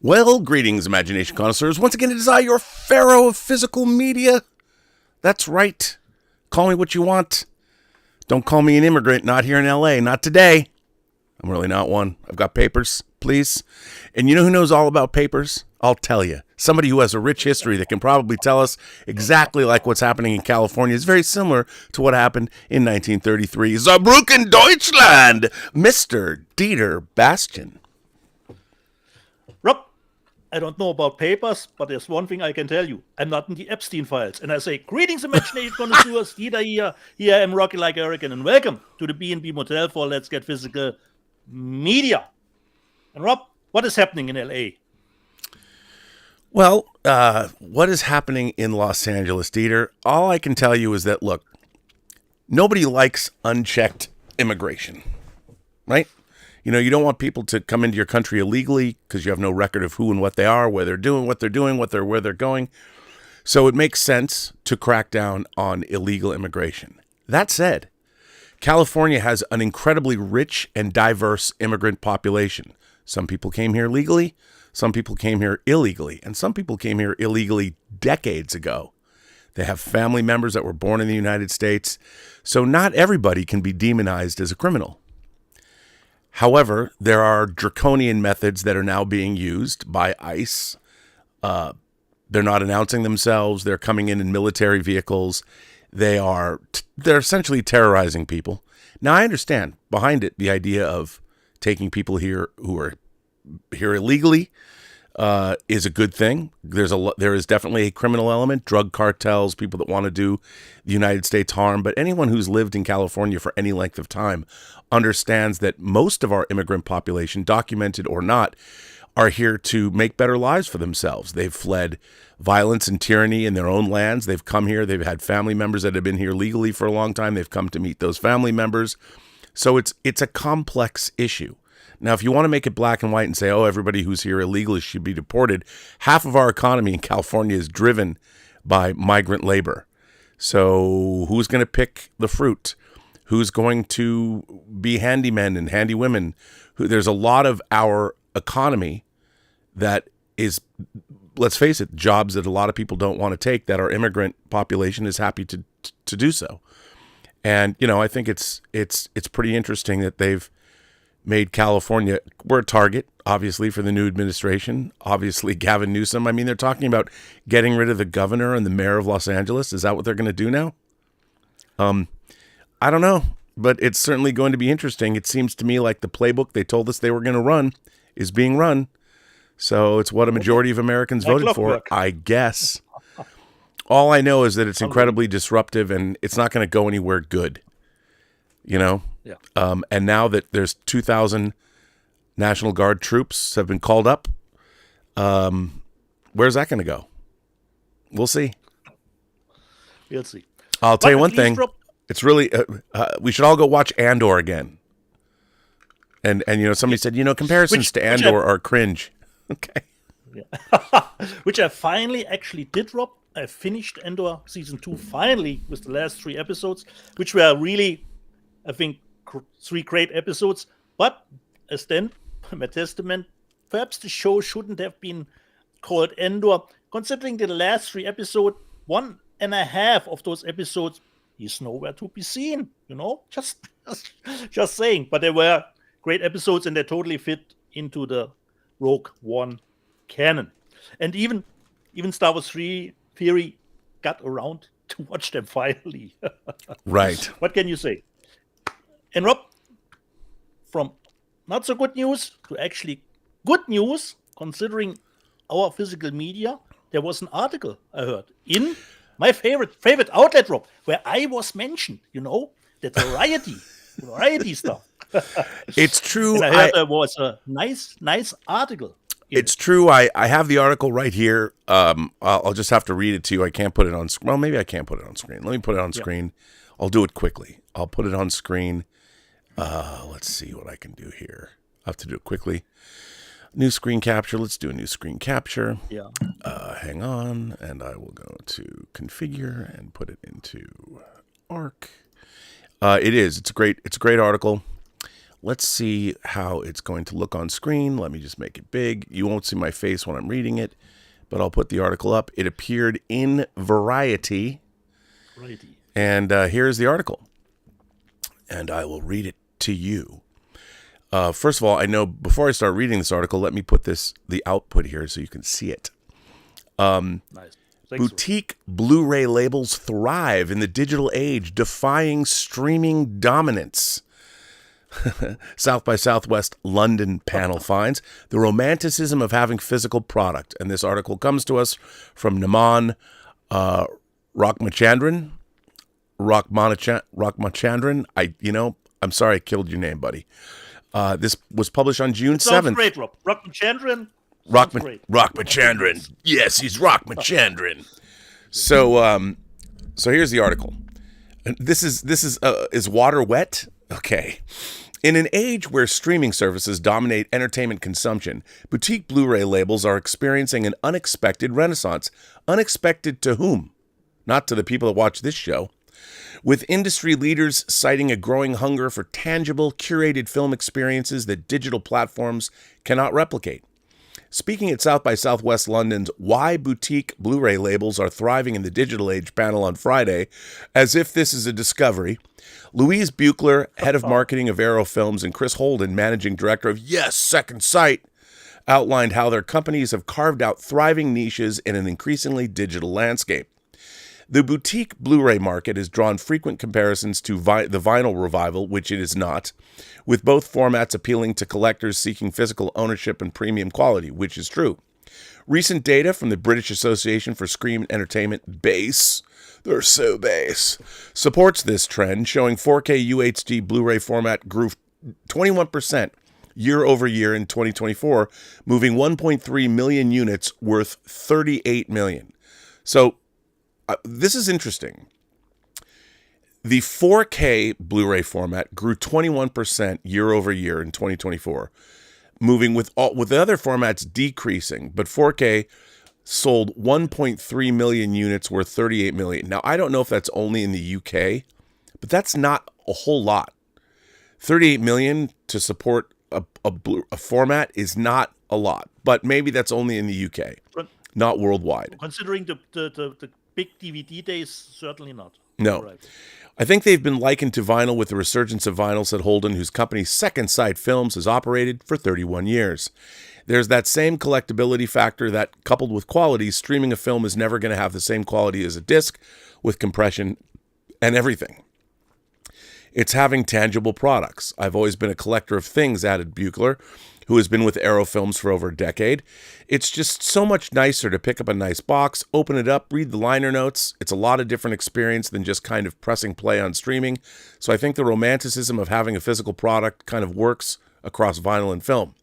Well, greetings, imagination connoisseurs. Once again, it is I, your pharaoh of physical media. That's right. Call me what you want. Don't call me an immigrant. Not here in LA. Not today. I'm really not one. I've got papers, please. And you know who knows all about papers? I'll tell you. Somebody who has a rich history that can probably tell us exactly like what's happening in California is very similar to what happened in 1933. Saarbrücken, Deutschland! Mr. Dieter Bastian. Rob, I don't know about papers, but there's one thing I can tell you. I'm not in the Epstein files. And I say, greetings, imagination connoisseurs. Dieter here. Here I am, Rocky like a hurricane. And welcome to the B&B Motel for Let's Get Physical Media. And Rob, what is happening in LA? Well, what is happening in Los Angeles, Dieter? All I can tell you is that, look, nobody likes unchecked immigration, right? You know, you don't want people to come into your country illegally because you have no record of who and what they are, where they're doing, where they're going. So it makes sense to crack down on illegal immigration. That said, California has an incredibly rich and diverse immigrant population. Some people came here legally, some people came here illegally, and some people came here illegally decades ago. They have family members that were born in the United States, so not everybody can be demonized as a criminal. However, there are draconian methods that are now being used by ICE. They're not announcing themselves. They're coming in military vehicles. They're essentially terrorizing people. Now, I understand behind it the idea of taking people here who are here illegally is a good thing. There is definitely a criminal element, drug cartels, people that want to do the United States harm. But anyone who's lived in California for any length of time understands that most of our immigrant population, documented or not, are here to make better lives for themselves. They've fled violence and tyranny in their own lands. They've come here. They've had family members that have been here legally for a long time. They've come to meet those family members. So it's a complex issue. Now, if you want to make it black and white and say, oh, everybody who's here illegally should be deported, half of our economy in California is driven by migrant labor. So who's going to pick the fruit? Who's going to be handymen and handy women? There's a lot of our economy that is, let's face it, jobs that a lot of people don't want to take, that our immigrant population is happy to do so. And, you know, I think it's pretty interesting that they've made California, we're a target, obviously, for the new administration. Obviously, Gavin Newsom. I mean, they're talking about getting rid of the governor and the mayor of Los Angeles. Is that what they're going to do now? I don't know, but it's certainly going to be interesting. It seems to me like the playbook they told us they were going to run is being run. So it's what a majority of Americans voted for, I guess. All I know is that it's incredibly disruptive and it's not going to go anywhere good. You know? Yeah. And now that there's 2,000 National Guard troops have been called up, where's that going to go? We'll see. We'll see. I'll tell you one thing. It's really, we should all go watch Andor again. And you know, somebody said, you know, comparisons to Andor are cringe. Okay. Yeah. Which I finally actually did, Rob. I finished Andor season 2 finally with the last 3 episodes, which were really, I think, 3 great episodes. But as then, my testament, perhaps the show shouldn't have been called Andor, considering the last 3 episodes, 1.5 of those episodes, he's nowhere to be seen, you know, just saying. But they were great episodes and they totally fit into the Rogue One canon. And even Star Wars 3 Theory got around to watch them finally. Right. What can you say? And Rob, from not so good news to actually good news, considering our physical media, there was an article I heard in my favorite outlet, Rob, where I was mentioned, you know, that variety stuff. It's true. And I heard there was a nice article. It's true. I have the article right here. I'll just have to read it to you. I can't put it on screen. Well, maybe I can't put it on screen. Let me put it on screen. I'll do it quickly. I'll put it on screen. Let's see what I can do here. I have to do it quickly. New screen capture. Let's do a new screen capture. Yeah. Hang on, and I will go to configure and put it into Arc. It's a great article. let's see how it's going to look on screen. Let me just make it big. You won't see my face when I'm reading it, but I'll put the article up. It appeared in Variety. And here's the article. And I will read it to you. First of all, I know before I start reading this article, let me put the output here so you can see it. Nice. Boutique Blu-ray labels thrive in the digital age, defying streaming dominance. South by Southwest London panel finds the romanticism of having physical product. And this article comes to us from Naman Rachmachandran. I'm sorry I killed your name, buddy. This was published on June 7th. Great, Rob. Rachmachandran. Rachmachandran. Yes, he's Rachmachandran. So here's the article. This is water wet? Okay. In an age where streaming services dominate entertainment consumption, boutique Blu-ray labels are experiencing an unexpected renaissance. Unexpected to whom? Not to the people that watch this show. With industry leaders citing a growing hunger for tangible, curated film experiences that digital platforms cannot replicate. Speaking at South by Southwest London's Why Boutique Blu-ray Labels Are Thriving in the Digital Age panel on Friday, as if this is a discovery, Louise Buechler, head of marketing of Arrow Films, and Chris Holden, managing director of Second Sight, outlined how their companies have carved out thriving niches in an increasingly digital landscape. The boutique Blu-ray market has drawn frequent comparisons to the vinyl revival, which it is not, with both formats appealing to collectors seeking physical ownership and premium quality, which is true. Recent data from the British Association for Screen Entertainment, BASE, they're so base, supports this trend, showing 4K UHD Blu-ray format grew 21% year over year in 2024, moving 1.3 million units worth $38 million. So, this is interesting. The 4K Blu-ray format grew 21% year over year in 2024, moving with the other formats decreasing, but 4K sold 1.3 million units worth 38 million. Now, I don't know if that's only in the UK, but that's not a whole lot. 38 million to support a format is not a lot, but maybe that's only in the UK, not worldwide. Considering the big DVD days, certainly not. No. Right. I think they've been likened to vinyl with the resurgence of vinyl, said Holden, whose company Second Sight Films has operated for 31 years. There's that same collectability factor that, coupled with quality, streaming a film is never going to have the same quality as a disc with compression and everything. It's having tangible products. I've always been a collector of things, added Buechler, who has been with Arrow Films for over a decade. It's just so much nicer to pick up a nice box, open it up, read the liner notes. It's a lot of different experience than just kind of pressing play on streaming. So I think the romanticism of having a physical product kind of works across vinyl and film.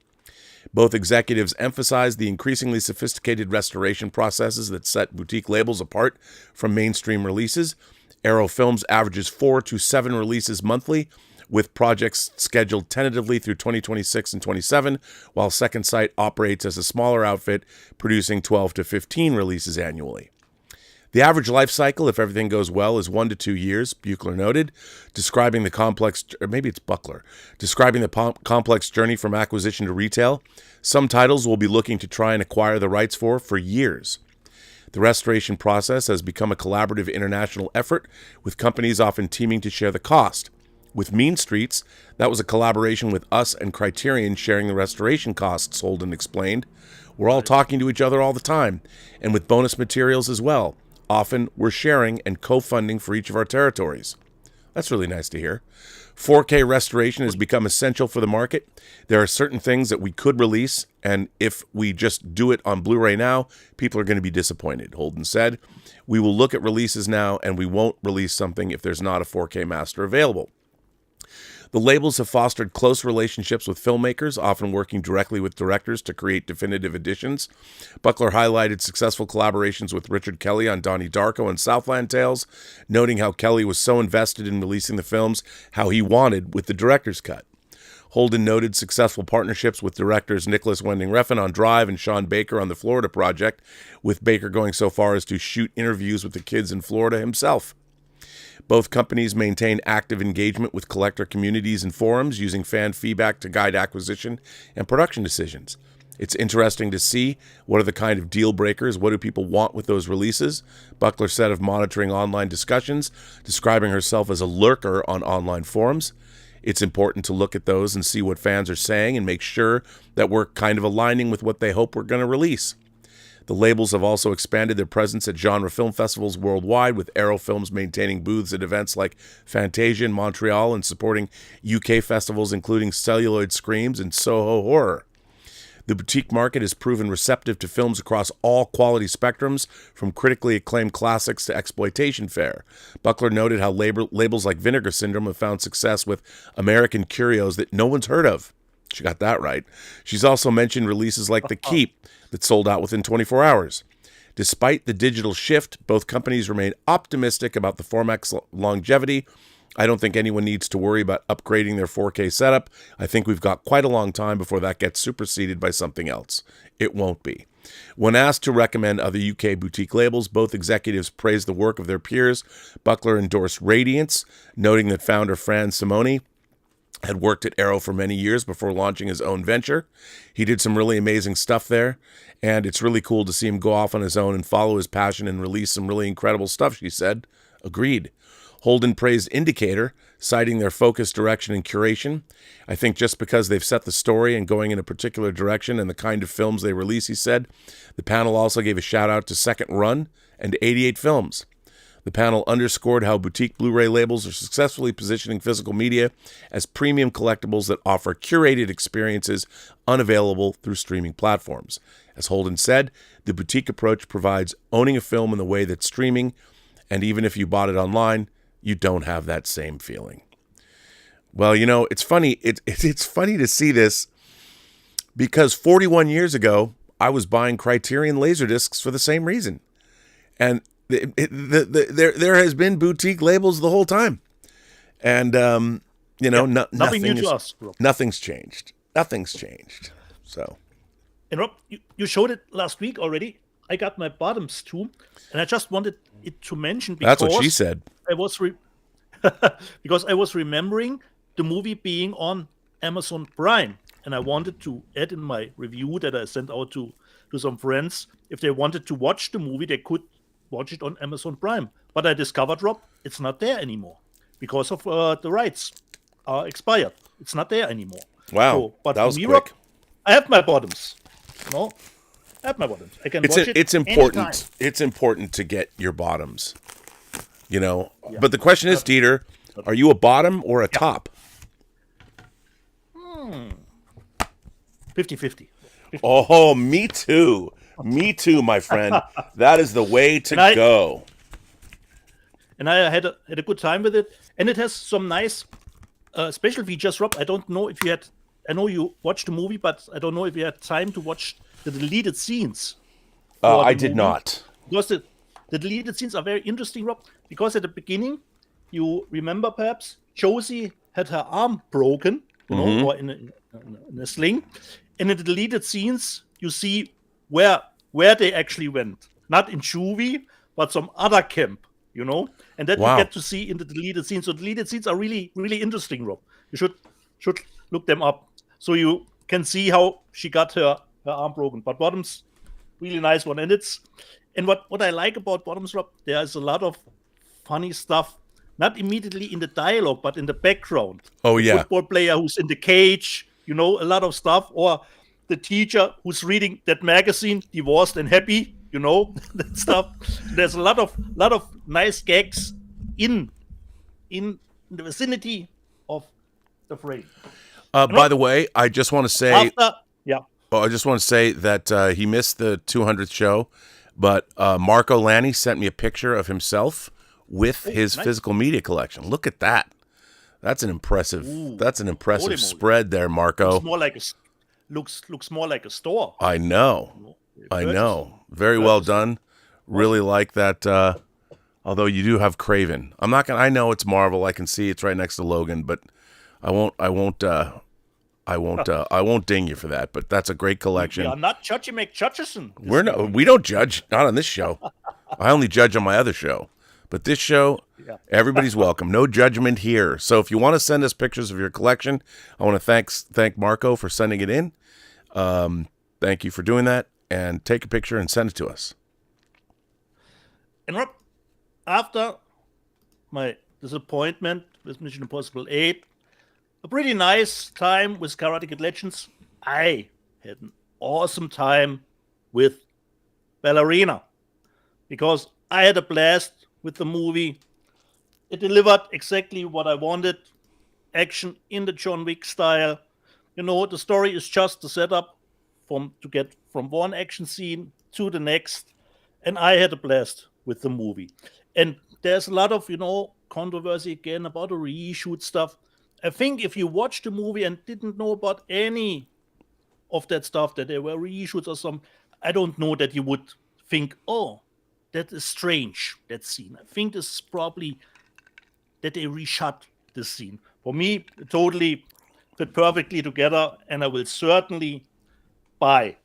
Both executives emphasize the increasingly sophisticated restoration processes that set boutique labels apart from mainstream releases. Arrow Films averages 4 to 7 releases monthly, with projects scheduled tentatively through 2026 and 27, while Second Sight operates as a smaller outfit, producing 12 to 15 releases annually. The average life cycle, if everything goes well, is 1 to 2 years, Buechler noted, describing the complex journey from acquisition to retail. Some titles will be looking to try and acquire the rights for years. The restoration process has become a collaborative international effort, with companies often teaming to share the cost. With Mean Streets, that was a collaboration with us and Criterion sharing the restoration costs, Holden explained. We're all talking to each other all the time, and with bonus materials as well. Often, we're sharing and co-funding for each of our territories. That's really nice to hear. 4K restoration has become essential for the market. There are certain things that we could release, and if we just do it on Blu-ray now, people are going to be disappointed, Holden said. We will look at releases now, and we won't release something if there's not a 4K master available. The labels have fostered close relationships with filmmakers, often working directly with directors to create definitive editions. Buechler highlighted successful collaborations with Richard Kelly on Donnie Darko and Southland Tales, noting how Kelly was so invested in releasing the films how he wanted with the director's cut. Holden noted successful partnerships with directors Nicholas Winding Refn on Drive and Sean Baker on the Florida Project, with Baker going so far as to shoot interviews with the kids in Florida himself. Both companies maintain active engagement with collector communities and forums, using fan feedback to guide acquisition and production decisions. It's interesting to see what are the kind of deal breakers, what do people want with those releases. Buckler said of monitoring online discussions, describing herself as a lurker on online forums. It's important to look at those and see what fans are saying and make sure that we're kind of aligning with what they hope we're going to release. The labels have also expanded their presence at genre film festivals worldwide, with Arrow Films maintaining booths at events like Fantasia in Montreal and supporting UK festivals including Celluloid Screams and Soho Horror. The boutique market has proven receptive to films across all quality spectrums, from critically acclaimed classics to exploitation fare. Buckler noted how labels like Vinegar Syndrome have found success with American curios that no one's heard of. She got that right. She's also mentioned releases like The Keep that sold out within 24 hours. Despite the digital shift, both companies remain optimistic about the format's longevity. I don't think anyone needs to worry about upgrading their 4K setup. I think we've got quite a long time before that gets superseded by something else. It won't be. When asked to recommend other UK boutique labels, both executives praised the work of their peers. Buckler endorsed Radiance, noting that founder Fran Simoni had worked at Arrow for many years before launching his own venture. He did some really amazing stuff there, and it's really cool to see him go off on his own and follow his passion and release some really incredible stuff, she said. Agreed. Holden praised Indicator, citing their focus, direction, and curation. I think just because they've set the story and going in a particular direction and the kind of films they release, he said. The panel also gave a shout-out to Second Run and 88 Films. The panel underscored how boutique Blu-ray labels are successfully positioning physical media as premium collectibles that offer curated experiences unavailable through streaming platforms. As Holden said, the boutique approach provides owning a film in the way that streaming, and even if you bought it online, you don't have that same feeling. Well, you know, it's funny. It's funny to see this, because 41 years ago, I was buying Criterion Laserdiscs for the same reason. And there has been boutique labels the whole time. And, you know, nothing new to us, Rob. Nothing's changed. Nothing's changed. So. And Rob, you showed it last week already. I got my bottoms too. And I just wanted it to mention, because that's what she said. Because I was remembering the movie being on Amazon Prime, and I wanted to add in my review that I sent out to some friends, if they wanted to watch the movie, they could watch it on Amazon Prime. But I discovered, Rob, it's not there anymore because of the rights are expired. It's not there anymore. Wow, so, but that was me, quick. Rob, I have my bottoms. No, I have my bottoms. I can watch it. It's important. Anytime. It's important to get your bottoms. You know, but the question is, Dieter, are you a bottom or a top? 50-50. Oh, me too. Me too, my friend. That is the way to go. And I had a good time with it. And it has some nice special features, Rob. I don't know if you had... I know you watched the movie, but I don't know if you had time to watch the deleted scenes. I did not. Because the deleted scenes are very interesting, Rob. Because at the beginning, you remember perhaps, Josie had her arm broken, you know, or in a sling. And in the deleted scenes, you see where they actually went. Not in Juvie, but some other camp, you know. And that you get to see in the deleted scenes. So deleted scenes are really, really interesting, Rob. You should look them up. So you can see how she got her arm broken. But Bottoms, really nice one. And what I like about Bottoms, Rob, there is a lot of funny stuff, not immediately in the dialogue, but in the background. Oh, yeah. The football player who's in the cage, you know, a lot of stuff. Or the teacher who's reading that magazine, Divorced and Happy, you know, that stuff. There's a lot of nice gags in the vicinity of the frame. By the way, I just want to say... I just want to say that he missed the 200th show, but Marco Lanni sent me a picture of himself with his physical media collection. Look at that. That's an impressive spread there, Marco. Looks more like a store. I know. Very well done. Really like that. Although you do have Craven. I know it's Marvel. I can see it's right next to Logan, but I won't ding you for that, but that's a great collection. We are not judging McJudgeson. We don't judge, not on this show. I only judge on my other show. But this show, Yeah. Everybody's welcome. No judgment here. So if you want to send us pictures of your collection, I want to thank Marco for sending it in. Thank you for doing that. And take a picture and send it to us. And Rob, after my disappointment with Mission Impossible 8, a pretty nice time with Karate Kid Legends, I had an awesome time with Ballerina, because I had a blast with the movie. It delivered exactly what I wanted. Action in the John Wick style. The story is just the setup to get from one action scene to the next. And I had a blast with the movie. And there's a lot of, controversy again about the reshoot stuff. I think if you watched the movie and didn't know about any of that stuff, that there were reshoots or some, I don't know that you would think, oh, that is strange, that scene. I think this is probably that they reshot this scene. For me, it totally fit perfectly together, and I will certainly buy.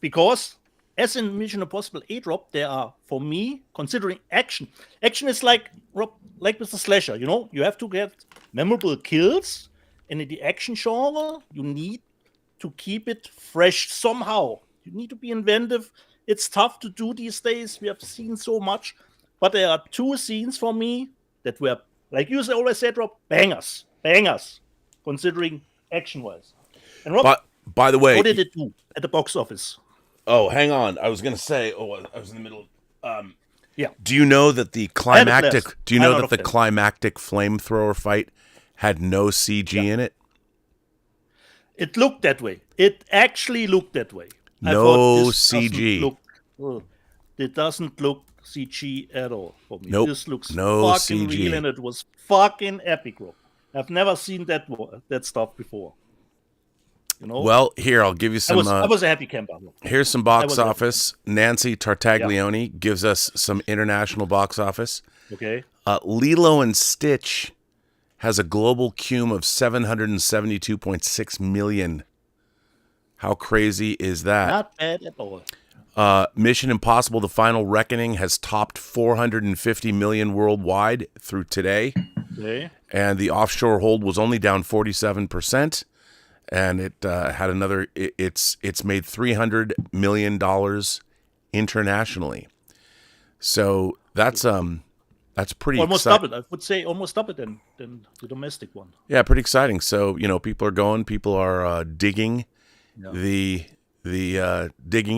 Because, as in Mission Impossible 8, Rob, there are, for me, considering action is like, Rob, like with the slasher, you have to get memorable kills, and in the action genre, you need to keep it fresh somehow. You need to be inventive. It's tough to do these days. We have seen so much. But there are two scenes for me that were, like you always said, Rob, bangers, considering action-wise. And Rob, by the way, how did it do at the box office? Oh, hang on. I was going to say, I was in the middle. Yeah. Do you know that the climactic flamethrower fight had no CG in it? It looked that way. It actually looked that way. No CG. It doesn't look CG at all for me. Nope. This looks no fucking CG. real, and it was fucking epic, bro. I've never seen that stuff before. Well, here, I'll give you some. I was a happy camper. Here's some box office. Nancy Tartaglione gives us some international box office. Okay. Lilo and Stitch has a global cum of 772.6 million. How crazy is that? Not bad at all. Mission Impossible: The Final Reckoning has topped 450 million worldwide through today. Okay. And the offshore hold was only down 47%. And it had another. It's made $300 million internationally. So that's pretty almost double. I would say almost double than the domestic one. Yeah, pretty exciting. So people are going. People are digging digging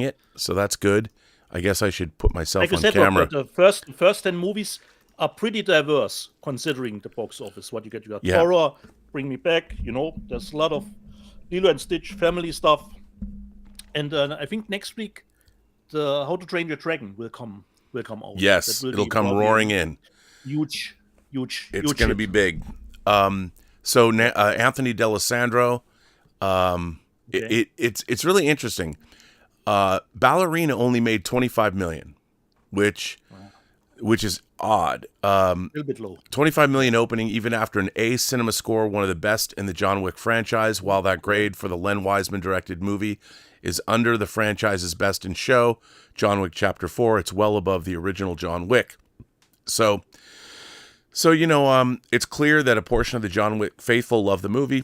it. So that's good. I guess I should put myself on camera. The first 10 movies are pretty diverse considering the box office. What you got horror, Bring Me Back. There's a lot of Lilo and Stitch family stuff, and I think next week the How to Train Your Dragon will come out. Yes, it'll come roaring in. Huge. It's going to be big. So Anthony D'Alessandro, it's really interesting. Ballerina only made 25 million, which is odd. A little bit low. 25 million opening, even after an A cinema score, one of the best in the John Wick franchise. While that grade for the Len Wiseman directed movie is under the franchise's best in show, John Wick Chapter 4, it's well above the original John Wick. So it's clear that a portion of the John Wick faithful love the movie,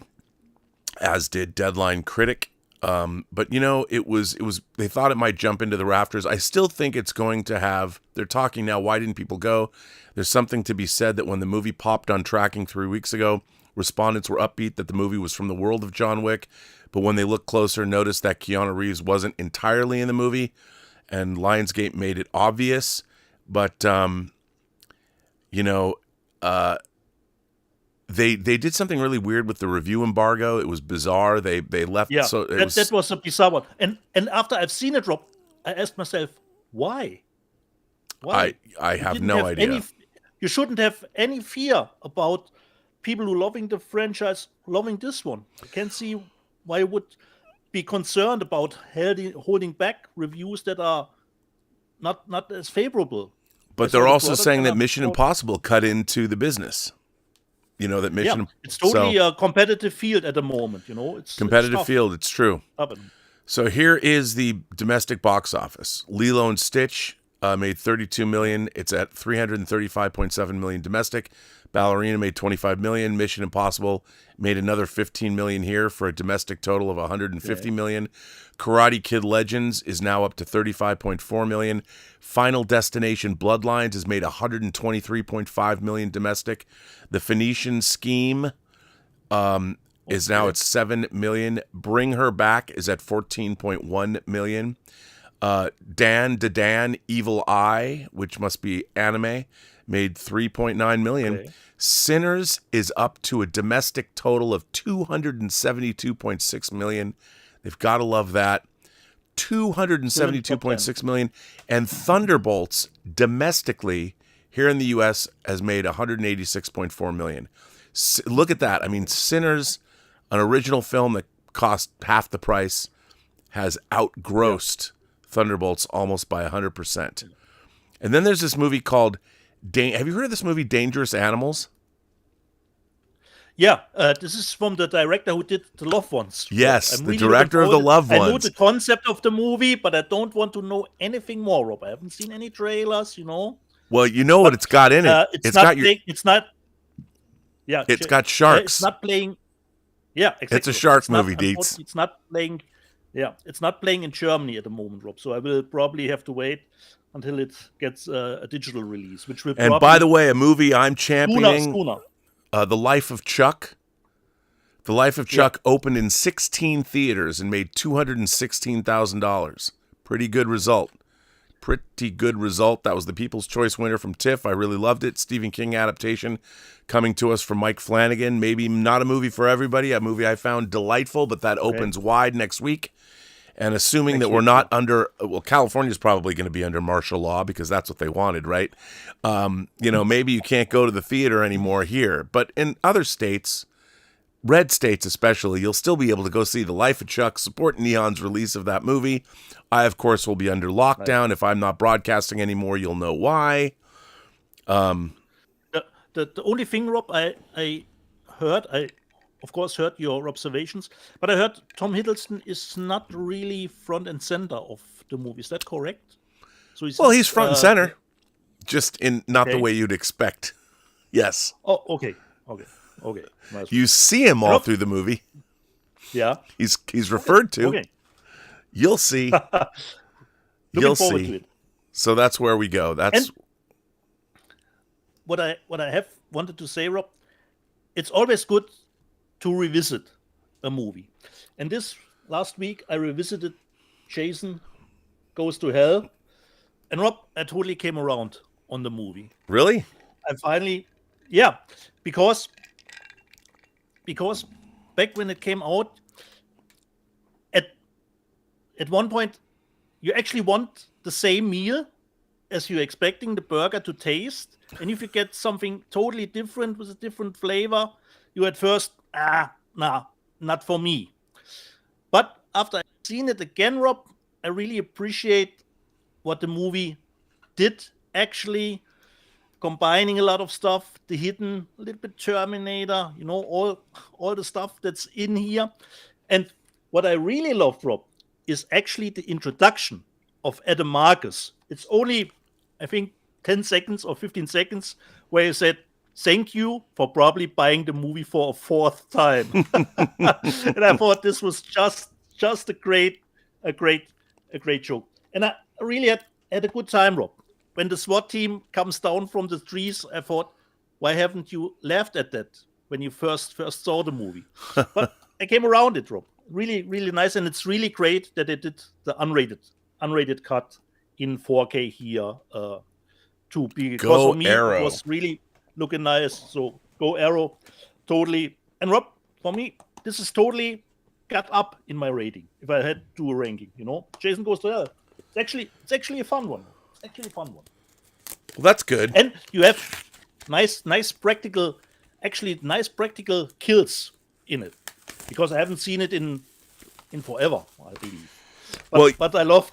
as did Deadline critic. But it was they thought it might jump into the rafters. I still think it's going to have. They're talking now. Why didn't people go? There's something to be said that when the movie popped on tracking 3 weeks ago, respondents were upbeat that the movie was from the world of John Wick, but when they looked closer, noticed that Keanu Reeves wasn't entirely in the movie, and Lionsgate made it obvious. But They did something really weird with the review embargo. It was bizarre. They left. Yeah, so that was a bizarre one. And after I've seen it, Rob, I asked myself, why? I have no idea. You shouldn't have any fear about people who loving the franchise loving this one. I can't see why you would be concerned about holding back reviews that are not as favorable. But they're also saying that Mission Impossible cut into the business. That Mission. It's totally a competitive field at the moment. It's competitive field. It's true. So here is the domestic box office. Lilo and Stitch made $32 million. It's at $335.7 million domestic. Ballerina made $25 million. Mission Impossible made another $15 million here for a domestic total of $150 million. Karate Kid Legends is now up to $35.4 million. Final Destination Bloodlines has made $123.5 million domestic. The Phoenician Scheme is now at $7 million. Bring Her Back is at $14.1 million. Dan Evil Eye, which must be anime, made $3.9 million. Okay. Sinners is up to a domestic total of $272.6 million. They've got to love that. $272.6 million. And Thunderbolts domestically here in the U.S. has made $186.4 million. Look at that. I mean, Sinners, an original film that cost half the price, has outgrossed Thunderbolts almost by 100%. And then there's this movie called have you heard of this movie, Dangerous Animals? Yeah, this is from the director who did The Loved Ones. Yes, I'm the really director of The Loved I know Ones. the concept of the movie, but I don't want to know anything more, Rob. I haven't seen any trailers, Well, you know what it's got in it. It's not sharks. It's not playing. Yeah, exactly. It's a shark movie, Dietz. It's not playing. Yeah, it's not playing in Germany at the moment, Rob. So I will probably have to wait until it gets a digital release, which will. And by the way, a movie I'm championing, Schooner. The Life of Chuck. The Life of Chuck opened in 16 theaters and made $216,000. Pretty good result. That was the People's Choice winner from TIFF. I really loved it. Stephen King adaptation coming to us from Mike Flanagan. Maybe not a movie for everybody, a movie I found delightful, but that opens wide next week. And assuming that we're not under, California's probably going to be under martial law because that's what they wanted, right? Maybe you can't go to the theater anymore here. But in other states, red states especially, you'll still be able to go see The Life of Chuck, support Neon's release of that movie. I, of course, will be under lockdown. Right. If I'm not broadcasting anymore, you'll know why. The only thing, Rob, I heard, of course, heard your observations, but I heard Tom Hiddleston is not really front and center of the movie. Is that correct? So he's front and center, just in not the way you'd expect. Yes. Oh, okay. Nice. You see him all through the movie. Yeah. He's referred to. Okay. You'll see. You'll see. So that's where we go. That's what I have wanted to say, Rob. It's always good to revisit a movie. And this last week, I revisited Jason Goes to Hell. And Rob, I totally came around on the movie. Really? I finally, because back when it came out, at one point, you actually want the same meal as you're expecting the burger to taste. And if you get something totally different with a different flavor, you at first, not for me. But after I've seen it again, Rob, I really appreciate what the movie did, actually combining a lot of stuff, the hidden, a little bit Terminator, all the stuff that's in here. And what I really loved, Rob, is actually the introduction of Adam Marcus. It's only, I think, 10 seconds or 15 seconds where he said, "Thank you for probably buying the movie for a fourth time." And I thought this was just a great joke. And I really had a good time, Rob. When the SWAT team comes down from the trees, I thought, why haven't you laughed at that when you first saw the movie? But I came around it, Rob. Really, really nice. And it's really great that they did the unrated cut in 4K here too. Because for me, Arrow. It was really looking nice. So go Arrow, totally. And Rob, for me, this is totally got up in my rating. If I had to do a ranking, Jason Goes to Hell. It's actually a fun one. Well, that's good. And you have nice practical kills in it, because I haven't seen it in forever, I believe. But I love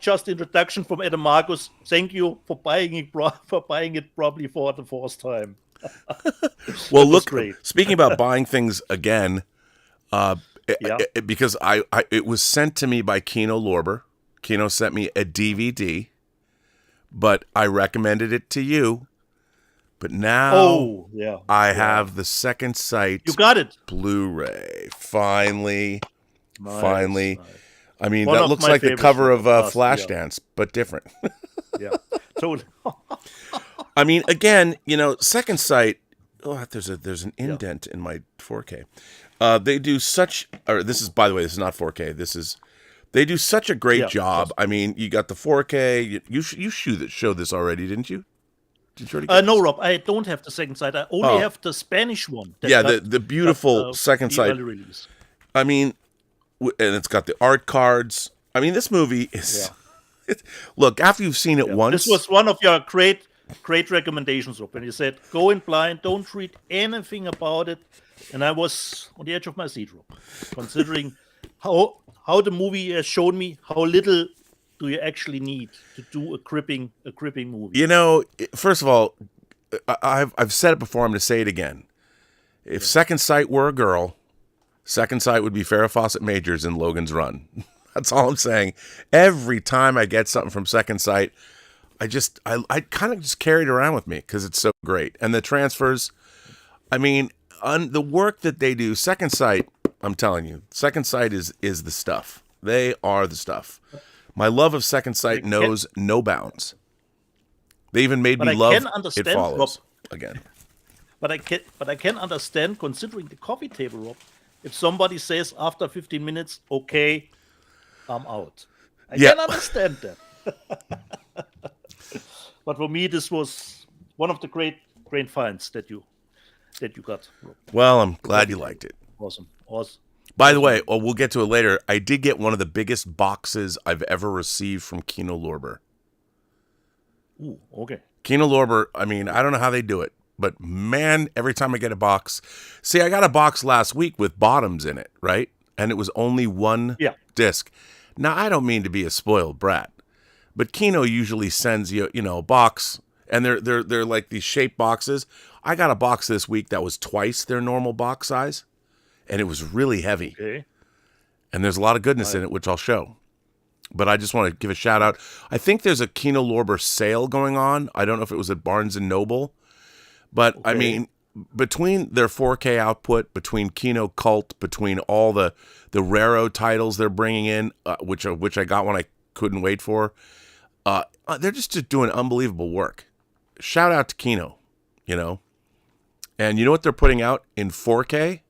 just the introduction from Adam Marcus. Thank you for buying it probably for the fourth time. Well, look, speaking about buying things again, because it was sent to me by Kino Lorber. Kino sent me a DVD, but I recommended it to you. But now I have the Second Sight You got it. Blu-ray. Finally. Nice. I mean, One that of looks my like the favorites cover from of last Flashdance, but different. Yeah. Totally. I mean, again, Second Sight. Oh, there's an indent in my 4K. They do such. Or this is, by the way, this is not 4K. They do such a great job. I mean, you got the 4K. You showed this already, didn't you? Did you already get No, Rob, I don't have the Second Sight. I only have the Spanish one. The beautiful Second Sight. Release. I mean, and it's got the art cards. I mean, this movie is. Look, after you've seen it once, this was one of your great recommendations, Rob. When you said go in blind, don't read anything about it, and I was on the edge of my seat, Rob, considering how the movie has shown me how little do you actually need to do a gripping movie. First of all, I've said it before. I'm going to say it again. If Second Sight were a girl, Second Sight would be Farrah Fawcett Majors in Logan's Run. That's all I'm saying. Every time I get something from Second Sight, I kind of just carry it around with me because it's so great. And the transfers, I mean, the work that they do, Second Sight, I'm telling you, Second Sight is the stuff. They are the stuff. My love of Second Sight knows no bounds. They even made me love It Follows again. But I can understand, considering the coffee table, Rob, if somebody says after 15 minutes, okay, I'm out. I can understand that. But for me, this was one of the great finds that you got, Rob. Well, I'm glad you liked it. Awesome. By the way, we'll get to it later. I did get one of the biggest boxes I've ever received from Kino Lorber. Ooh, okay. Kino Lorber, I mean, I don't know how they do it, but man, every time I get a box. See, I got a box last week with bottoms in it, right? And it was only one disc. Now, I don't mean to be a spoiled brat, but Kino usually sends you, a box, and they're like these shaped boxes. I got a box this week that was twice their normal box size. And it was really heavy. Okay. And there's a lot of goodness in it, which I'll show. But I just want to give a shout out. I think there's a Kino Lorber sale going on. I don't know if it was at Barnes & Noble. But, I mean, between their 4K output, between Kino Cult, between all the Raro titles they're bringing in, which I got one I couldn't wait for, they're just doing unbelievable work. Shout out to Kino, And you know what they're putting out in 4K?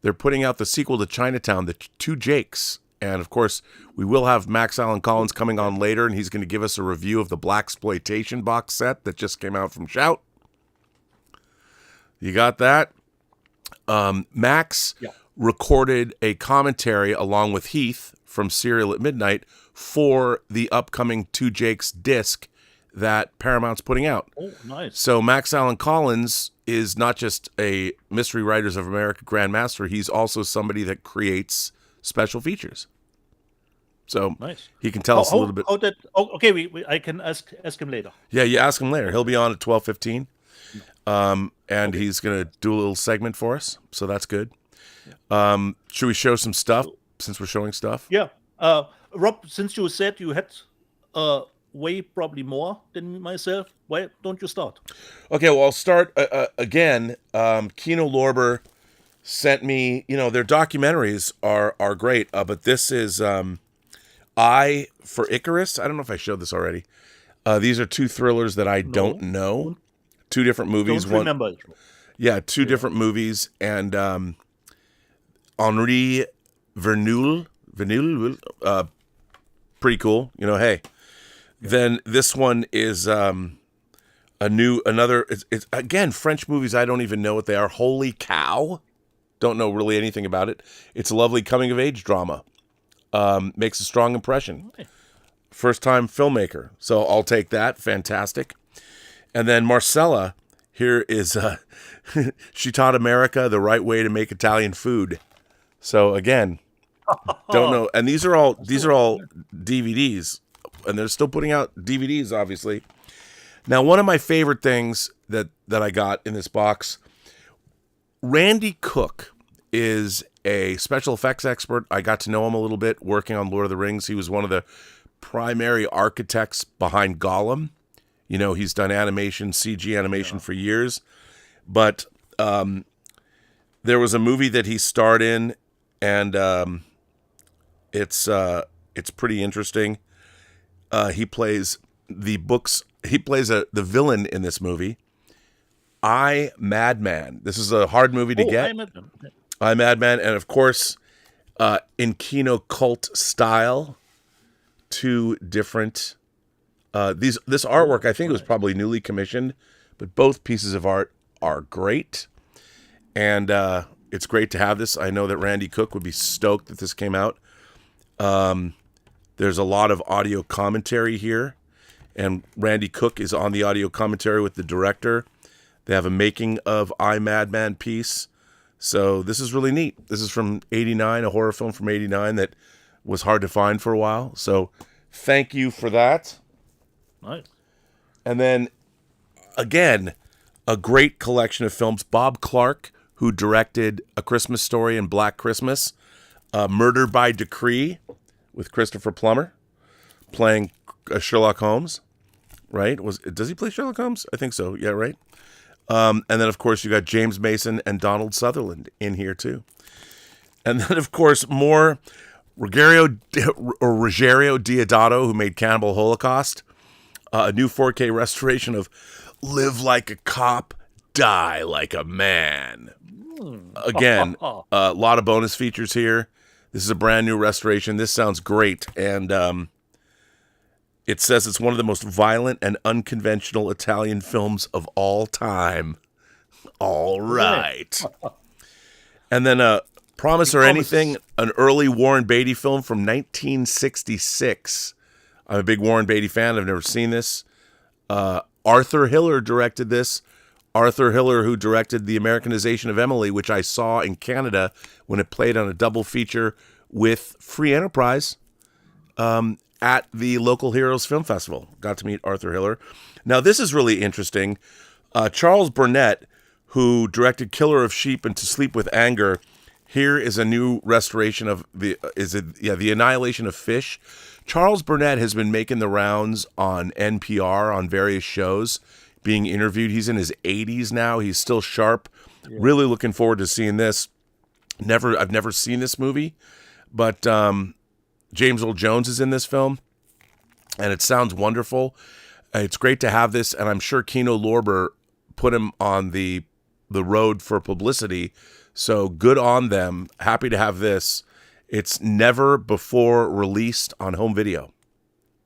They're putting out the sequel to Chinatown, The Two Jakes. And, of course, we will have Max Allen Collins coming on later, and he's going to give us a review of the Blaxploitation box set that just came out from Shout. You got that? Max recorded a commentary along with Heath from Serial at Midnight for the upcoming Two Jakes disc that Paramount's putting out. Oh, nice. So Max Allen Collins is not just a Mystery Writers of America Grandmaster. He's also somebody that creates special features. So he can tell us a little bit. I can ask him later. Yeah, you ask him later. He'll be on at 12:15. And he's going to do a little segment for us. So that's good. Should we show some stuff since we're showing stuff? Yeah. Rob, since you said you had way probably more than myself, why don't you start? Okay, well, I'll start again. Kino Lorber sent me, their documentaries are great, but this is I for Icarus. I don't know if I showed this already. These are two thrillers that I don't know. Two different movies. Don't remember it. Yeah, two different movies, and Henri Verneuil, pretty cool. Hey. Then this one is another. It's again French movies. I don't even know what they are. Holy cow! Don't know really anything about it. It's a lovely coming of age drama. Makes a strong impression. Okay. First time filmmaker, so I'll take that. Fantastic. And then Marcella here is she taught America the right way to make Italian food. So again, don't know. And these are all DVDs. And they're still putting out DVDs, obviously. Now, one of my favorite things that I got in this box, Randy Cook is a special effects expert. I got to know him a little bit working on Lord of the Rings. He was one of the primary architects behind Gollum. You know, he's done animation, CG animation for years. But there was a movie that he starred in, and it's pretty interesting. He plays the villain in this movie. I, Madman. This is a hard movie to get. I, Madman. And of course, in Kino cult style, 2 different... this artwork, I think it was probably newly commissioned, but both pieces of art are great. And it's great to have this. I know that Randy Cook would be stoked that this came out. There's a lot of audio commentary here, and Randy Cook is on the audio commentary with the director. They have a making of I, Madman piece. So this is really neat. This is from 89, a horror film from 89 that was hard to find for a while. So thank you for that. Nice. And then, again, a great collection of films. Bob Clark, who directed A Christmas Story and Black Christmas. Murder by Decree with Christopher Plummer playing Sherlock Holmes. Right? Does he play Sherlock Holmes? I think so. Yeah, right? And then, of course, you got James Mason and Donald Sutherland in here, too. And then, of course, more Rogerio Deodato, who made Cannibal Holocaust. A new 4K restoration of Live Like a Cop, Die Like a Man. Again, a lot of bonus features here. This is a brand new restoration. This sounds great. And it says it's one of the most violent and unconventional Italian films of all time. All right. And then Promise or Anything, an early Warren Beatty film from 1966. I'm a big Warren Beatty fan. I've never seen this. Arthur Hiller directed this. Arthur Hiller, who directed The Americanization of Emily, which I saw in Canada when it played on a double feature with Free Enterprise at the local Heroes Film Festival. Got to meet Arthur Hiller. Now, this is really interesting. Charles Burnett, who directed Killer of Sheep and To Sleep with Anger, here is a new restoration of The Annihilation of Fish. Charles Burnett has been making the rounds on NPR on various shows, being interviewed. He's in his 80s now. He's still sharp. Yeah. Really looking forward to seeing this. I've never seen this movie, but James Earl Jones is in this film, and it sounds wonderful. It's great to have this, and I'm sure Kino Lorber put him on the road for publicity. So good on them. Happy to have this. It's never before released on home video.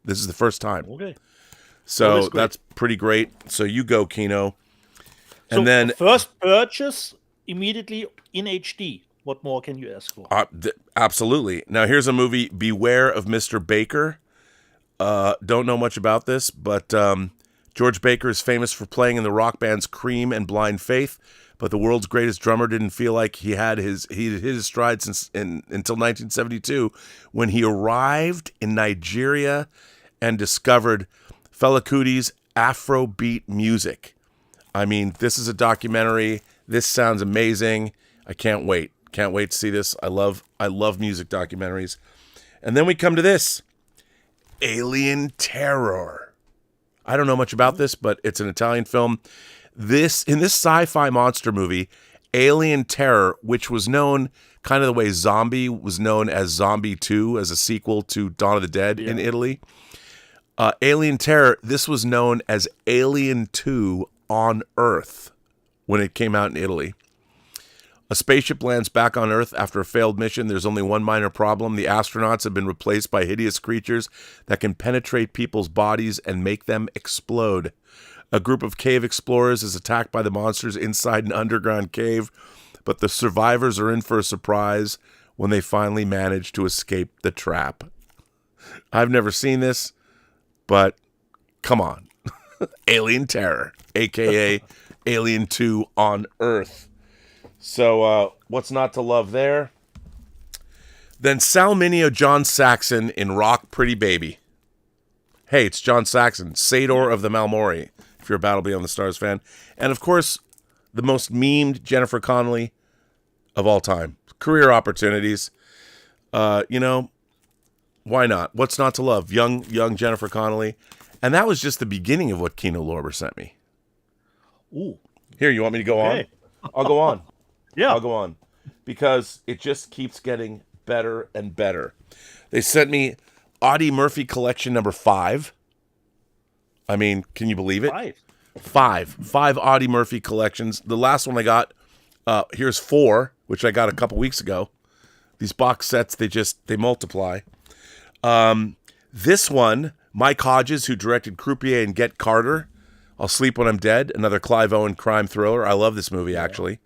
This is the first time. Okay. So that's pretty great. So you go, Kino. And then first purchase immediately in HD. What more can you ask for? Absolutely. Now here's a movie, Beware of Mr. Baker. Don't know much about this, but George Baker is famous for playing in the rock bands Cream and Blind Faith. But the world's greatest drummer didn't feel like he hit his stride until 1972, when he arrived in Nigeria and discovered Fela Kuti's Afrobeat music. I mean, this is a documentary. This sounds amazing. I can't wait. Can't wait to see this. I love music documentaries. And then we come to this, Alien Terror. I don't know much about this, but it's an Italian film. In this sci-fi monster movie, Alien Terror, which was known kind of the way Zombie was known as Zombie 2 as a sequel to Dawn of the Dead in Italy. Alien Terror, this was known as Alien 2 on Earth when it came out in Italy. A spaceship lands back on Earth after a failed mission. There's only one minor problem. The astronauts have been replaced by hideous creatures that can penetrate people's bodies and make them explode. A group of cave explorers is attacked by the monsters inside an underground cave, but the survivors are in for a surprise when they finally manage to escape the trap. I've never seen this, but come on. Alien Terror, a.k.a. Alien 2 on Earth. So what's not to love there? Then Sal Mineo, John Saxon in Rock Pretty Baby. Hey, it's John Saxon, Sador of the Malmori, if you're a Battle Beyond the Stars fan. And, of course, the most memed Jennifer Connelly of all time. Career opportunities. Why not? What's not to love? Young Jennifer Connelly. And that was just the beginning of what Kino Lorber sent me. Ooh. Here, you want me to go Okay. on? I'll go on. Yeah. I'll go on. Because it just keeps getting better and better. They sent me Audie Murphy Collection number 5. I mean, can you believe it? 5. 5 Audie Murphy collections. The last one I got, here's 4, which I got a couple weeks ago. These box sets, they multiply. This one, Mike Hodges, who directed Croupier and Get Carter, I'll Sleep When I'm Dead, another Clive Owen crime thriller. I love this movie, actually.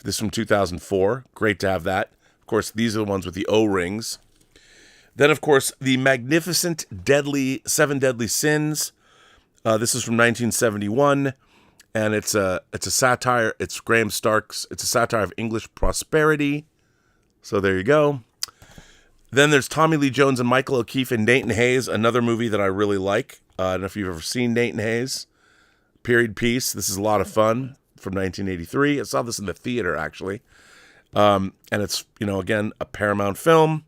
This is from 2004. Great to have that. Of course, these are the ones with the O-rings. Then, of course, the magnificent Seven Deadly Sins. This is from 1971, and it's a satire. It's Graham Stark's. It's a satire of English prosperity. So there you go. Then there's Tommy Lee Jones and Michael O'Keefe and Nathan Hayes, another movie that I really like. I don't know if you've ever seen Nathan Hayes. Period piece. This is a lot of fun from 1983. I saw this in the theater, actually. And it's, again, a Paramount film.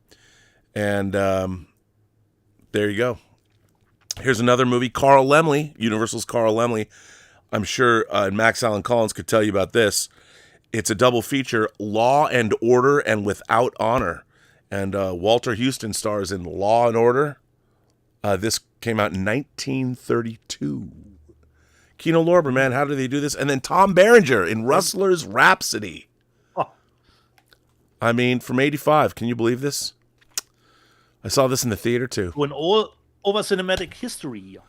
And there you go. Here's another movie, Carl Laemmle, Universal's Carl Laemmle. I'm sure Max Allen Collins could tell you about this. It's a double feature, Law and Order and Without Honor. And Walter Houston stars in Law and Order. This came out in 1932. Kino Lorber, man, how did they do this? And then Tom Berenger in Rustler's Rhapsody. Oh. I mean, from 85. Can you believe this? I saw this in the theater, too. To an all over cinematic history here.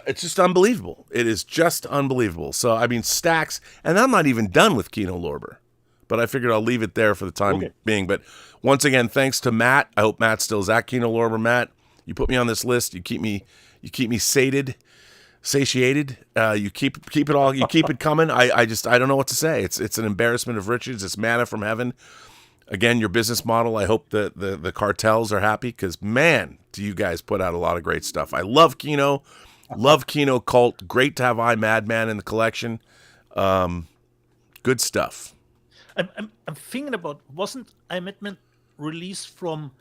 It's just unbelievable. It is just unbelievable. So, I mean, stacks. And I'm not even done with Kino Lorber. But I figured I'll leave it there for the time being. But once again, thanks to Matt. I hope Matt still is at Kino Lorber. Matt, you put me on this list. You keep me satiated. You keep it all. You keep it coming. I don't know what to say. It's an embarrassment of riches. It's manna from heaven. Again, your business model. I hope that the cartels are happy because, man, do you guys put out a lot of great stuff. I love Kino. Love Kino Cult. Great to have Madman in the collection. Good stuff. I'm thinking about, wasn't Madman released from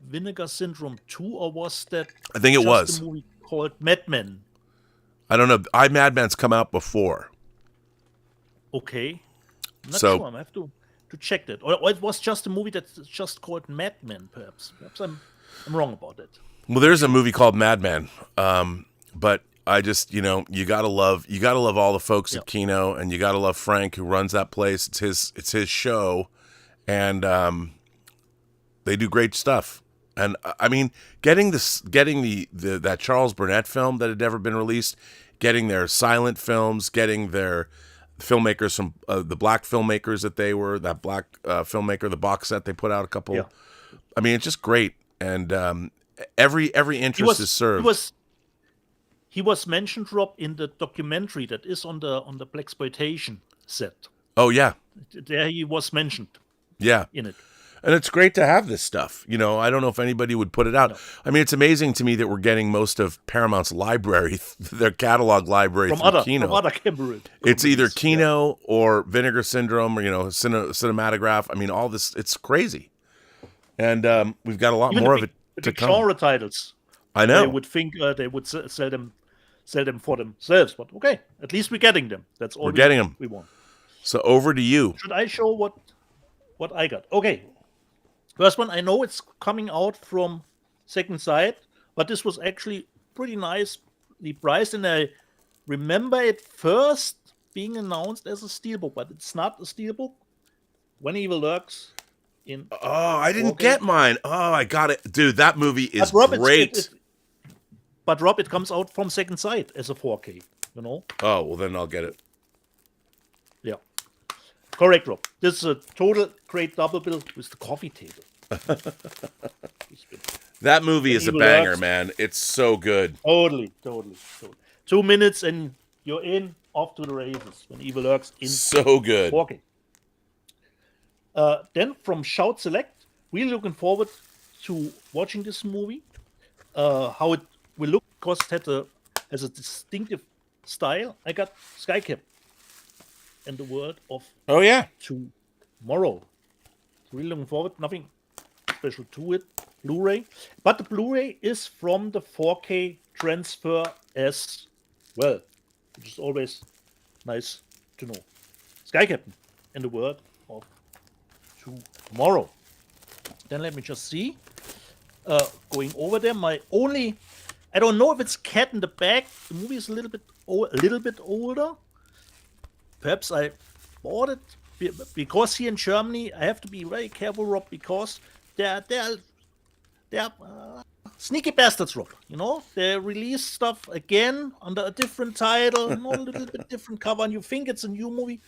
Vinegar Syndrome 2, or was that I think it was a movie called Madman? I don't know. Madman's come out before. Okay. I'm not So- sure. I have to check that. Or it was just a movie that's just called Madman, perhaps. Perhaps I'm wrong about that. Well, there's a movie called Madman. But I just, you gotta love all the folks at Kino, and you gotta love Frank, who runs that place. It's his show, and they do great stuff. And I mean, getting that Charles Burnett film that had never been released, getting their silent films, getting their filmmakers from the black filmmakers that black filmmaker, the box set they put out a couple. Yeah. I mean, it's just great, and every interest is served. He was mentioned, Rob, in the documentary that is on the blaxploitation set. Oh yeah, There he was mentioned. Yeah, in it. And it's great to have this stuff. I don't know if anybody would put it out. No. I mean, it's amazing to me that we're getting most of Paramount's library, their catalog library from Kino. From other companies. It's either Kino or Vinegar Syndrome or, Cinematograph. I mean, all this, it's crazy. And we've got a lot more of it to come. Genre titles. I know. They would think they would sell them for themselves. But okay, at least we're getting them. That's all we're getting them. We want. So over to you. Should I show what I got? Okay. First one, I know it's coming out from Second Sight, but this was actually pretty nicely priced, and I remember it first being announced as a steelbook, but it's not a steelbook. When Evil Lurks in. Oh, I didn't get mine. Oh, I got it. Dude, that movie is great. But Rob, it comes out from Second Sight as a 4K, Oh, well, then I'll get it. Yeah. Correct, Rob. This is a total great double bill with the coffee table. That movie is a banger, man. It's so good. Totally. 2 minutes and you're off to the races when Evil Lurks in. So good. 4K. Then from Shout Select, we're looking forward to watching this movie. How it will look, because it has a distinctive style. I got Skycap and the World of Tomorrow. Really looking forward. Nothing special to it. Blu-ray. But the Blu-ray is from the 4K transfer as well, which is always nice to know. Sky Captain in the World of Tomorrow. Then let me just see. Going over there, I don't know if it's Cat in the Bag. The movie is a little bit older. Perhaps I bought it because here in Germany I have to be very careful, Rob, because they're sneaky bastards, Rob. They release stuff again under a different title, a little bit different cover, and you think it's a new movie,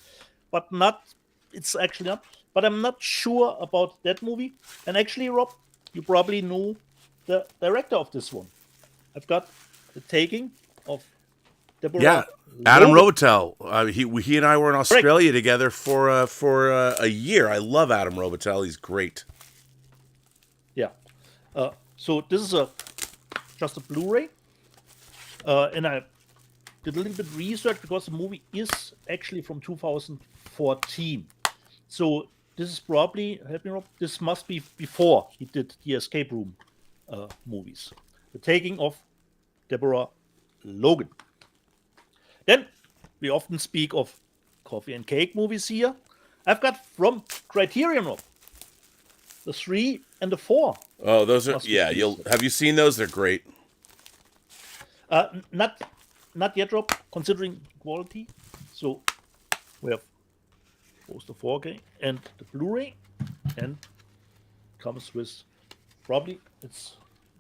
but not. It's actually not. But I'm not sure about that movie. And actually, Rob, you probably know the director of this one. I've got The Taking of Deborah. Yeah, Adam Robitel. He and I were in Australia together for a year. I love Adam Robitel. He's great. Yeah. So this is just a Blu-ray, and I did a little bit research because the movie is actually from 2014. So this is probably, help me, Rob, this must be before he did the Escape Room movies. The Taking of Deborah Logan. Then we often speak of coffee and cake movies here. I've got from Criterion, Rob, the 3 and the 4. Oh, those are, yeah. Have you seen those? They're great. Not yet, Rob, considering quality. So we have both the 4K and the Blu-ray, and comes with probably you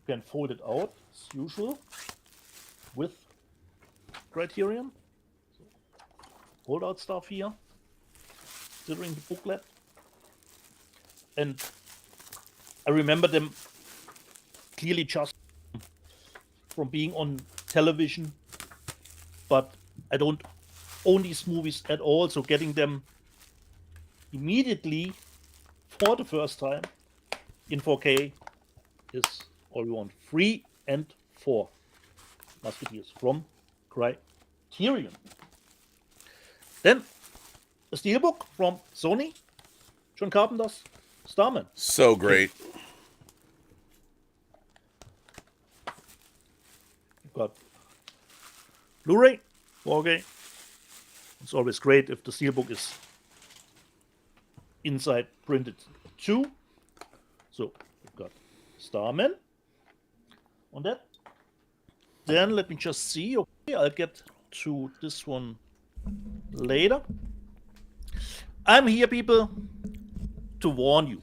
can fold it out as usual with Criterion. So, fold out stuff here, considering the booklet, and I remember them clearly just from being on television, but I don't own these movies at all, so getting them immediately for the first time in 4K is all we want. 3 and 4 Musketeers from Criterion. Then a steelbook from Sony, John Carpenter's Starman. So great. You've got Blu-ray, 4K. It's always great if the steelbook is inside printed too. So we've got Starman on that. Then let me just see. Okay, I'll get to this one later. I'm here, people, to warn you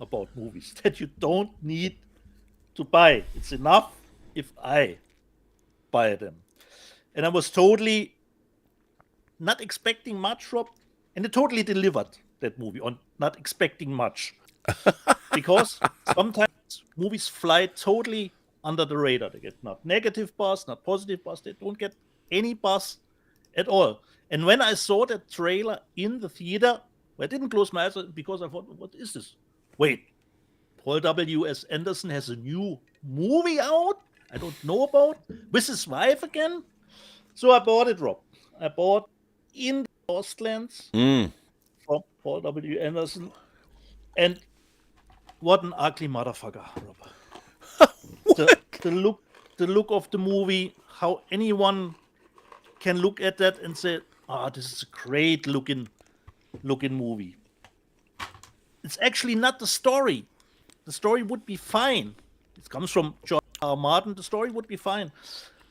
about movies that you don't need to buy. It's enough if I buy them. And I was totally not expecting much, Rob, and it totally delivered that movie on not expecting much. Because sometimes movies fly totally under the radar. They get not negative buzz, not positive buzz. They don't get any buzz at all. And when I saw that trailer in the theater, I didn't close my eyes because I thought, what is this? Wait, Paul W.S. Anderson has a new movie out I don't know about with his wife again? So I bought it, Rob. I bought In the Lost Lands from Paul W. Anderson. And what an ugly motherfucker, Rob. the look of the movie, how anyone can look at that and say, this is a great looking movie. It's actually not the story. The story would be fine. It comes from George R. R. Martin. The story would be fine.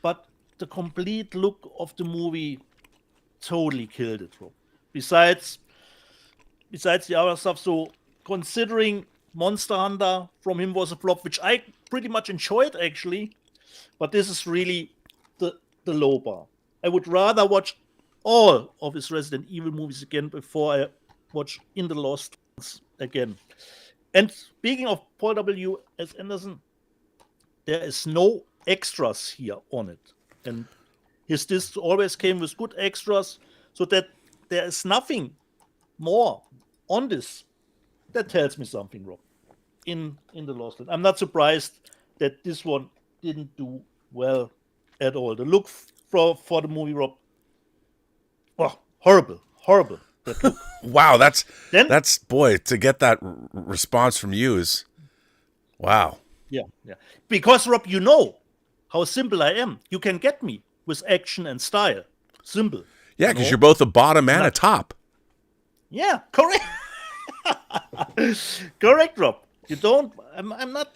But the complete look of the movie totally killed it, Rob. Besides the other stuff, so considering Monster Hunter from him was a flop, which I pretty much enjoyed actually, but this is really the low bar. I would rather watch all of his Resident Evil movies again before I watch In the Lost Lands again. And speaking of Paul W. S. Anderson, there is no extras here on it. And his discs always came with good extras, so that there is nothing more on this. That tells me something, Rob. In the Lost Land, I'm not surprised that this one didn't do well at all. The look for the movie, Rob, horrible. That look. Wow, that's boy, to get that response from you is wow. Yeah. Because Rob, you know how simple I am. You can get me with action and style. Simple. Yeah, because you're both a bottom and a Not- top. Yeah, correct. Correct, Rob. You don't. I'm not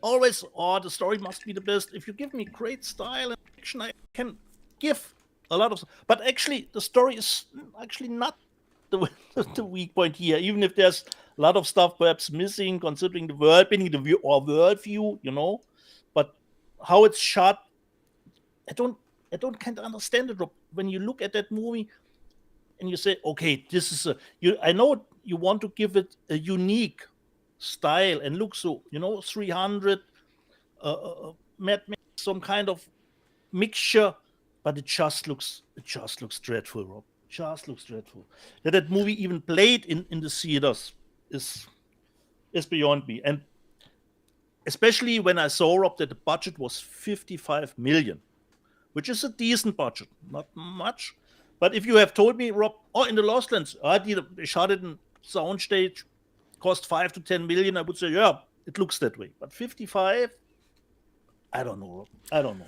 always. Oh, the story must be the best. If you give me great style and action, I can give a lot of. But actually, the story is actually not the the weak point here. Even if there's a lot of stuff perhaps missing, considering the world building, the view or world view, But how it's shot, I don't kind of understand it, Rob. When you look at that movie and you say, okay, this is I know you want to give it a unique style and look, so 300 Mad Max, some kind of mixture, but it just looks dreadful, Rob. Just looks dreadful. That movie even played in the theaters is beyond me. And especially when I saw, Rob, that the budget was 55 million, which is a decent budget, not much. But if you have told me, Rob, in the Lost Lands, they shot it in soundstage, cost 5 to 10 million, I would say, yeah, it looks that way. But 55, I don't know, Rob. I don't know.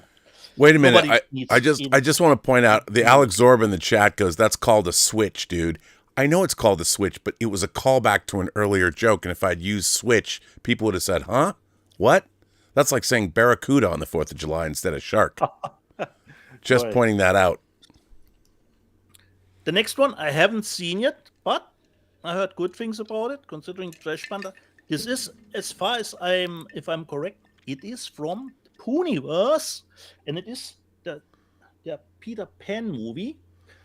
Wait a minute. I just want to point out, the Alex Zorb in the chat goes, that's called a switch, dude. I know it's called a switch, but it was a callback to an earlier joke, and if I'd used switch, people would have said, huh? What? That's like saying barracuda on the 4th of July instead of shark. Just Right. pointing that out. The next one I haven't seen yet, but I heard good things about it, considering Trash Panda. This is, as far as if I'm correct, it is from Pooniverse, and it is the Peter Pan movie,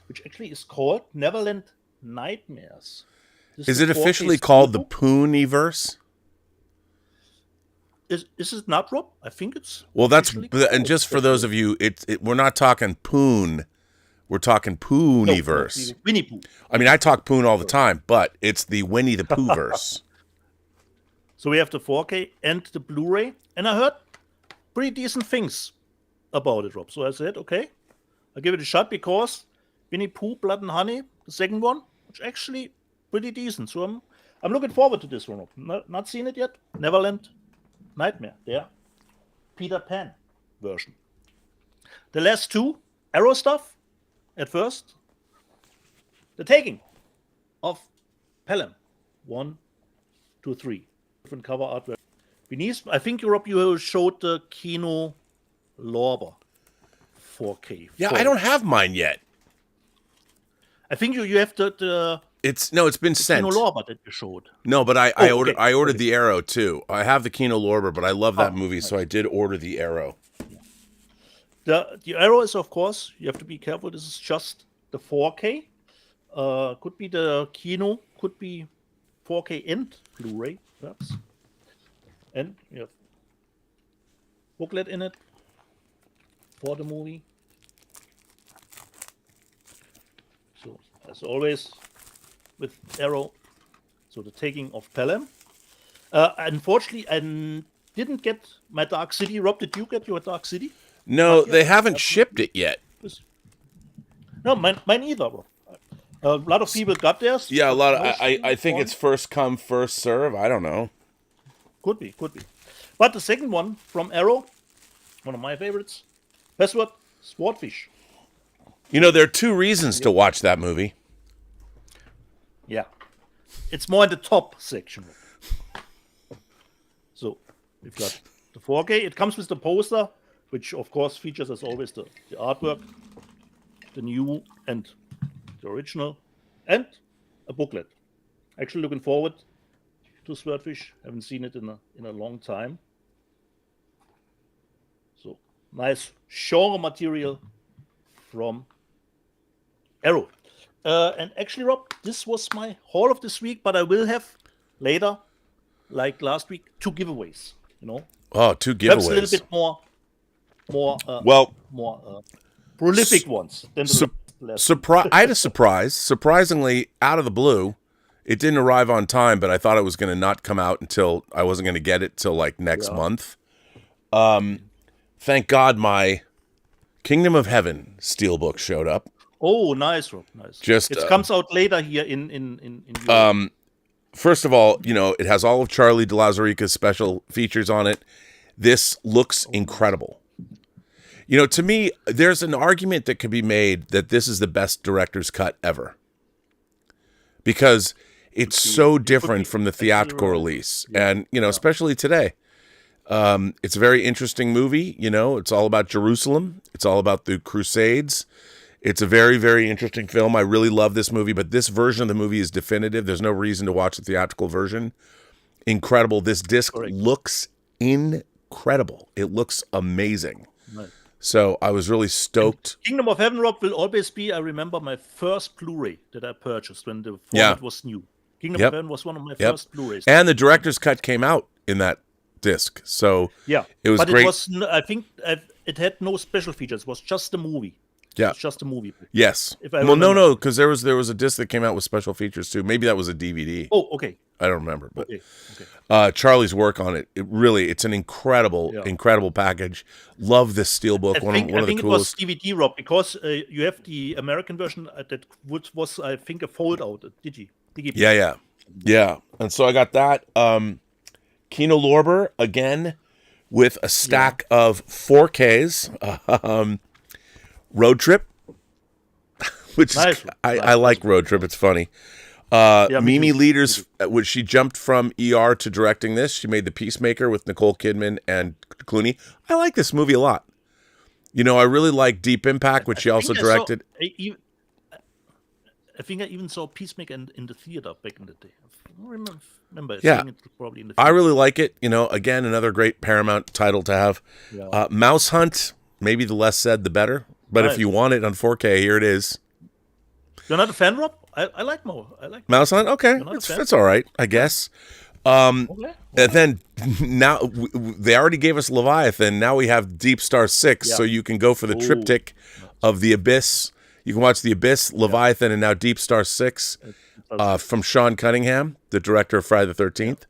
which actually is called Neverland Nightmares. Is it officially called the Pooniverse? Is it not, Rob? I think it's. Well, that's, officially and called. just for those of you, we're not talking Poon. We're talking Pooniverse. No, Winnie Pooh. I mean, I talk Poon all the time, but it's the Winnie the Pooh-verse. So we have the 4K and the Blu-ray, and I heard pretty decent things about it, Rob. So I said, okay, I'll give it a shot, because Winnie Pooh, Blood and Honey, the second one, which actually pretty decent. So I'm looking forward to this one, Rob. Not seen it yet. Neverland Nightmare, there. Peter Pan version. The last two, Arrow stuff. At first, the taking of Pelham, 1, 2, 3, different cover artwork. Beneath, I think, Rob, you showed the Kino Lorber 4K. Yeah, I don't have mine yet. I think you have the It's been sent. Kino Lorber that you showed. No, but I ordered okay. the Arrow too. I have the Kino Lorber, but I love that movie, so I did order the Arrow. The Arrow is, of course, you have to be careful. This is just the 4K. Could be the Kino, could be 4K and Blu-ray, perhaps. And you have booklet in it for the movie. So, as always, with Arrow, so the taking of Pelham. Unfortunately, I didn't get my Dark City. Rob, did you get your Dark City? No, they haven't shipped it yet. No, mine either, bro. A lot of people got theirs. Yeah, a lot of. I think it's first come, first serve. I don't know. Could be. But the second one from Arrow, one of my favorites, Password Swordfish. There are two reasons to watch that movie. Yeah, it's more in the top section. So we've got the 4K. It comes with the poster, which of course features, as always, the artwork, the new and the original, and a booklet. Actually looking forward to Swordfish. Haven't seen it in a long time. So nice genre material from Arrow. And actually, Rob, this was my haul of this week, but I will have later, like last week, 2 giveaways. Oh, 2 Perhaps giveaways. a little bit more prolific ones than the last. I had a surprise. Surprisingly, out of the blue, it didn't arrive on time, but I thought it was going to not come out until I wasn't going to get it till like next month. Thank God my Kingdom of Heaven steelbook showed up. Oh, nice, Rob. Nice. It comes out later here in Europe. First of all, it has all of Charlie de Lauzirika's special features on it. This looks incredible. You know, to me, there's an argument that could be made that this is the best director's cut ever. Because it's so different from the theatrical release. And, you know, especially today. It's a very interesting movie. You know, it's all about Jerusalem. It's all about the Crusades. It's a very, very interesting film. I really love this movie, but this version of the movie is definitive. There's no reason to watch the theatrical version. Incredible. This disc looks incredible. It looks amazing. Nice. So I was really stoked. Kingdom of Heaven, Rob, will always be, I remember, my first Blu-ray that I purchased when the format was new. Kingdom of Heaven was one of my first Blu-rays. And the director's cut came out in that disc. So it was great. It was, I think it had no special features. It was just a movie. Yeah. It's just a movie. Yes. Well, no, because there was a disc that came out with special features too. Maybe that was a DVD. Oh, okay. I don't remember, but okay. Charlie's work on it, it's an incredible package. Love this steelbook. One of the coolest. I think it was DVD, Rob, because you have the American version that was, I think, a fold-out, a digi. Yeah. And so I got that. Kino Lorber, again, with a stack of 4Ks. Road Trip, which is, I like Road Trip. It's funny. Mimi Leaders, which she jumped from ER to directing this. She made The Peacemaker with Nicole Kidman and Clooney. I like this movie a lot. You know, I really like Deep Impact, which she also directed. I think I even saw Peacemaker in the theater back in the day. I don't remember seeing it probably in the theater. I really like it. You know, again, another great Paramount title to have. Mouse Hunt, maybe the less said, the better. But if you want it on 4K, here it is. You're not a fan, Rob? I like more. Mouse Hunt? Okay. That's all right, I guess. And then now they already gave us Leviathan. Now we have Deep Star 6, so you can go for the triptych of The Abyss. You can watch The Abyss, Leviathan, and now Deep Star 6 from Sean Cunningham, the director of Friday the 13th.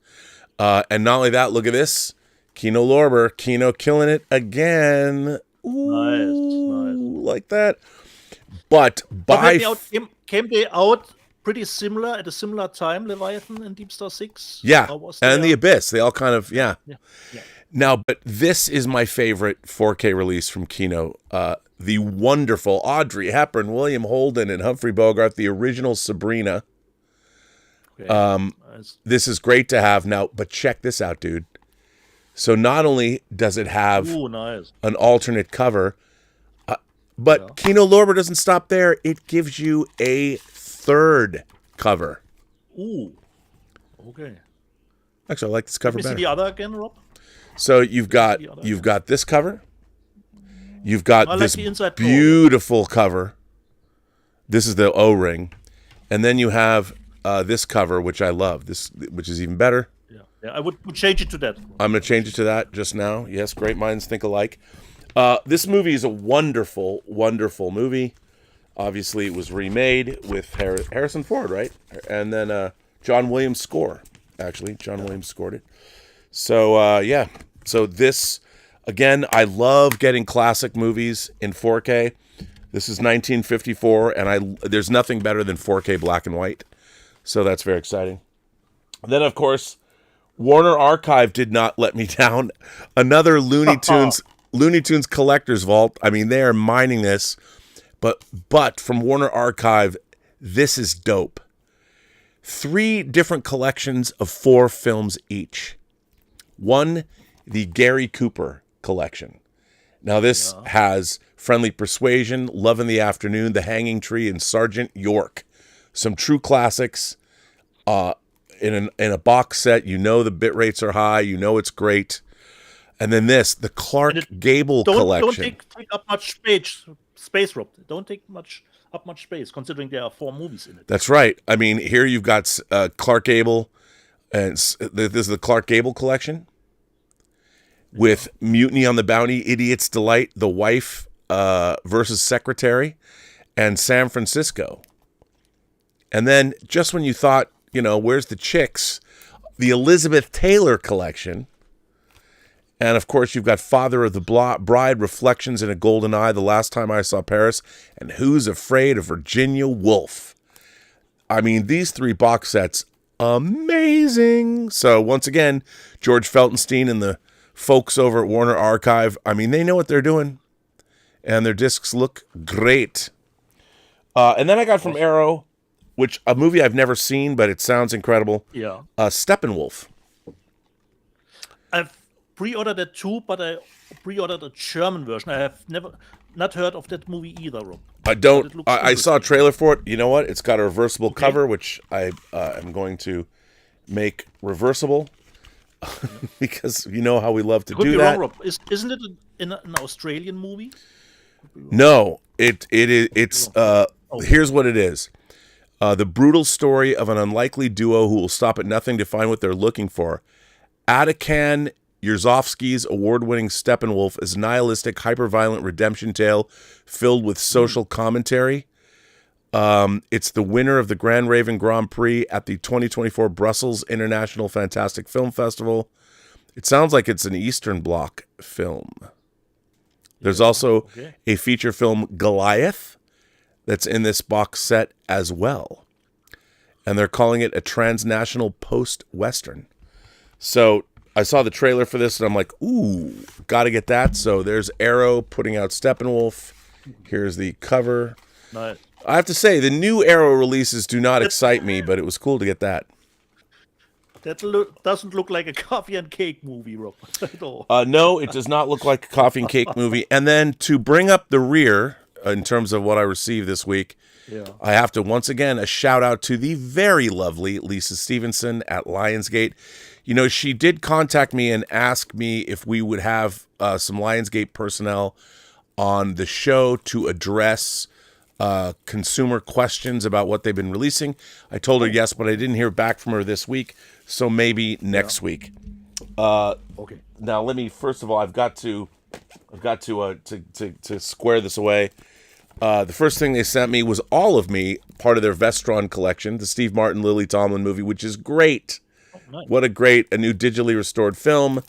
And not only that, look at this. Kino Lorber. Kino killing it again. Ooh, nice. Like that. But came they out pretty similar at a similar time, Leviathan and Deep Star 6? Yeah, and The Abyss. They all kind of, Now, but this is my favorite 4K release from Kino. The wonderful Audrey Hepburn, William Holden, and Humphrey Bogart, the original Sabrina. Okay. This is great to have now, but check this out, dude. So not only does it have an alternate cover, but Kino Lorber doesn't stop there. It gives you a third cover. Ooh. Okay. Actually, I like this cover better. See the other again, Rob? So you've got this cover. You've got this beautiful cover. This is the O-ring. And then you have this cover, which I love. Which is even better. Yeah, I would change it to that. I'm going to change it to that just now. Yes, great minds think alike. This movie is a wonderful, wonderful movie. Obviously, it was remade with Harrison Ford, right? And then John Williams' score, actually. John Williams scored it. So, So this, again, I love getting classic movies in 4K. This is 1954, and there's nothing better than 4K black and white. So that's very exciting. And then, of course, Warner Archive did not let me down. Another Looney Tunes collector's vault. I mean, they are mining this. But from Warner Archive, this is dope. 3 different collections of 4 films each. One, the Gary Cooper collection. Now this has Friendly Persuasion, Love in the Afternoon, The Hanging Tree, and Sergeant York. Some true classics. In a box set, you know the bit rates are high, you know it's great. And then the Clark Gable collection. Don't take up much space, Rob. Don't take up much space, considering there are 4 movies in it. That's right. I mean, here you've got Clark Gable, and this is the Clark Gable collection with Mutiny on the Bounty, Idiot's Delight, The Wife versus Secretary, and San Francisco. And then just when you thought, where's the chicks? The Elizabeth Taylor collection. And, of course, you've got Father of the Bride, Reflections in a Golden Eye, The Last Time I Saw Paris, and Who's Afraid of Virginia Woolf. I mean, these 3 box sets, amazing. So, once again, George Feltenstein and the folks over at Warner Archive, I mean, they know what they're doing. and their discs look great. And then I got from Arrow, which a movie I've never seen, but it sounds incredible. Yeah. Steppenwolf. I've pre-ordered that too, but I pre-ordered a German version. I have not heard of that movie either, Rob. I saw a trailer for it. You know what? It's got a reversible cover, which I am going to make reversible because you know how we love to do that. Wrong, Rob. Isn't it an Australian movie? No, it's here's what it is. The brutal story of an unlikely duo who will stop at nothing to find what they're looking for. Atakan Yerzofsky's award-winning Steppenwolf is a nihilistic, hyper-violent redemption tale filled with social commentary. It's the winner of the Grand Raven Grand Prix at the 2024 Brussels International Fantastic Film Festival. It sounds like it's an Eastern Bloc film. There's also a feature film, Goliath, that's in this box set as well. And they're calling it a transnational post-Western. So I saw the trailer for this, and I'm like, ooh, got to get that. So there's Arrow putting out Steppenwolf. Here's the cover. Nice. I have to say, the new Arrow releases do not excite me, but it was cool to get that. That doesn't look like a coffee and cake movie, Rob, at all. No, it does not look like a coffee and cake movie. And then to bring up the rear, in terms of what I received this week, I have to once again a shout out to the very lovely Lisa Stevenson at Lionsgate. You know, she did contact me and ask me if we would have some Lionsgate personnel on the show to address consumer questions about what they've been releasing. I told her yes, but I didn't hear back from her this week, so maybe next week. Okay. Now let me first of all, I've got to square this away. The first thing they sent me was All of Me, part of their Vestron collection, the Steve Martin, Lily Tomlin movie, which is great. Oh, nice. What a new digitally restored film.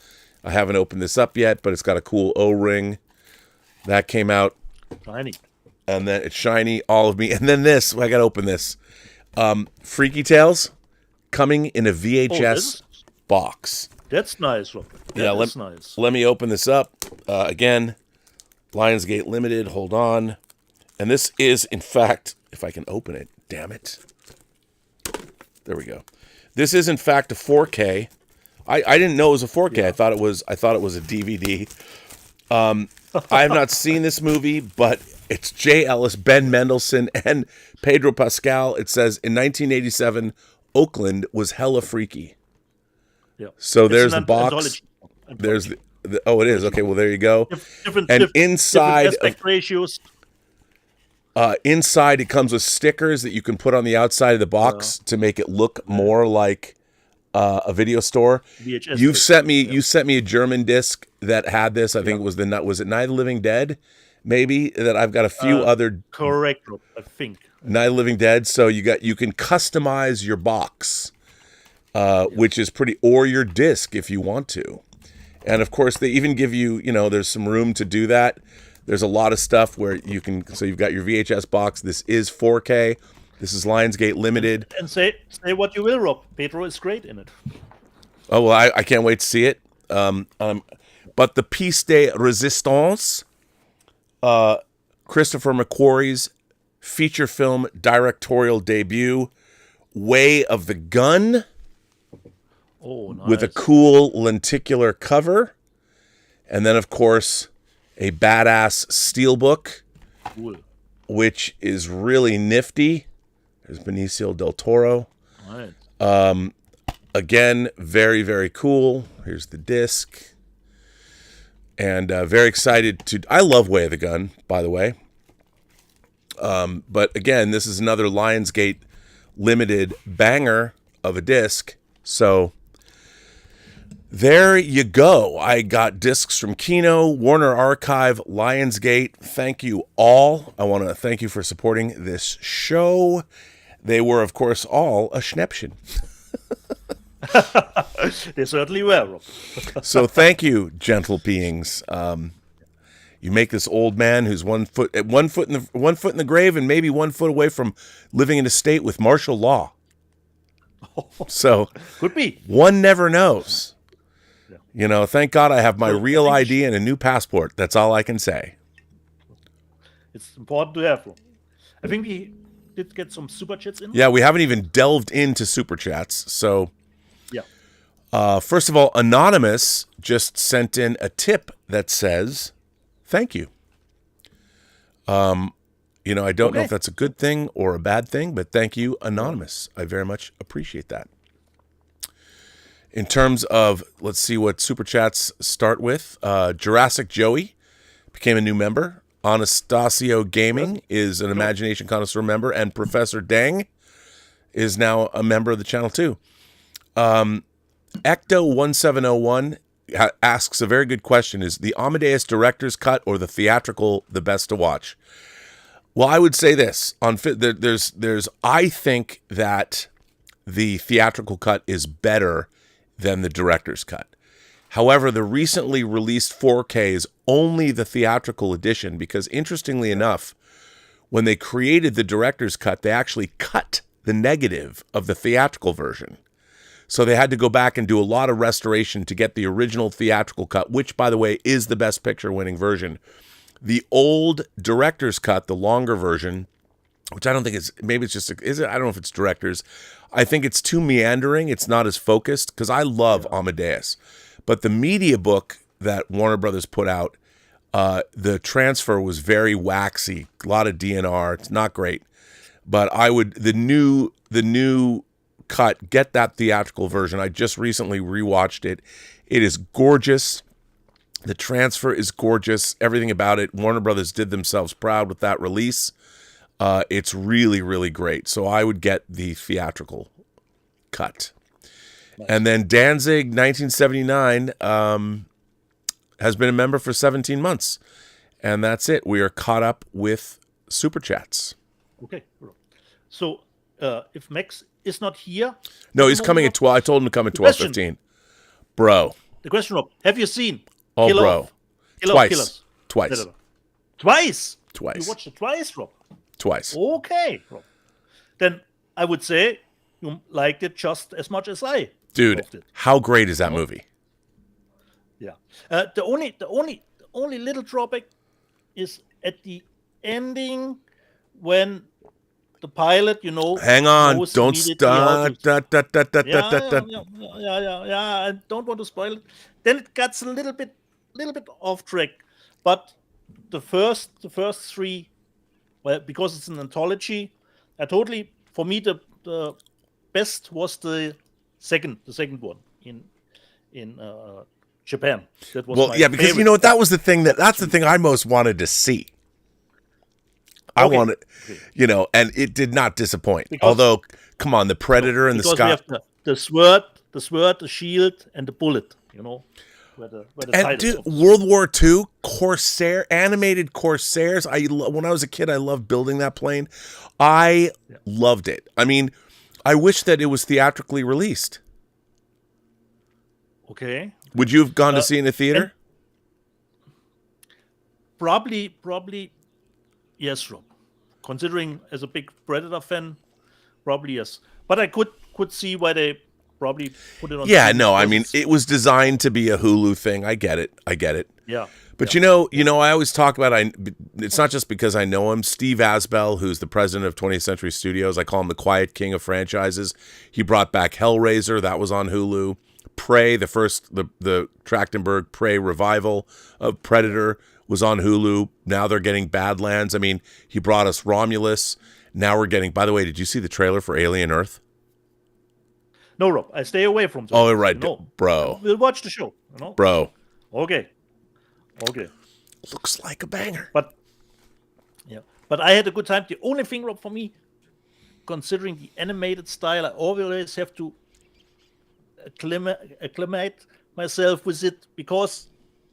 I haven't opened this up yet, but it's got a cool O-ring. That came out. Shiny. And then it's shiny, All of Me. And then this, I got to open this. Freaky Tales, coming in a VHS box. That's nice, Rob. That's nice. Let me open this up. Again, Lionsgate Limited, hold on. And this is, in fact, if I can open it, damn it. There we go. This is, in fact, a 4K. I didn't know it was a 4K. Yeah. I thought it was a DVD. I have not seen this movie, but it's Jay Ellis, Ben Mendelsohn, and Pedro Pascal. It says, in 1987, Oakland was hella freaky. Yeah. So there's the box. There's the oh, it is. Okay, well, there you go. Inside aspect ratios. Inside, it comes with stickers that you can put on the outside of the box to make it look more like a video store. VHS You sent me a German disc that had this. I think it was Night of the Living Dead, maybe. That I've got a few other. Correct, I think. Night of the Living Dead. So you can customize your box, which is pretty, or your disc if you want to. And of course, they even give you, there's some room to do that. There's a lot of stuff where you can, so you've got your VHS box. This is 4K. This is Lionsgate Limited. And say what you will, Rob. Pedro is great in it. Oh, well, I can't wait to see it. But the piece de resistance, Christopher McQuarrie's feature film directorial debut, Way of the Gun, nice. with a cool lenticular cover. And then, of course, a badass steelbook, which is really nifty. There's Benicio del Toro. Right. Again, very, very cool. Here's the disc. And very excited to... I love Way of the Gun, by the way. But again, this is another Lionsgate Limited banger of a disc. So... there you go. I got discs from Kino, Warner Archive, Lionsgate. Thank you all. I want to thank you for supporting this show. They were, of course, all a Schnäppchen. They certainly were, Rob. So thank you, gentle beings. You make this old man who's one foot in the grave and maybe 1 foot away from living in a state with martial law. So could be. One never knows. Thank God I have my real ID and a new passport. That's all I can say. It's important to have, Rob. I think we did get some super chats in. Yeah, we haven't even delved into super chats. So, Yeah. first of all, Anonymous just sent in a tip that says, "Thank you." I don't know if that's a good thing or a bad thing, but thank you, Anonymous. I very much appreciate that. In terms of, let's see what super chats start with. Jurassic Joey became a new member. Anastasio Gaming is an Imagination Connoisseur member, and Professor Dang is now a member of the channel too. Ecto1701 asks a very good question. Is the Amadeus director's cut or the theatrical the best to watch? Well, I would say this. I think that the theatrical cut is better than the director's cut. However, the recently released 4K is only the theatrical edition because, interestingly enough, when they created the director's cut, they actually cut the negative of the theatrical version. So they had to go back and do a lot of restoration to get the original theatrical cut, which, by the way, is the Best Picture winning version. The old director's cut, the longer version, which I don't think is, maybe it's just, is it? I don't know if it's director's. I think it's too meandering. It's not as focused because I love Amadeus. But the media book that Warner Brothers put out, the transfer was very waxy, a lot of DNR. It's not great. But the new cut, get that theatrical version. I just recently rewatched it. It is gorgeous. The transfer is gorgeous. Everything about it. Warner Brothers did themselves proud with that release. It's really, really great. So I would get the theatrical cut. Nice. And then Danzig 1979 has been a member for 17 months. And that's it. We are caught up with super chats. Okay. So if Max is not here... No, he's coming at 12. I told him to come at 12:15. Bro. The question, Rob, have you seen... Oh, bro. Twice. Twice? Twice. You watched it twice, Rob? Twice. Okay, Rob. Then I would say you liked it just as much as I. Dude, how great is that movie? Yeah. The only little drawback is at the ending when the pilot, Hang on, don't start. Yeah. I don't want to spoil it. Then it gets a little bit off track. But the first three, well, because it's an anthology, for me the best was the second one in Japan. That was my because favorite. that was that's the thing I most wanted to see. I wanted, and it did not disappoint. Although, come on, the Predator and the Sky. We have the sword, the shield, and the bullet. Where the and dude, World War II animated Corsairs. When I was a kid, I loved building that plane. I loved it. I mean, I wish that it was theatrically released. Okay. Would you have gone to see it in a theater? Probably, yes, Rob. Considering as a big Predator fan, probably yes. But I could see why they probably put it on. Yeah, no, I mean, it was designed to be a Hulu thing. I get it. Yeah. But I always talk about, it's not just because I know him. Steve Asbell, who's the president of 20th Century Studios, I call him the quiet king of franchises. He brought back Hellraiser, that was on Hulu. Prey, the Trachtenberg Prey revival of Predator was on Hulu. Now they're getting Badlands. I mean, he brought us Romulus. Now we're getting, by the way, did you see the trailer for Alien Earth? No, Rob, I stay away from that. Oh, right. Bro. We'll watch the show. Bro. Okay. Looks like a banger. But I had a good time. The only thing, Rob, for me, considering the animated style, I always have to acclimate myself with it, because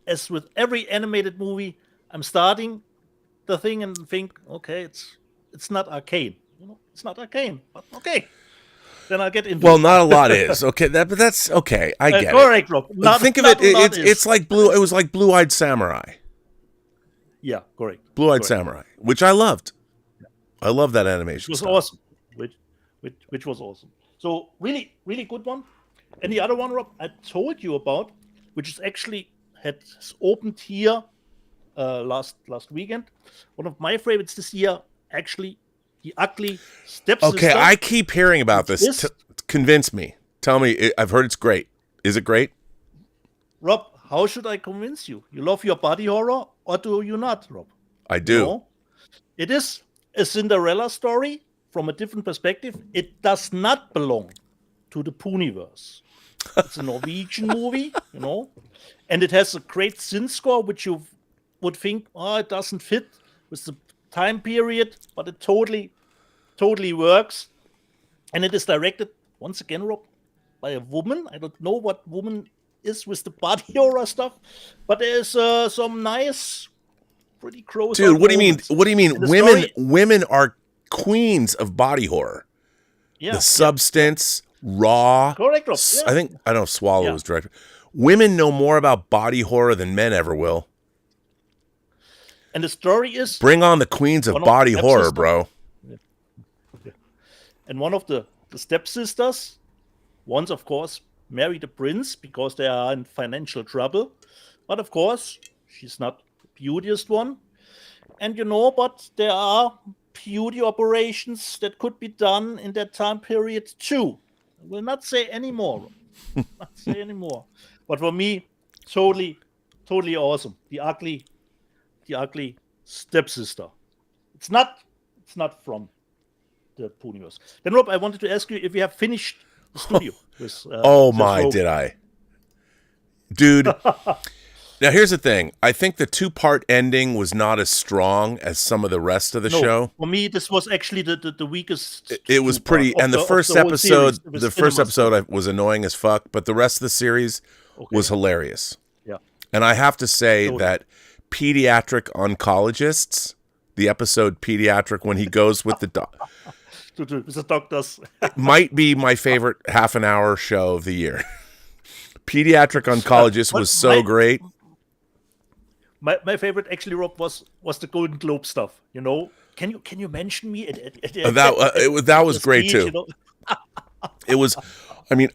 as with every animated movie, I'm starting the thing and think, okay, it's not arcane. It's not arcane, but okay. Then I'll get into it. Well, not a lot is. Okay, but that's okay. I get correct, Rob. Think of it, it's like it was like Blue-Eyed Samurai. Yeah, correct. Blue-Eyed Samurai, which I loved. Yeah. I love that animation. It was awesome. Which was awesome. So really, really good one. And the other one, Rob, I told you about, which is actually has opened here last weekend. One of my favorites this year, actually, The Ugly Stepsister. Okay, I keep hearing about this. Convince me. Tell me. I've heard it's great. Is it great? Rob, how should I convince you? You love your body horror, or do you not, Rob? I do. No. It is a Cinderella story from a different perspective. It does not belong to the Pooniverse. It's a Norwegian movie, and it has a great synth score, which you would think, it doesn't fit with the time period, but it totally works. And it is directed, once again, Rob, by a woman. I don't know what woman is with the body horror stuff, but there's some nice, pretty gross. Dude, what do you mean? What do you mean? Women are queens of body horror. Yeah, The Substance, Raw. Correct, Rob. Yeah. I don't know if Swallow was director. Women know more about body horror than men ever will. And the story is... Bring on the queens of body horror, bro. Yeah. And one of the stepsisters wants, of course, marry the prince because they are in financial trouble. But, of course, she's not the beautiest one. And, but there are beauty operations that could be done in that time period, too. I will not say any more. But for me, totally awesome. The ugly stepsister. It's not from the Pooniverse. Then, Rob, I wanted to ask you if you have finished the studio. Did I? Dude. Now, here's the thing. I think the 2-part ending was not as strong as some of the rest of the show. For me, this was actually the weakest. It was pretty, and the first episode was annoying as fuck, but the rest of the series was hilarious. Yeah. And I have to say that Pediatric Oncologists, the episode Pediatric when he goes with the doctors, might be my favorite half-an-hour show of the year. Pediatric Oncologist was so great. My favorite, actually, Rob, was the Golden Globe stuff. Can you mention me? That was great too. It was,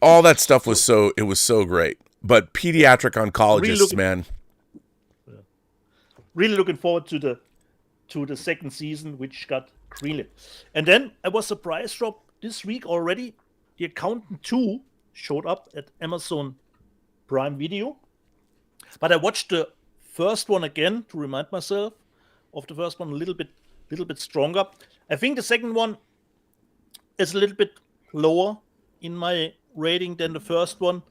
all that stuff was so great. But Pediatric Oncologists, man. Really looking forward to the second season, which got greenlit. And then I was surprised, Rob, this week already, The Accountant 2 showed up at Amazon Prime Video. But I watched the first one again to remind myself of the first one a little bit stronger. I think the second one is a little bit lower in my rating than the first one.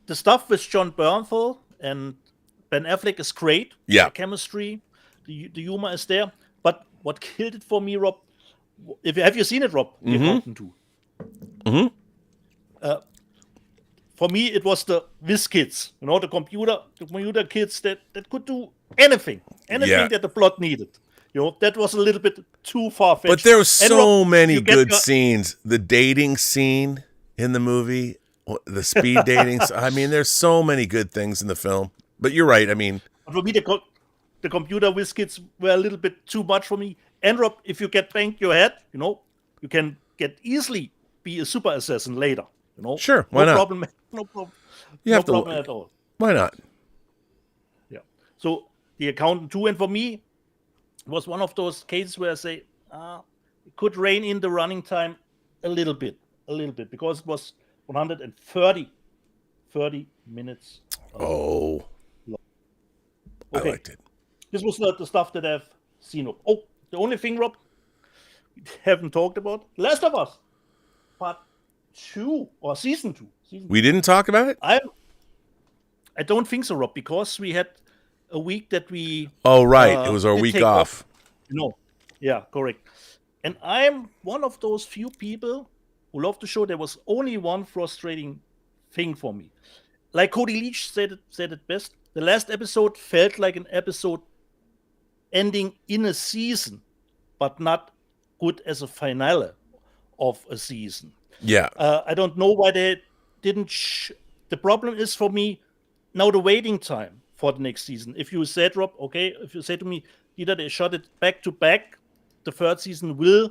The stuff with John Bernthal and Ben Affleck is great. Yeah. The chemistry, the humor is there. But what killed it for me, Rob, have you seen it, Rob? The Accountant 2? Mm-hmm. For me, it was the Whiz Kids, the computer kids that could do anything that the plot needed. That was a little bit too far-fetched. But there were so many good scenes. The dating scene in the movie, the speed dating. There's so many good things in the film. But you're right. For me, the computer Whiz Kids were a little bit too much for me. And Rob, if you get banged your head, you can easily be a super assassin later. Sure, why not? No problem. No problem at all. Why not? Yeah. So The Accountant 2, and for me, it was one of those cases where I say it could rein in the running time a little bit, because it was 130 minutes. Okay. I liked it. This was not the stuff that I've seen. Oh, the only thing, Rob, we haven't talked about, Last of Us, Part 2 or Season 2. We didn't talk about it? I don't think so, Rob, because we had a week that we... Oh, right. It was our week off. Yeah, correct. And I'm one of those few people who love the show. There was only one frustrating thing for me. Like Cody Leach said it best, the last episode felt like an episode ending in a season, but not good as a finale of a season. Yeah. I don't know why they didn't... The problem is for me, now the waiting time for the next season. If you said, Rob, okay, if you say to me, either they shot it back to back, the third season will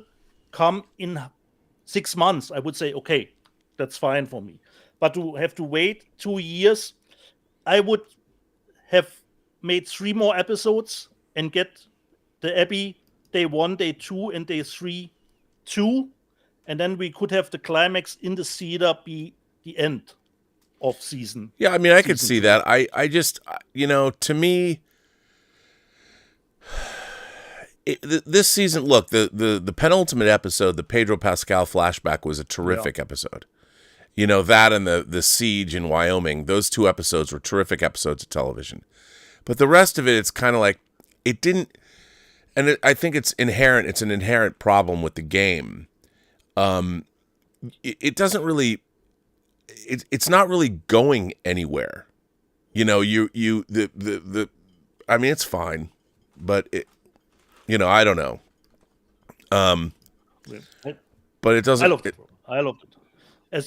come in 6 months, I would say, okay, that's fine for me. But to have to wait 2 years, I would have made 3 more episodes and get the Abbey day 1, day 2, and day 3 2, and then we could have the climax in the theater be the end of season. Yeah, I mean, I could see that. I just, to me, this season, look, the penultimate episode, the Pedro Pascal flashback, was a terrific episode. That and the siege in Wyoming, those 2 episodes were terrific episodes of television. But the rest of it, it's kind of like, it didn't, and I think it's an inherent problem with the game. It doesn't really, it's not really going anywhere. I mean, it's fine, but I don't know. But it doesn't. I loved it. As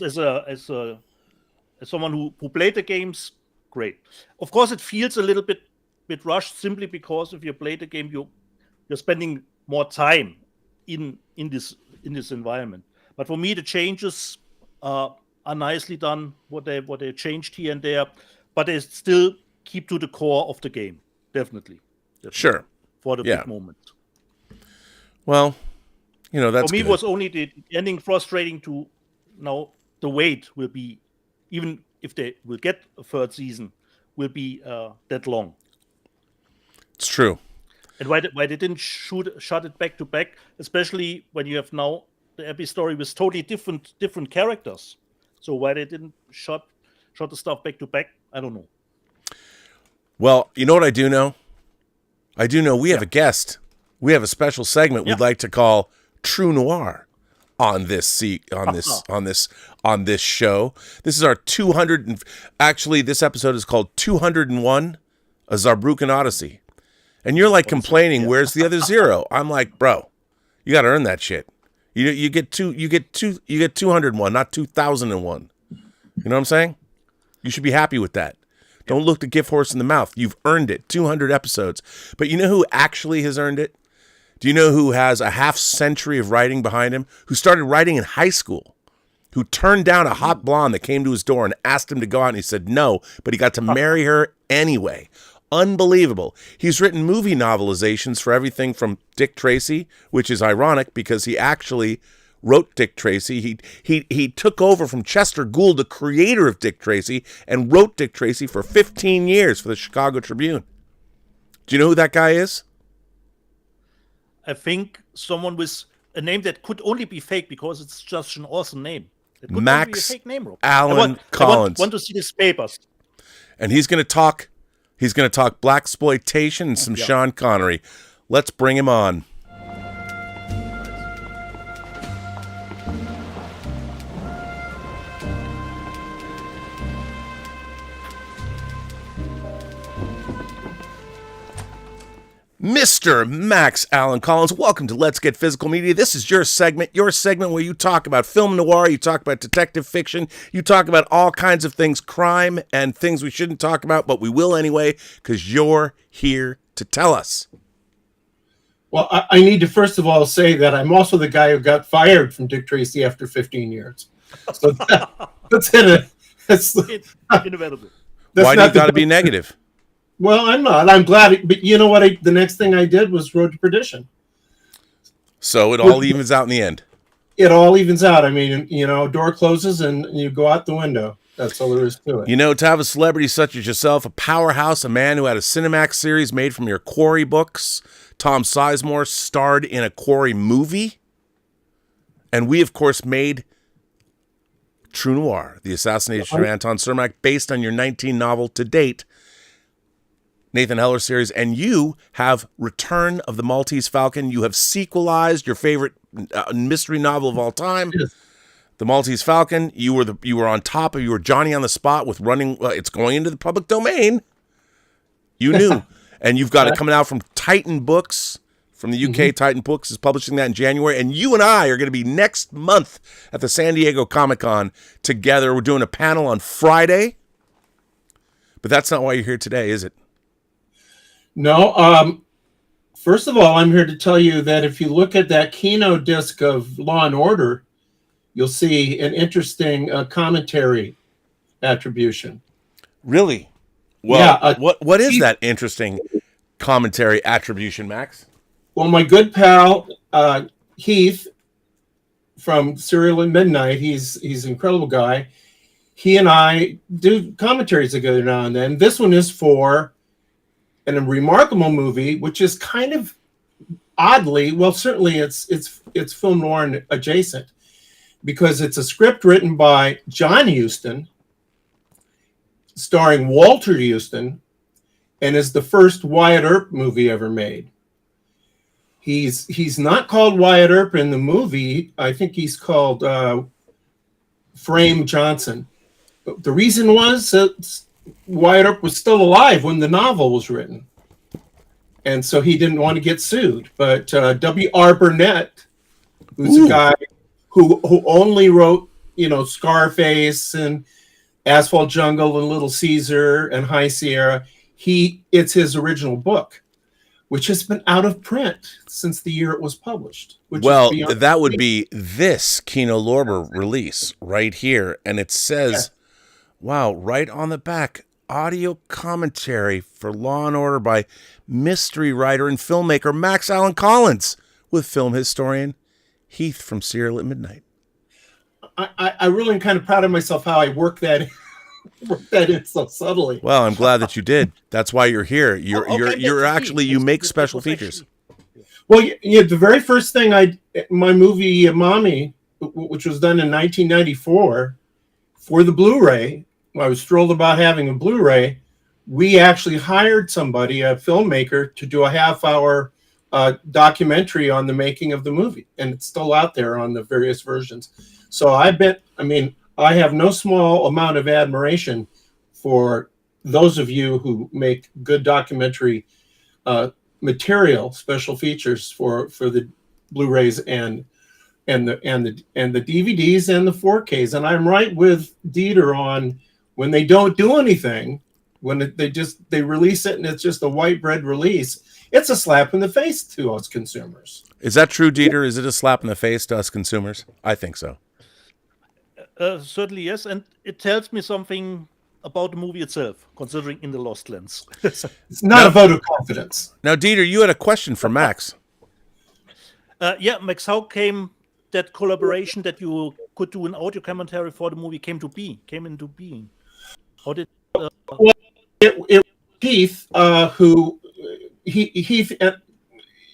someone who played the games, great. Of course, it feels a little bit rushed simply because if you play the game, you're spending more time in this environment. But for me, the changes are nicely done. What they changed here and there, but they still keep to the core of the game. Definitely. Sure. For the big moment. Well, that's for me good. was only the ending frustrating to now. The wait will be, even if they will get a 3rd season, will be that long. It's true. And why they didn't shot it back to back, especially when you have now the Abbey story with totally different characters. So why they didn't shot the stuff back to back, I don't know. Well, you know what I do know? I do know we have a guest. We have a special segment we'd like to call True Noir on this show. This is our 200 actually this episode is called 201, a Saarbrücken Odyssey. And you're like complaining, where's the other 0? I'm like, bro, you got to earn that shit. You get 201, not 2001. You know what I'm saying? You should be happy with that. Don't look the gift horse in the mouth. You've earned it. 200 episodes. But you know who actually has earned it? Do you know who has a half century of writing behind him? Who started writing in high school? Who turned down a hot blonde that came to his door and asked him to go out, and he said no, but he got to marry her anyway. Unbelievable. He's written movie novelizations for everything from Dick Tracy, which is ironic because he actually wrote Dick Tracy. He took over from Chester Gould, the creator of Dick Tracy, and wrote Dick Tracy for 15 years for the Chicago Tribune. Do you know who that guy is? I think someone with a name that could only be fake because it's just an awesome name. It could Max only be a fake name, Rob. Allen Collins. I want to see his papers. And he's going to talk blaxploitation and some Sean Connery. Let's bring him on. Mr. Max Allen Collins, welcome to Let's Get Physical Media. This is your segment where you talk about film noir, you talk about detective fiction, you talk about all kinds of things, crime and things we shouldn't talk about, but we will anyway, because you're here to tell us. Well, I need to first of all say that I'm also the guy who got fired from Dick Tracy after 15 years. So that's inevitable. Why do you got to be negative? Well, I'm not. I'm glad. But you know what? The next thing I did was Road to Perdition. So it all evens out in the end. It all evens out. I mean, door closes and you go out the window. That's all there is to it. To have a celebrity such as yourself, a powerhouse, a man who had a Cinemax series made from your Quarry books, Tom Sizemore starred in a Quarry movie, and we, of course, made True Noir, the assassination of Anton Cermak, based on your 19 novel to date, Nathan Heller series, and you have Return of the Maltese Falcon. You have sequelized your favorite mystery novel of all time, Yes. The Maltese Falcon. You were on top of, you were Johnny on the spot with running. It's going into the public domain. You knew, and you've got it coming out from Titan Books. From the UK, Titan Books is publishing that in January, and you and I are going to be next month at the San Diego Comic-Con together. We're doing a panel on Friday, but that's not why you're here today, is it? No. First of all, I'm here to tell you that if you look at that Kino disc of Law and Order, you'll see an interesting commentary attribution. Really? Well, Yeah, what is that interesting commentary attribution, Max? well, my good pal Heath from Serial at Midnight, he's an incredible guy. He and I do commentaries together now and then. This one is for a remarkable movie, which is kind of oddly, well, certainly it's film noir adjacent, because it's a script written by John Huston, starring Walter Huston, and is the first Wyatt Earp movie ever made. He's not called Wyatt Earp in the movie. I think he's called Frame Johnson. The reason was that Wyatt Earp was still alive when the novel was written, and so he didn't want to get sued. But W.R. Burnett, who's a guy who only wrote, Scarface and Asphalt Jungle and Little Caesar and High Sierra, it's his original book, which has been out of print since the year it was published. Well, that would be this Kino Lorber release right here, and it says, wow, right on the back, audio commentary for Law and Order by mystery writer and filmmaker Max Allan Collins, with film historian Heath from Serial at Midnight. I really am kind of proud of myself how I worked that in so subtly. Well, I'm glad that you did. That's why you're here. You make special features. Well, the very first thing my movie Mommy, which was done in 1994 for the Blu-ray, I was thrilled about having a Blu-ray. We actually hired somebody, a filmmaker, to do a half-hour documentary on the making of the movie, and it's still out there on the various versions. So I have no small amount of admiration for those of you who make good documentary material, special features for the Blu-rays and the DVDs and the 4Ks. And I'm right with Dieter on when they don't do anything, when they release it and it's just a white bread release. It's a slap in the face to us consumers. Is that true, Dieter? Is it a slap in the face to us consumers? I think so. Certainly, yes. And it tells me something about the movie itself, considering In the Lost Lens. It's not a vote of confidence. Now, Dieter, you had a question for Max. Max, how came that collaboration that you could do an audio commentary for the movie came into being? How did... Well, it Heath, who he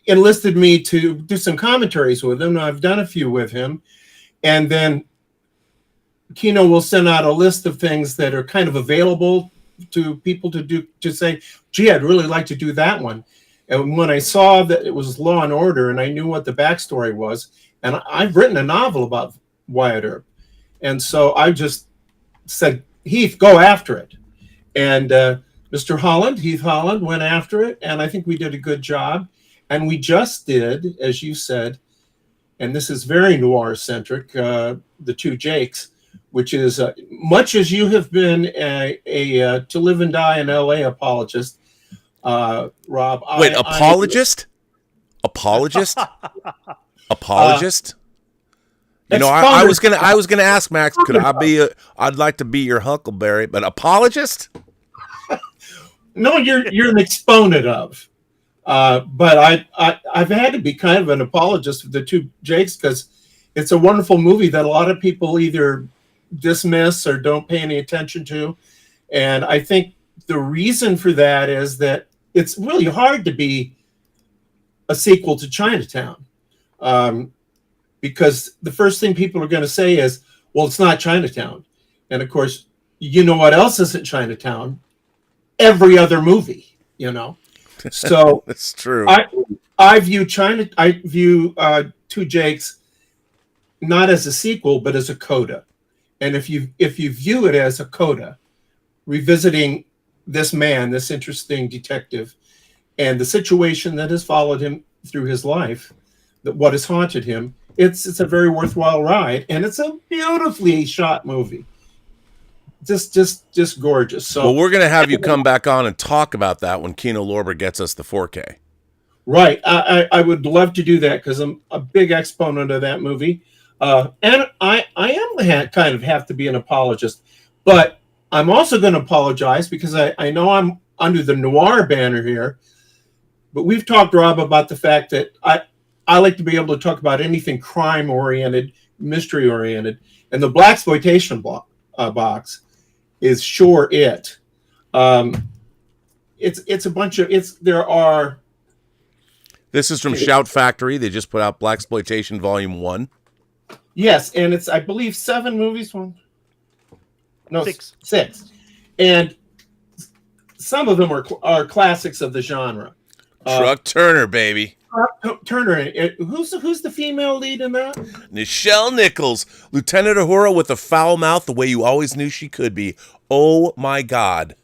enlisted me to do some commentaries with him. I've done a few with him. And then Kino will send out a list of things that are kind of available to people to say, gee, I'd really like to do that one. And when I saw that it was Law and Order and I knew what the backstory was, and I've written a novel about Wyatt Earp. And so I just said, Heath, go after it. And Heath Holland went after it. And I think we did a good job. And we just did, as you said, and this is very noir centric, The Two Jakes, which is much as you have been a To Live and Die in LA apologist, Rob. Wait, apologist? Apologist? Apologist? I was gonna ask Max, could I'd like to be your Huckleberry, but apologist? No, you're an exponent of. But I've had to be kind of an apologist of The Two Jakes because it's a wonderful movie that a lot of people either dismiss or don't pay any attention to. And I think the reason for that is that it's really hard to be a sequel to Chinatown. Because the first thing people are going to say is, well, it's not Chinatown. And of course, you know what else isn't Chinatown? Every other movie, So that's true. I view Two Jakes not as a sequel, but as a coda. And if you view it as a coda, revisiting this man, this interesting detective, and the situation that has followed him through his life, that what has haunted him, it's a very worthwhile ride, and it's a beautifully shot movie. Just gorgeous. So, well, we're going to have you come back on and talk about that when Kino Lorber gets us the 4K. Right. I would love to do that because I'm a big exponent of that movie. And I am kind of have to be an apologist. But I'm also going to apologize because I know I'm under the Noir banner here, but we've talked, Rob, about the fact that I like to be able to talk about anything crime-oriented, mystery-oriented, and the blaxploitation box is sure it. It's a bunch of there are. This is from Shout Factory. They just put out Blaxploitation Volume 1. Yes, and it's, I believe, 7 movies. No, 6. 6. And some of them are classics of the genre. Truck Turner, baby. Turner. Who's the female lead in that? Nichelle Nichols, Lieutenant Uhura with a foul mouth the way you always knew she could be. Oh, my God.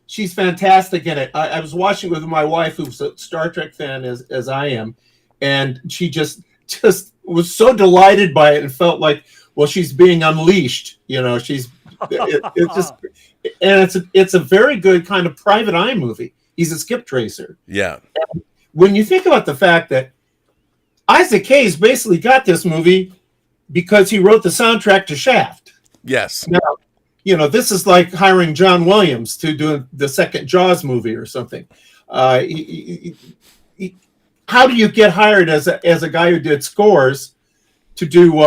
She's fantastic in it. I was watching with my wife, who's a Star Trek fan as I am, and she just was so delighted by it and felt like, well, she's being unleashed. You know, it's just, and it's a very good kind of private eye movie. He's a skip tracer. Yeah. And when you think about the fact that Isaac Hayes basically got this movie because he wrote the soundtrack to Shaft. Yes. Now, you know, this is like hiring John Williams to do the second Jaws movie or something. How do you get hired as a guy who did scores to do?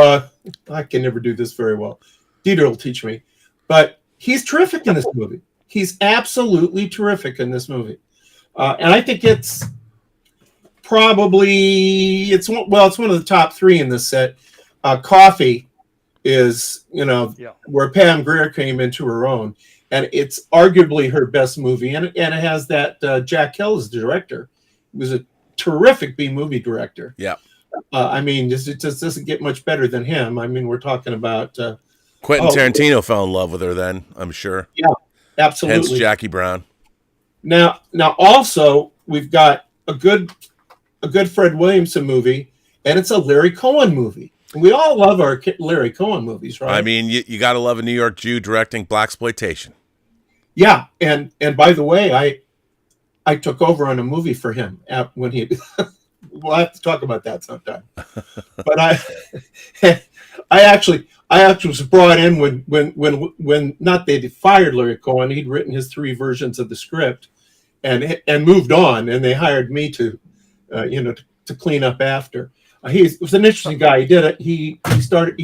I can never do this very well. Dieter will teach me, but he's terrific in this movie. He's absolutely terrific in this movie, and I think it's probably it's one of the top 3 in this set. Coffee is, where Pam Grier came into her own, and it's arguably her best movie, and it has that Jack Hill as the director. He was a terrific B-movie director. Yeah. I mean, it just doesn't get much better than him. I mean, we're talking about Quentin Tarantino fell in love with her then, I'm sure. Yeah, absolutely. Hence Jackie Brown. Now also we've got a good Fred Williamson movie, and it's a Larry Cohen movie. We all love our Larry Cohen movies, right? I mean, you got to love a New York Jew directing blaxploitation. Yeah, and by the way, I took over on a movie for him when he. We'll have to talk about that sometime. But I actually was brought in when not they fired Larry Cohen. He'd written his 3 versions of the script, and moved on, and they hired me to clean up after. He was an interesting guy. He did it. He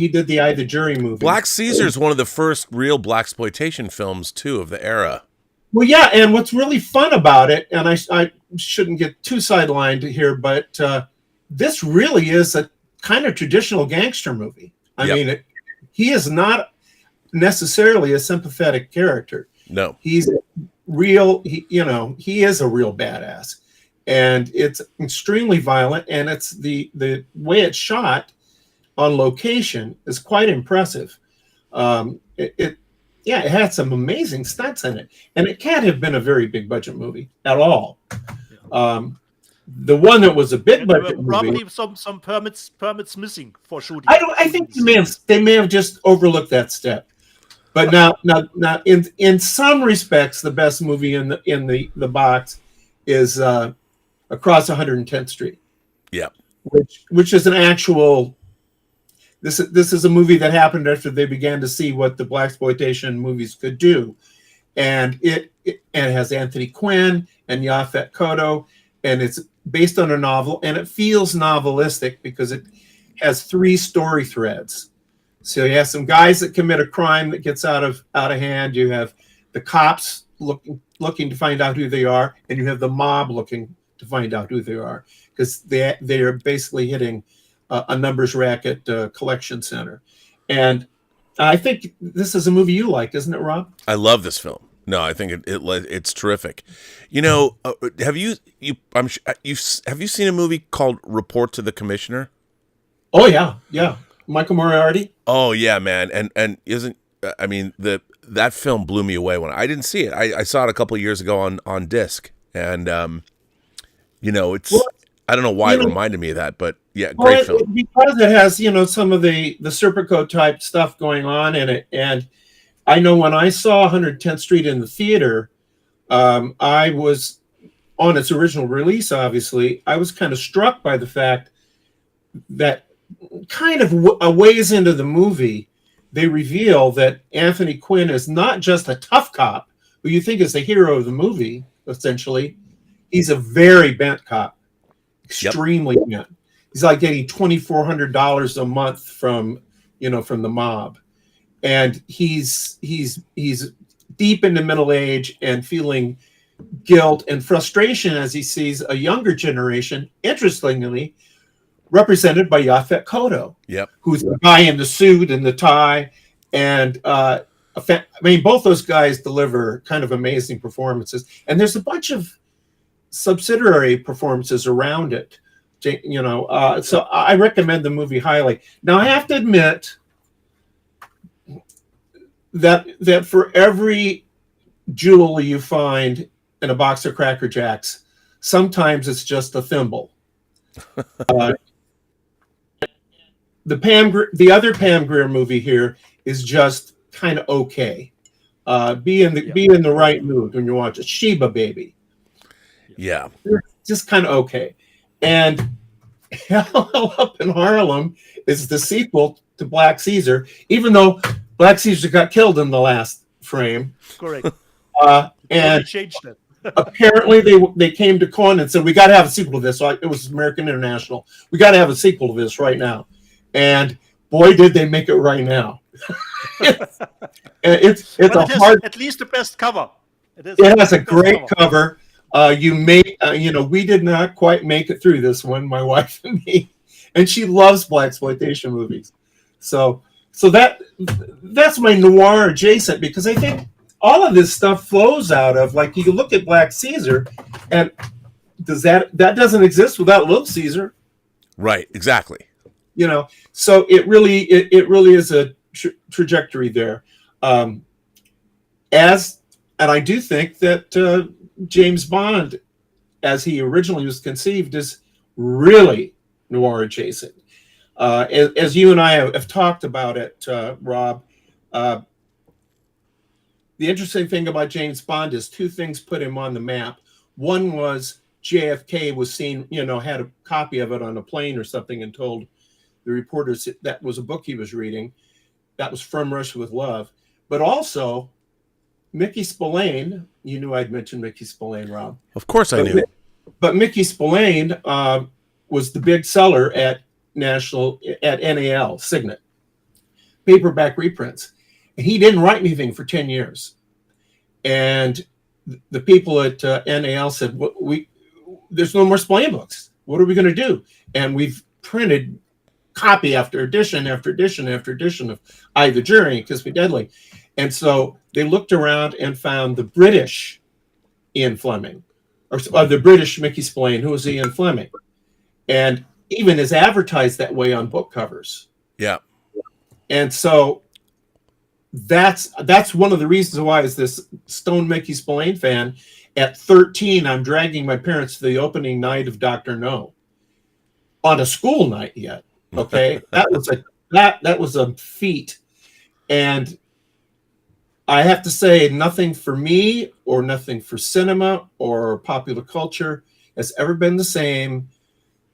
did the I, the Jury movie. Black Caesar is one of the first real blaxploitation films too of the era. Well, yeah, and what's really fun about it, and I shouldn't get too sidelined here, but this really is a kind of traditional gangster movie. I mean, he is not necessarily a sympathetic character. No, he's real. He is a real badass. And it's extremely violent, and it's the way it's shot on location is quite impressive. It had some amazing stunts in it, and it can't have been a very big budget movie at all. The one that was a big budget movie, probably some permits missing for shooting. I think they may have just overlooked that step. But now in some respects, the best movie in the box is Across 110th Street. Yeah. Which is an actual. This is a movie that happened after they began to see what the blaxploitation movies could do, and it has Anthony Quinn and Yaphet Kotto, and it's based on a novel, and it feels novelistic because it has 3 story threads. So you have some guys that commit a crime that gets out of hand. You have the cops looking to find out who they are, and you have the mob looking to find out who they are, because they are basically hitting a numbers racket collection center. And I think this is a movie you like, isn't it, Rob? I love this film. No, I think it's terrific. Have you seen a movie called Report to the Commissioner? Oh yeah, Michael Moriarty. Oh yeah, man, and that film blew me away when I didn't see it. I saw it a couple of years ago on disc, and it's I don't know why it reminded me of that, but yeah, great film. Because it has some of the Serpico type stuff going on in it, and I know when I saw 110th Street in the theater, I was on its original release. Obviously, I was kind of struck by the fact that kind of a ways into the movie, they reveal that Anthony Quinn is not just a tough cop who you think is the hero of the movie, essentially. He's a very bent cop, extremely bent. He's like getting $2,400 a month from the mob. And he's deep into middle age and feeling guilt and frustration as he sees a younger generation, interestingly, represented by Yaphet Kotto, who's the guy in the suit and the tie. And both those guys deliver kind of amazing performances. And there's a bunch of subsidiary performances around it. So I recommend the movie highly. Now, I have to admit that for every jewel you find in a box of Cracker Jacks, sometimes it's just a thimble. The other Pam Grier movie here is just kind of okay. Be in the right mood when you watch it. Sheba Baby. Yeah. Just kind of okay. And Hell Up in Harlem is the sequel to Black Caesar, even though Black Caesar got killed in the last frame. Correct. And changed it. Apparently they came to Cohen and said, we got to have a sequel to this. So it was American International. We got to have a sequel to this right now. And boy, did they make it right now. It's a hard. At least the best cover. It has a great cover. We did not quite make it through this one, my wife and me, and she loves blaxploitation movies. So that's my noir adjacent, because I think all of this stuff flows out of, like, you look at Black Caesar, and that doesn't exist without Little Caesar. Right. Exactly. So it really is a trajectory there. And I do think that James Bond, as he originally was conceived, is really noir adjacent. As you and I have talked about it, Rob, the interesting thing about James Bond is two things put him on the map. One was JFK was seen, had a copy of it on a plane or something and told the reporters that was a book he was reading. That was From Russia with Love. But also, Mickey Spillane, you knew I'd mentioned Mickey Spillane, Rob. Of course I knew. But Mickey Spillane was the big seller at NAL, Signet, paperback reprints. And he didn't write anything for 10 years. And the people at NAL said, there's no more Spillane books. What are we going to do? And we've printed copy after edition after edition after edition of I, the Jury, Kiss Me Deadly. And so they looked around and found the British Ian Fleming, or the British Mickey Spillane, who was Ian Fleming, and even is advertised that way on book covers. Yeah. And so that's one of the reasons why, as this stone Mickey Spillane fan, at 13, I'm dragging my parents to the opening night of Dr. No on a school night yet. Okay. that was a feat. And I have to say, nothing for me or nothing for cinema or popular culture has ever been the same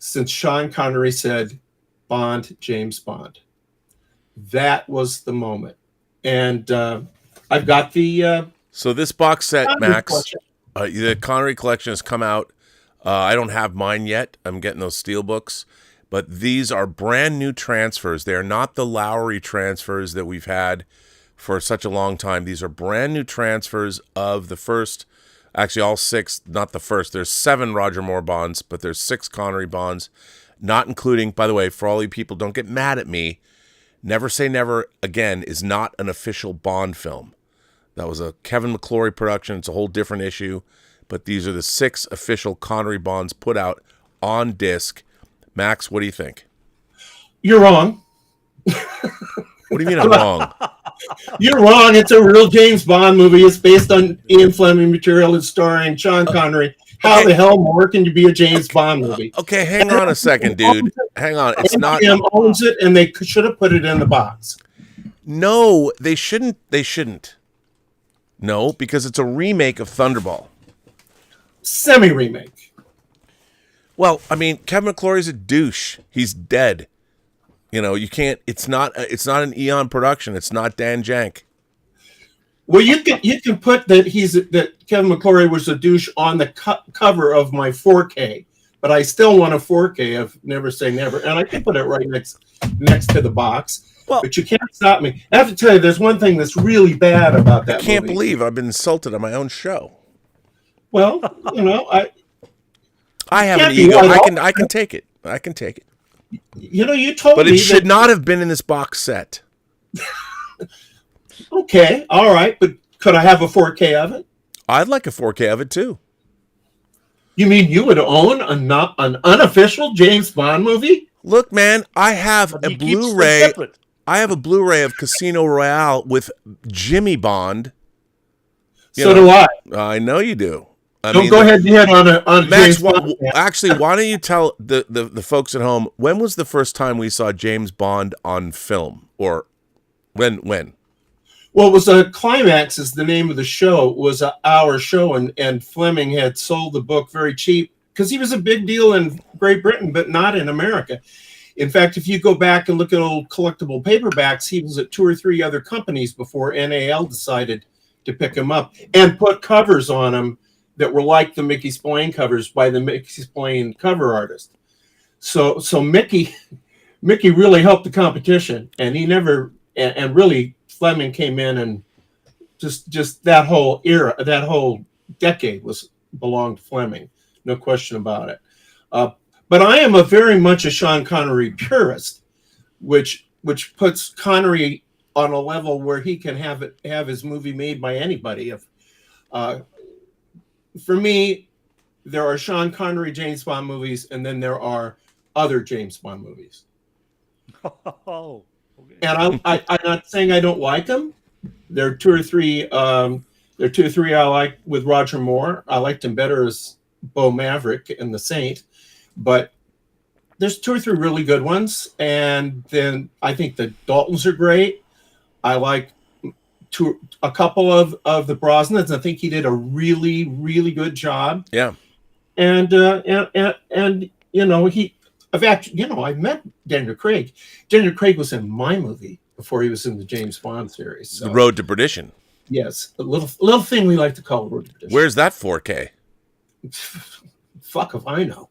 since Sean Connery said, Bond, James Bond. That was the moment. And I've got the... so this box set, Connery Max, the Connery collection has come out. I don't have mine yet. I'm getting those steel books. But these are brand new transfers. They are not the Lowry transfers that we've had for such a long time. These are brand new transfers of the first, actually all six, not the first. There's 7 Roger Moore Bonds, but there's 6 Connery Bonds, not including, by the way, for all you people, don't get mad at me, Never Say Never Again is not an official Bond film. That was a Kevin McClory production. It's a whole different issue. But these are the 6 official Connery Bonds put out on disc. Max, what do you think? You're wrong. What do you mean I'm wrong? You're wrong. It's a real James Bond movie. It's based on Ian Fleming material. It's starring Sean Connery. How the hell more can you be a James Bond movie? Okay, hang on a second, dude. Hang on. It's not. MGM owns it, and they should have put it in the box. No, they shouldn't. They shouldn't. No, because it's a remake of Thunderball. Semi-remake. Well, I mean, Kevin McClory's a douche. He's dead. You know, you can't. It's not an Eon production. It's not Dan Jank. Well, you can put that Kevin McClory was a douche on the cover of my 4K, but I still want a 4K of Never Say Never, and I can put it right next to the box. Well, but you can't stop me. I have to tell you, there's one thing that's really bad about that. I can't movie. believe I've been insulted on my own show. Well, you know, I have an ego. I can take it. I can take it. You know, you told me, but it should not have been in this box set. Okay, all right, but could I have a 4K of it? I'd like a 4K of it too. You mean you would own an unofficial James Bond movie? Look, man, I have a Blu-ray. I have a Blu-ray of Casino Royale with Jimmy Bond. So do I. I know you do. Don't go ahead and hit on Max, James Bond. Actually, why don't you tell the folks at home, when was the first time we saw James Bond on film? Or when? Well, it was Climax is the name of the show. It was our show, and Fleming had sold the book very cheap because he was a big deal in Great Britain, but not in America. In fact, if you go back and look at old collectible paperbacks, he was at 2 or 3 other companies before NAL decided to pick him up and put covers on him that were like the Mickey Spillane covers by the Mickey Spillane cover artist. So Mickey really helped the competition, and he never and really Fleming came in and just that whole era, that whole decade belonged to Fleming, no question about it. But I am very much a Sean Connery purist, which puts Connery on a level where he can have his movie made by anybody. For me, there are Sean Connery James Bond movies, and then there are other James Bond movies. Oh, okay. And I'm not saying I don't like them. There are 2 or 3. There are 2 or 3 I like with Roger Moore. I liked him better as Bo Maverick in The Saint, but there's 2 or 3 really good ones. And then I think the Daltons are great. I like a couple of the Brosnans. I think he did a really, really good job. Yeah. And you know, I met Daniel Craig. Daniel Craig was in my movie before he was in the James Bond series. So. The Road to Perdition. Yes, a little thing we like to call Road to Perdition. Where's that 4K? Fuck if I know.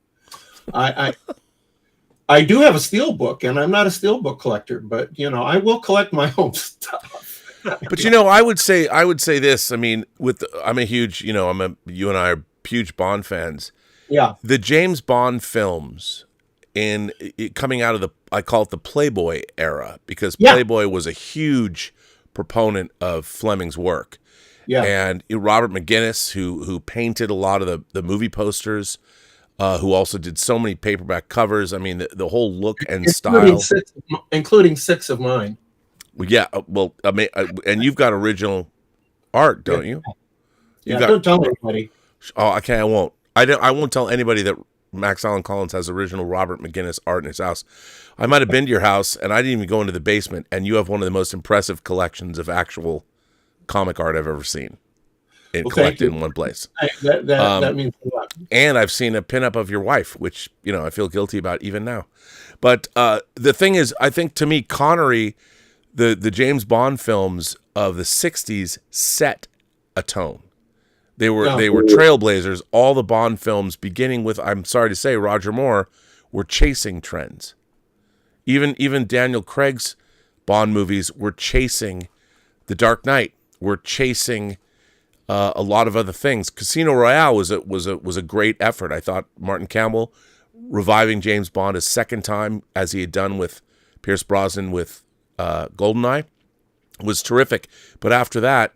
I do have a steelbook, and I'm not a steelbook collector, but you know, I will collect my own stuff. But you know, I would say this. I mean, I'm a huge, you and I are huge Bond fans. Yeah. The James Bond films coming out of I call it the Playboy era, because Playboy was a huge proponent of Fleming's work. Yeah. And Robert McGuinness, who painted a lot of the movie posters, who also did so many paperback covers. I mean, the whole look and style. Including 6 of mine. Yeah, well, I mean, and you've got original art, don't you? Don't tell anybody. Oh, okay, I won't. I won't tell anybody that Max Allen Collins has original Robert McGuinness art in his house. I might have been to your house, and I didn't even go into the basement, and you have one of the most impressive collections of actual comic art I've ever seen. Collected in one place. That means a lot. And I've seen a pinup of your wife, which I feel guilty about even now. But the thing is, I think to me, Connery. The James Bond films of the 60s set a tone. They were trailblazers. All the Bond films, beginning with, I'm sorry to say, Roger Moore, were chasing trends. Even Daniel Craig's Bond movies were chasing The Dark Knight. Were chasing a lot of other things. Casino Royale was a great effort. I thought Martin Campbell reviving James Bond a second time, as he had done with Pierce Brosnan with GoldenEye, was terrific. But after that,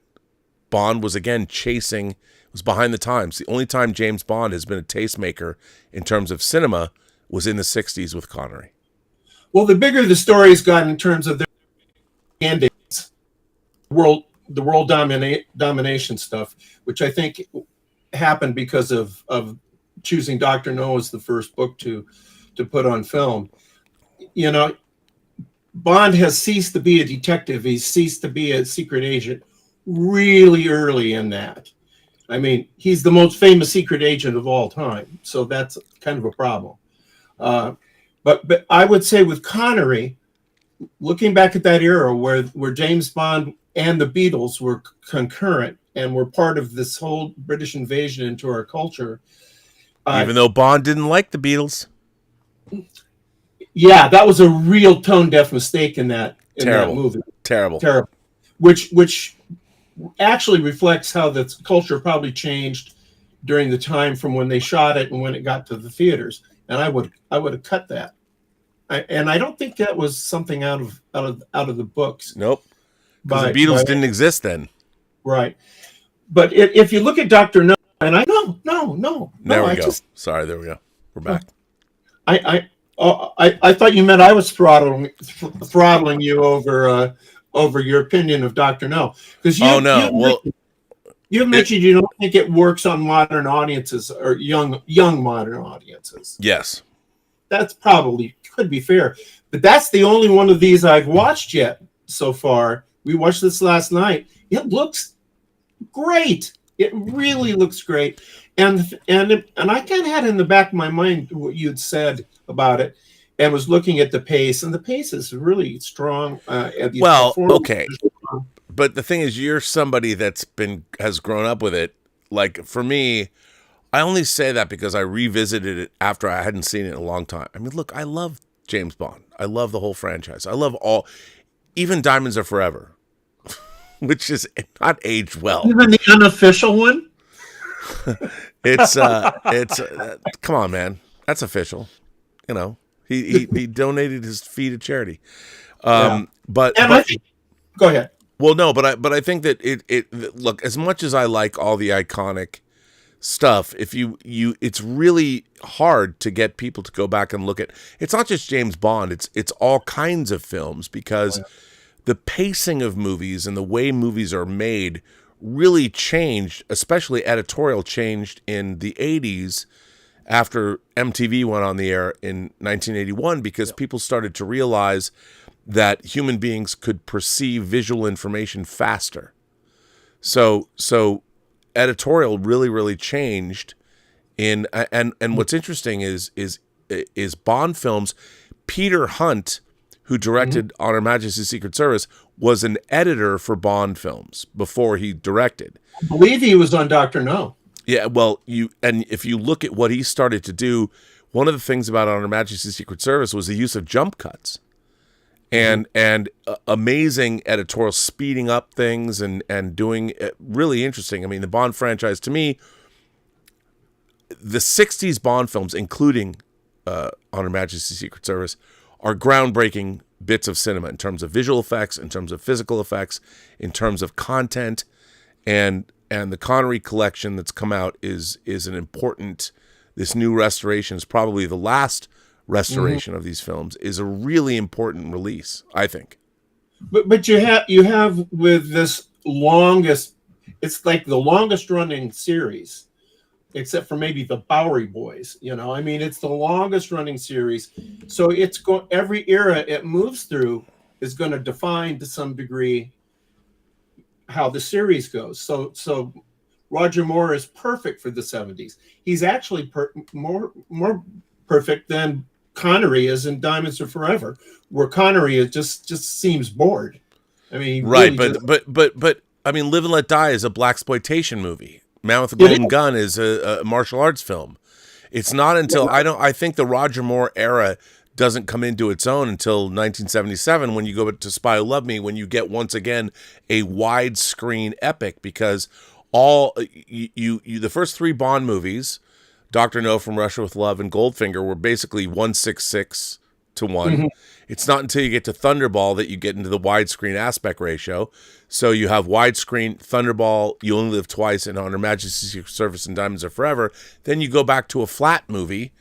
Bond was again was behind the times. The only time James Bond has been a tastemaker in terms of cinema was in the 60s with Connery. Well, the bigger the stories got in terms of their mandates, the world domination stuff, which I think happened because of choosing Dr. No as the first book to put on film. You know, Bond has ceased to be a detective. He's ceased to be a secret agent really early in that. I mean, he's the most famous secret agent of all time. So that's kind of a problem. But I would say with Connery, looking back at that era where James Bond and the Beatles were concurrent and were part of this whole British invasion into our culture. Even though Bond didn't like the Beatles. Yeah, that was a real tone-deaf mistake in that movie. Terrible. Which actually reflects how the culture probably changed during the time from when they shot it and when it got to the theaters. And I would have cut that. And I don't think that was something out of the books. Nope. Because the Beatles didn't exist then. Right. But if you look at Dr. No, and I no. There we go. Sorry, there we go. We're back. I thought you meant I was throttling you over your opinion of Dr. No. Because you mentioned you don't think it works on modern audiences or young modern audiences. Yes. That's probably could be fair. But that's the only one of these I've watched yet so far. We watched this last night. It looks great. It really looks great. And I kind of had in the back of my mind what you'd said about it and was looking at the pace, and the pace is really strong. Okay. But the thing is, you're somebody has grown up with it. Like, for me, I only say that because I revisited it after I hadn't seen it in a long time. I mean, look, I love James Bond. I love the whole franchise. I love even Diamonds Are Forever, which is not aged well. Even the unofficial one? It's come on, man. That's official. You know, he donated his fee to charity. Go ahead. Well, no, but I think that it look, as much as I like all the iconic stuff, if it's really hard to get people to go back and look at. It's not just James Bond. It's all kinds of films, because the pacing of movies and the way movies are made really changed, especially editorial changed in the 80s after MTV went on the air in 1981, because people started to realize that human beings could perceive visual information faster. So editorial really, really changed and what's interesting is Bond films. Peter Hunt, who directed On Her Majesty's Secret Service, was an editor for Bond films before he directed. I believe he was on Dr. No. Yeah, well, if you look at what he started to do, one of the things about On Her Majesty's Secret Service was the use of jump cuts. And amazing editorial, speeding up things and doing really interesting. I mean, the Bond franchise, to me, the 60s Bond films, including On Her Majesty's Secret Service, are groundbreaking bits of cinema in terms of visual effects, in terms of physical effects, in terms of content, and the Connery collection that's come out is an important. This new restoration is probably the last restoration of these films, is a really important release, I think. But you have with this longest, it's like the longest running series, except for maybe the Bowery Boys. I mean, it's the longest running series. So every era it moves through is going to define to some degree how the series goes. So Roger Moore is perfect for the 70s. He's actually more perfect than Connery is in Diamonds Are Forever, where Connery just seems bored. I mean, right, really but I mean, Live and Let Die is a blaxploitation movie. Man with a Golden Gun is a martial arts film. It's not until I think the Roger Moore era doesn't come into its own until 1977, when you go to Spy Who Loved Me, when you get once again a widescreen epic, because the first three Bond movies, Dr. No, From Russia with Love, and Goldfinger, were basically 1:6:6 to 1. It's not until you get to Thunderball that you get into the widescreen aspect ratio. So you have widescreen, Thunderball, You Only Live Twice, and On Her Majesty's Secret Service and Diamonds Are Forever. Then you go back to a flat movie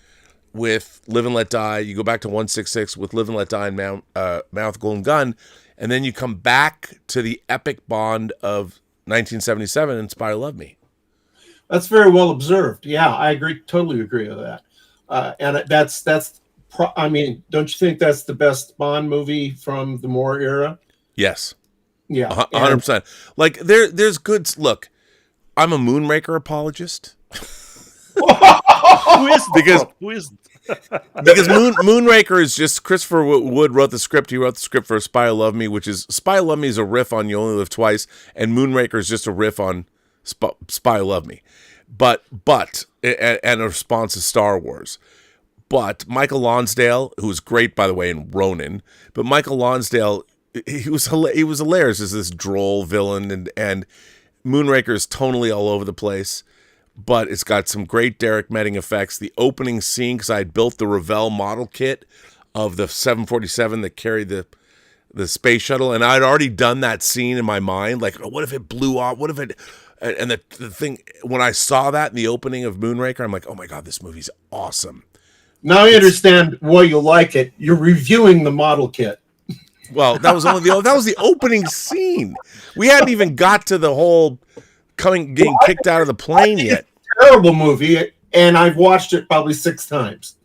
with Live and Let Die. You go back to 1:6:6 with Live and Let Die and Man with a Golden Gun. And then you come back to the epic Bond of 1977 and Spy Who Loved Me. That's very well observed. Yeah, I totally agree with that. And I mean, don't you think that's the best Bond movie from the Moore era? Yes. Yeah. 100%. Like, there's good. Look, I'm a Moonraker apologist. Who isn't? Because Who isn't? Because Moonraker is just Christopher Wood wrote the script. He wrote the script for Spy Who Loved Me, which is Spy Who Loved Me is a riff on You Only Live Twice, and Moonraker is just a riff on Spy Who Loved Me, but and a response to Star Wars. But Michael Lonsdale, who's great by the way in Ronin, but Michael Lonsdale, he was hilarious as this droll villain, and Moonraker is tonally all over the place. But it's got some great Derek Medding effects. The opening scene, because I had built the Revell model kit of the 747 that carried the space shuttle, and I'd already done that scene in my mind. Like, what if it blew off? What if it... And the thing, when I saw that in the opening of Moonraker, I'm like, oh my God, this movie's awesome. Now I understand why you like it. You're reviewing the model kit. Well, that was the opening scene. We hadn't even got to the whole... getting kicked out of the plane yet. It's a terrible movie, and I've watched it probably 6 times.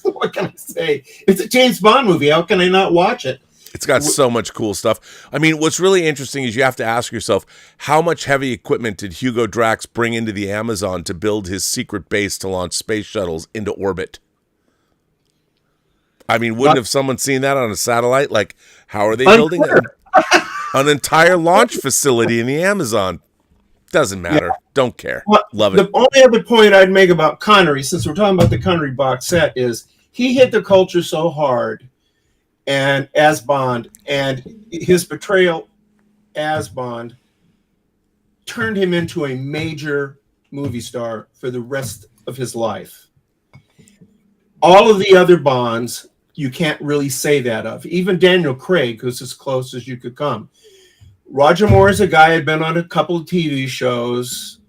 What can I say? It's a James Bond movie. How can I not watch it? It's got so much cool stuff. I mean, what's really interesting is you have to ask yourself, how much heavy equipment did Hugo Drax bring into the Amazon to build his secret base to launch space shuttles into orbit? I mean, wouldn't have someone seen that on a satellite? Like, how are they building an entire launch facility in the Amazon? Doesn't matter. Yeah. Don't care. Well, love it. The only other point I'd make about Connery, since we're talking about the Connery box set, is he hit the culture so hard, and as Bond, and his portrayal as Bond turned him into a major movie star for the rest of his life. All of the other Bonds, you can't really say that of. Even Daniel Craig, who's as close as you could come. Roger Moore is a guy who had been on a couple of TV shows,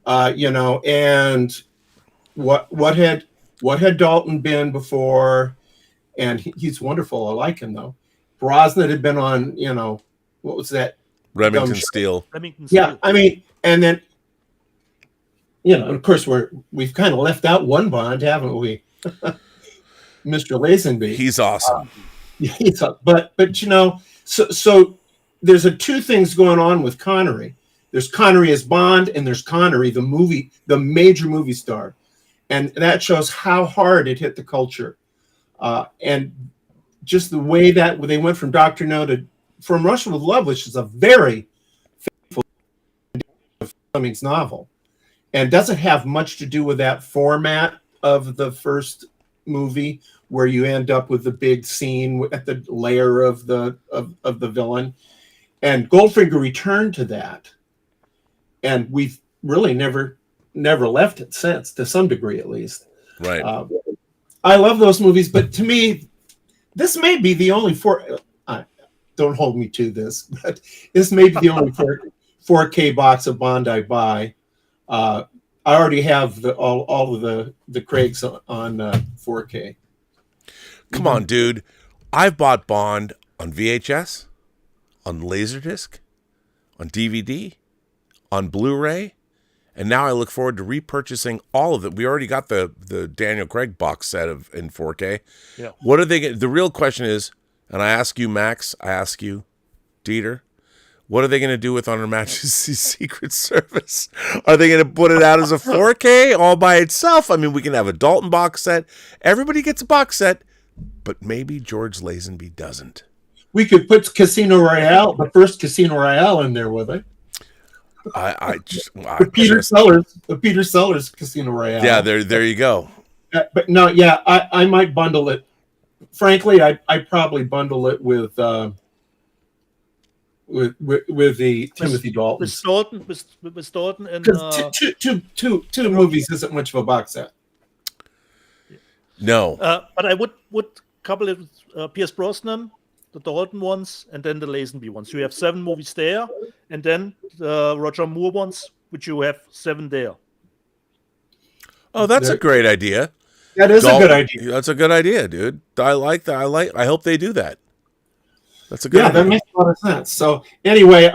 and what had Dalton been before? And he's wonderful. I like him though. Brosnan had been on, what was that? Remington Steele. Yeah, I mean, and then, of course we've kind of left out one Bond, haven't we? Mr. Lazenby. He's awesome. But so there's two things going on with Connery. There's Connery as Bond, and there's Connery, the major movie star. And that shows how hard it hit the culture. And just the way that they went from Dr. No to From Russia with Love, which is a very faithful Fleming's novel. And doesn't have much to do with that format of the first movie where you end up with the big scene at the lair of the villain. And Goldfinger returned to that, and we've really never left it since, to some degree at least. Right. I love those movies, but to me, this may be the only don't hold me to this, but this may be the only 4K box of Bond I buy. I already have all of the Craigs on 4K. Come on, dude! I've bought Bond on VHS. On Laserdisc, on DVD, on Blu-ray, and now I look forward to repurchasing all of them. We already got the Daniel Craig box set in 4K. Yeah. What are they? The real question is, and I ask you, Max, I ask you, Dieter, what are they going to do with On Her Majesty's Secret Service? Are they going to put it out as a 4K all by itself? I mean, we can have a Dalton box set. Everybody gets a box set, but maybe George Lazenby doesn't. We could put Casino Royale, the first Casino Royale, in there with it. The Peter Sellers Casino Royale. Yeah, there you go. But no, yeah, I might bundle it. Frankly, I probably bundle it with the Timothy Dalton. With Dalton and two movies isn't much of a box set. No, but I would couple it with Pierce Brosnan, the Dalton ones, and then the Lazenby ones. You have 7 movies there, and then the Roger Moore ones, which you have 7 there. Oh, that's a great idea. That is a good idea. That's a good idea, dude. I like that. I hope they do that. That's a good idea. That makes a lot of sense. So anyway,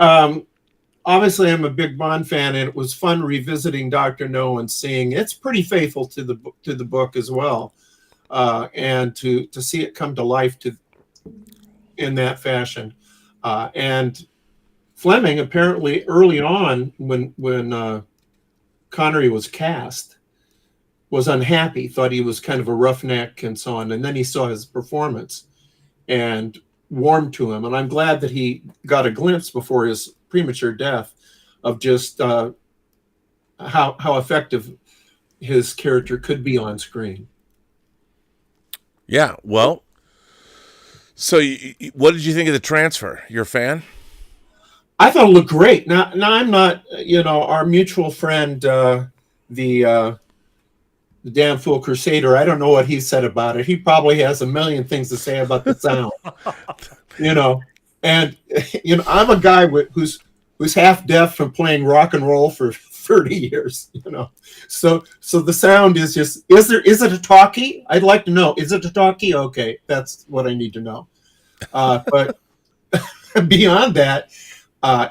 obviously I'm a big Bond fan, and it was fun revisiting Dr. No and seeing it's pretty faithful to the book as well, and to see it come to life in that fashion. And Fleming apparently early on when Connery was cast, was unhappy, thought he was kind of a roughneck and so on. And then he saw his performance and warmed to him. And I'm glad that he got a glimpse before his premature death of just how effective his character could be on screen. Yeah, well, so what did you think of the transfer? You're a fan? I thought it looked great. Now I'm not, our mutual friend, the Damn Fool Crusader. I don't know what he said about it. He probably has a million things to say about the sound, And I'm a guy who's half deaf from playing rock and roll for 30 years. So the sound is just. Is it a talkie? I'd like to know. Is it a talkie? Okay, that's what I need to know. But beyond that,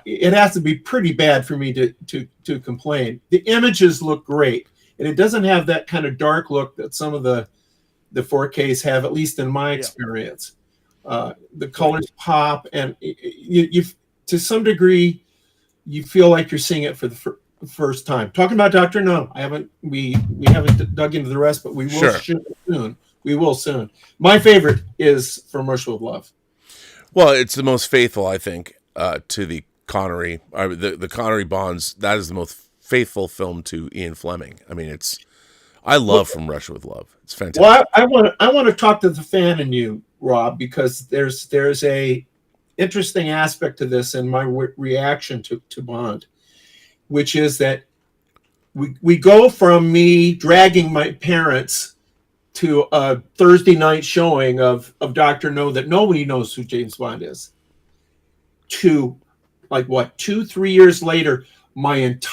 it has to be pretty bad for me to complain. The images look great. And it doesn't have that kind of dark look that some of the 4Ks have, at least in my experience. The colors pop, and you to some degree, you feel like you're seeing it for the first time. Talking about Dr. No, we haven't dug into the rest, but we will soon. We will soon. My favorite is From Russia with Love. Well, it's the most faithful, I think, to the Connery, the Connery Bonds. That is the most faithful film to Ian Fleming. I mean, I love From Russia with Love. It's fantastic. Well, I want to talk to the fan in you, Rob, because there's a interesting aspect to this in my reaction to Bond, which is that we go from me dragging my parents to a Thursday night showing of Dr. No that nobody knows who James Bond is, to 2-3 years later, it's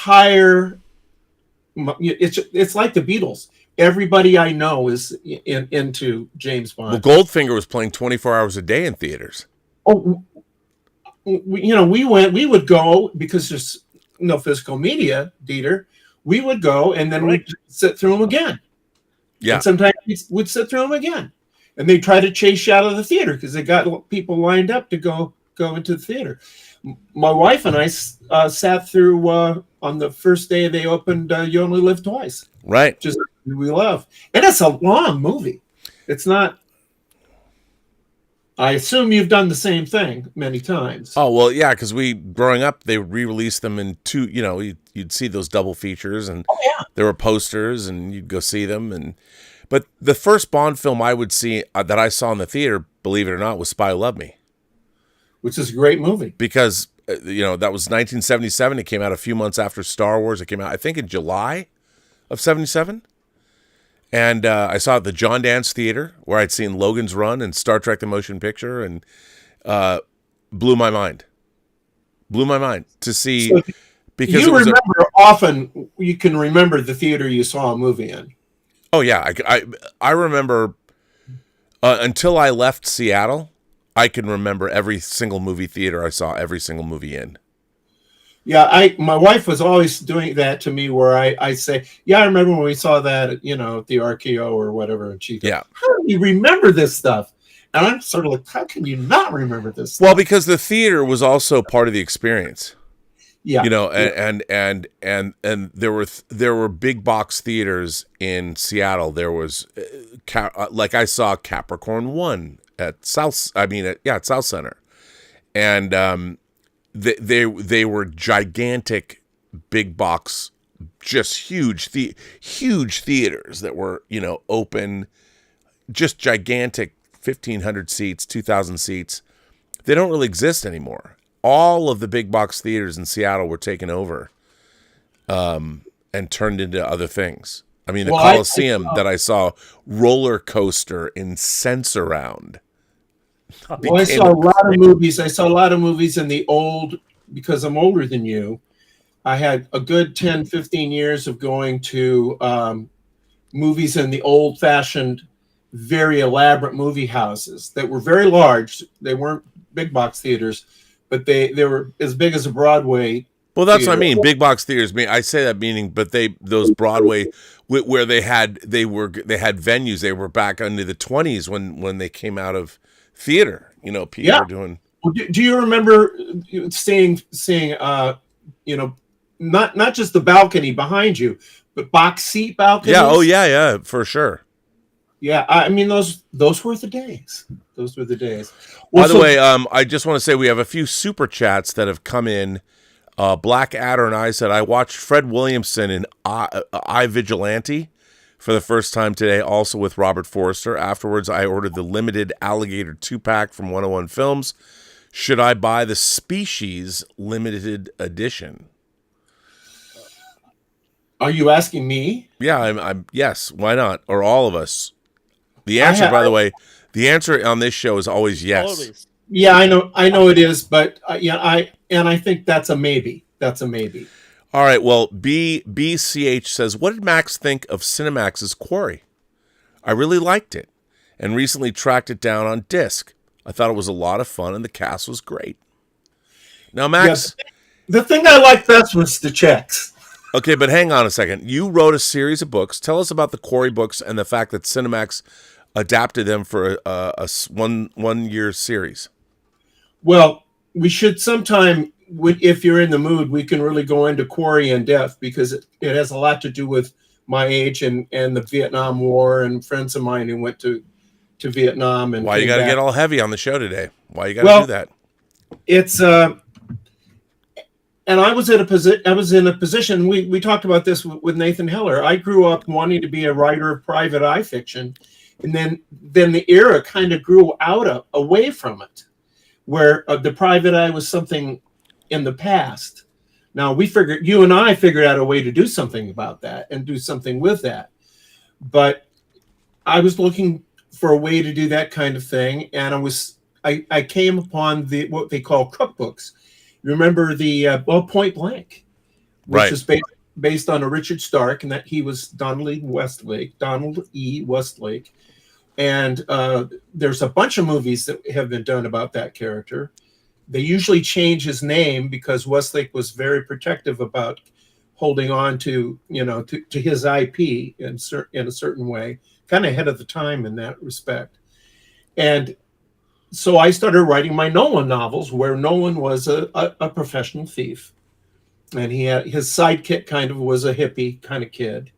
like the Beatles. Everybody I know is into James Bond. Well, Goldfinger was playing 24 hours a day in theaters. Oh, we would go because there's no physical media, Dieter. We would go and then we'd sit through them again. Yeah. And sometimes we'd sit through them again. And they try to chase you out of the theater because they got people lined up to go into the theater. My wife and I sat through on the first day they opened You Only Live Twice. Right. Just we love. And it's a long movie. It's not. I assume you've done the same thing many times. Oh, well, yeah, because growing up, they would re-release them in two, you'd see those double features, and there were posters, and you'd go see them. But the first Bond film I would see, that I saw in the theater, believe it or not, was Spy Who Loved Me. Which is a great movie. Because, that was 1977. It came out a few months after Star Wars. It came out, I think, in July of 77. And I saw it at the John Dance Theater, where I'd seen Logan's Run and Star Trek: The Motion Picture, and blew my mind. Blew my mind to see. So because you remember often you can remember the theater you saw a movie in. Oh yeah, I remember until I left Seattle. I can remember every single movie theater I saw every single movie in. Yeah, my wife was always doing that to me, where I say, "Yeah, I remember when we saw that, at the RKO or whatever." And she goes, "Yeah, how do you remember this stuff?" And I'm sort of like, "How can you not remember this stuff?" Well, because the theater was also part of the experience. Yeah, and there were big box theaters in Seattle. There was I saw Capricorn 1 at South Center, and they were gigantic big box, just huge theaters that were open, just gigantic 1,500 seats, 2,000 seats. They don't really exist anymore. All of the big box theaters in Seattle were taken over and turned into other things. I mean, the Coliseum that I saw, Roller Coaster in Sensorround. Well, I saw a lot of movies. I saw a lot of movies in the old, because I'm older than you. I had a good 10, 15 years of going to movies in the old-fashioned, very elaborate movie houses that were very large. They weren't big box theaters, but they were as big as a Broadway. Well, that's theater. what I mean. Big box theaters. I say that meaning, but those Broadway where they had venues. They were back into the 20s when they came out of theater. People were doing. Do you remember seeing not just the balcony behind you, but box seat balconies. Yeah. Oh, yeah, for sure. Yeah, I mean those were the days. Those were the days. By the way, I just want to say we have a few super chats that have come in. Black Adder and I said I watched Fred Williamson in I Vigilante for the first time today, also with Robert Forster. Afterwards, I ordered the limited Alligator 2-pack from 101 Films. Should I buy the Species limited edition? Are you asking me? Yeah, I'm yes. Why not? Or all of us? The answer, by the way, the answer on this show is always yes. Always. Yeah, I know it is, but I think that's a maybe. That's a maybe. All right. Well, BCH says, what did Max think of Cinemax's Quarry? I really liked it, and recently tracked it down on disc. I thought it was a lot of fun, and the cast was great. Now, Max, the thing I liked best was the checks. Okay, but hang on a second. You wrote a series of books. Tell us about the Quarry books and the fact that Cinemax adapted them for a one-year series. Well, we should sometime, if you're in the mood, we can really go into Quarry in depth because it has a lot to do with my age and the Vietnam War and friends of mine who went to Vietnam. And why you got to get all heavy on the show today? Why you got to do that? It's and I was in a position. We talked about this with Nathan Heller. I grew up wanting to be a writer of private eye fiction, and then the era kind of grew away from it, where the private eye was something in the past. Now you and I figured out a way to do something about that and do something with that. But I was looking for a way to do that kind of thing, and I came upon what they call cookbooks. Remember the Point Blank, which is based on a Richard Stark, and that he was Donald E. Westlake. And there's a bunch of movies that have been done about that character. They usually change his name because Westlake was very protective about holding on to his IP in a certain way, kind of ahead of the time in that respect. And so I started writing my Nolan novels, where Nolan was a professional thief, and his sidekick kind of was a hippie kind of kid,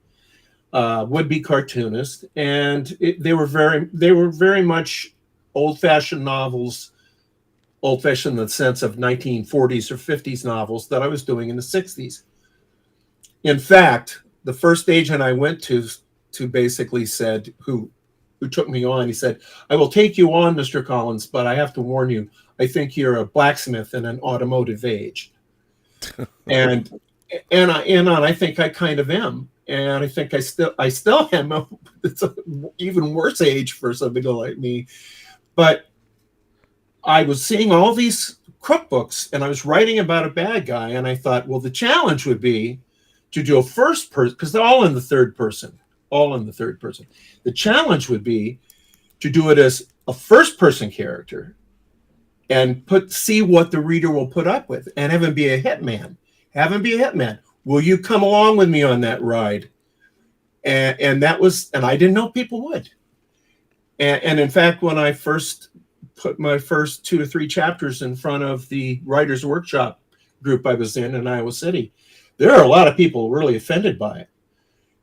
would-be cartoonist, and they were very much old-fashioned novels, old-fashioned in the sense of 1940s or 50s novels that I was doing in the 60s. In fact, the first agent I went to basically said, who took me on, he said, I will take you on, Mr. Collins, but I have to warn you, I think you're a blacksmith in an automotive age. and I think I kind of am. And I think I still am. It's an even worse age for somebody like me. But I was seeing all these cookbooks, and I was writing about a bad guy, and I thought, well, the challenge would be to do a first person, because they're all in the third person. The challenge would be to do it as a first-person character and see what the reader will put up with, and have him be a hitman. Will you come along with me on that ride? And I didn't know people would. And in fact, when I first put my first 2 to 3 chapters in front of the writers' workshop group I was in Iowa City, there are a lot of people really offended by it.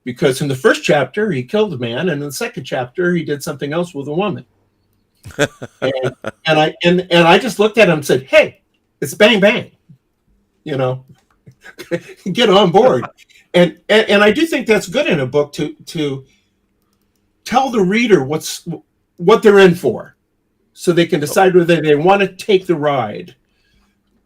Because in the first chapter, he killed a man, and in the second chapter, he did something else with a woman. and I just looked at him and said, "Hey, it's bang bang, get on board." And I do think that's good in a book to tell the reader what they're in for, so they can decide whether they want to take the ride.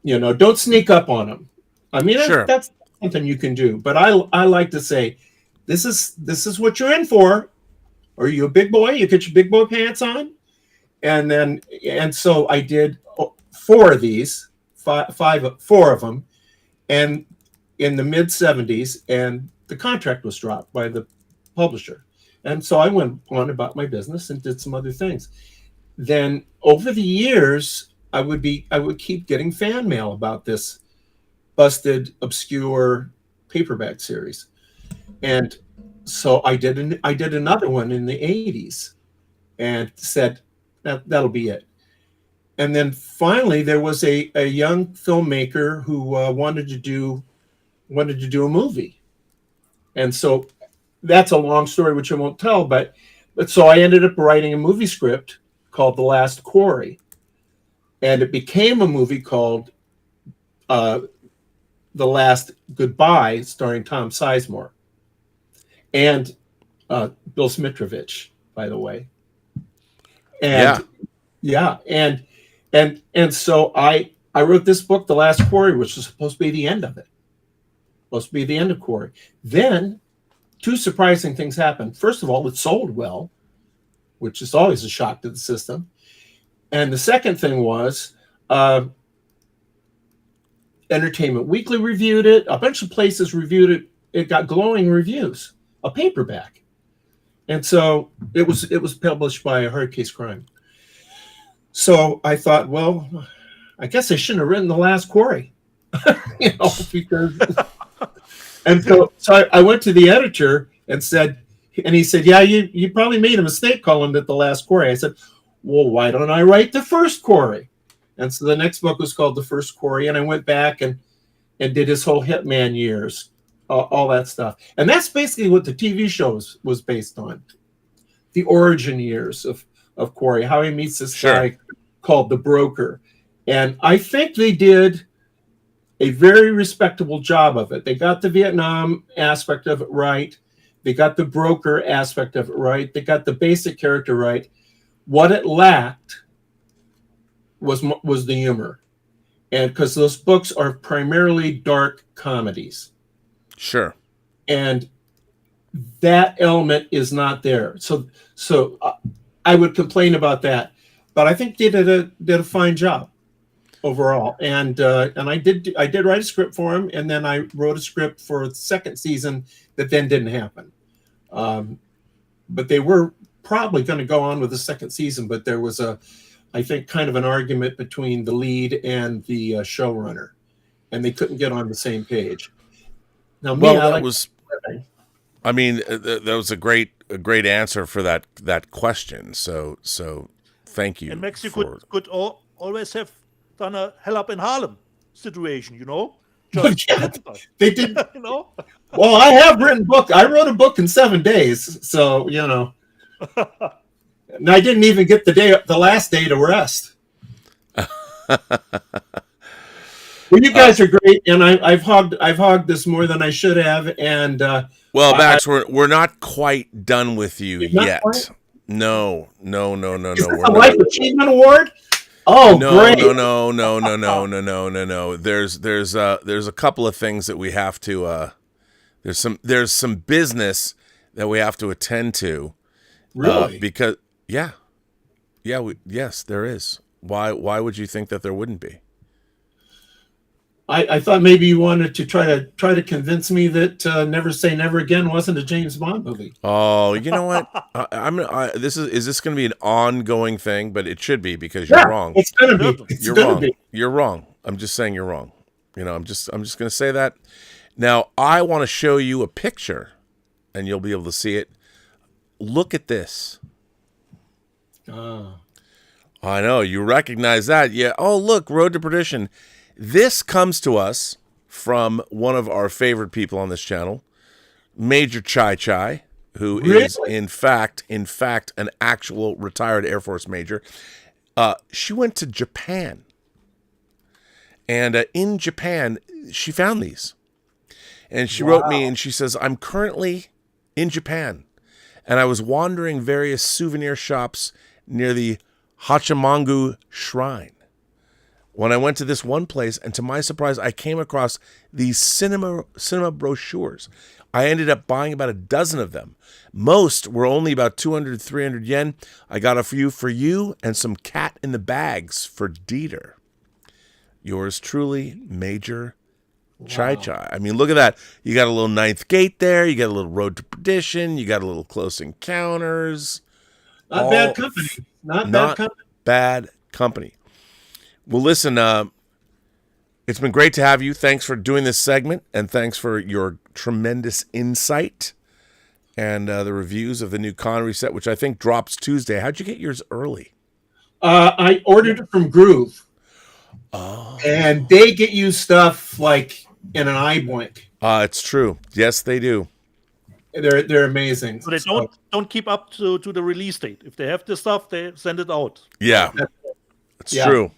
Don't sneak up on them. I mean, that's something you can do. But I like to say, this is what you're in for. Are you a big boy? You get your big boy pants on? And so I did 4 of these, 4 of them, and in the mid 70s, and the contract was dropped by the publisher. And so I went on about my business and did some other things. Then over the years, I would keep getting fan mail about this busted, obscure paperback series. And so I did another one in the 80s and said, that'll be it. And then finally there was a young filmmaker who wanted to do wanted to do a movie. And so that's a long story, which I won't tell. But so I ended up writing a movie script called The Last Quarry. And it became a movie called The Last Goodbye, starring Tom Sizemore and Bill Smitrovich, by the way. And and so I wrote this book, The Last Quarry, which was supposed to be the end of it. Supposed to be the end of Quarry. Then two surprising things happened. First of all, it sold well, which is always a shock to the system. And the second thing was Entertainment Weekly reviewed it. A bunch of places reviewed it. It got glowing reviews, a paperback. And so it was published by Hard Case Crime. So I thought, well, I guess I shouldn't have written The Last Quarry. Because and so I went to the editor and he said, yeah, you probably made a mistake calling it The Last Quarry. I said, well, why don't I write The First Quarry? And so the next book was called The First Quarry, and I went back and did his whole Hitman years, all that stuff. And that's basically what the TV show was based on. The origin years of Quarry, how he meets this guy called the Broker. And I think they did a very respectable job of it. They got the Vietnam aspect of it right. They got the broker aspect of it right. They got the basic character right. What it lacked was the humor. And because those books are primarily dark comedies. Sure. And that element is not there. So I would complain about that. But I think they did a fine job overall. And I did write a script for him, and then I wrote a script for the second season that then didn't happen. But they were probably going to go on with the second season, but there was I think kind of an argument between the lead and the showrunner, and they couldn't get on the same page. Now, that was a great answer for that question. So thank you. And Max, you could always have done a Hell Up in Harlem situation, Just, they did. Well, I have written book. I wrote a book in 7 days, so and I didn't even get the last day to rest. Well, you guys are great, and I've hogged this more than I should have. And Max, we're not quite done with you yet. No. Is this a Life Achievement Award? Oh, great! No. There's a couple of things that we have to. There's some business that we have to attend to. Really? Because yes, there is. Why would you think that there wouldn't be? I thought maybe you wanted to try to convince me that Never Say Never Again wasn't a James Bond movie. Oh, you know what? Is this going to be an ongoing thing? But it should be, because you're wrong. It's going to be. You're wrong. You're wrong. I'm just saying you're wrong. I'm just going to say that. Now, I want to show you a picture, and you'll be able to see it. Look at this. Oh. I know, you recognize that. Yeah. Oh, look, Road to Perdition. This comes to us from one of our favorite people on this channel, Major Chai Chai, who is in fact an actual retired Air Force major. She went to Japan, and in Japan she found these, and she wrote me, and she says, I'm currently in Japan, and I was wandering various souvenir shops near the Hachimangu Shrine when I went to this one place, and to my surprise, I came across these cinema brochures. I ended up buying about a dozen of them. Most were only about 200, 300 yen. I got a few for you and some cat in the bags for Dieter. Yours truly, Major Chai Chai. I mean, look at that. You got a little Ninth Gate there. You got a little Road to Perdition. You got a little Close Encounters. Not bad company. Not bad company. Well, listen, it's been great to have you. Thanks for doing this segment, and thanks for your tremendous insight and the reviews of the new Connery set, which I think drops Tuesday. How'd you get yours early? I ordered it from Groove. Oh. And they get you stuff like in an eye blink. It's true. Yes, they do. They're amazing. So they don't keep up to the release date. If they have the stuff, they send it out. Yeah, it's true.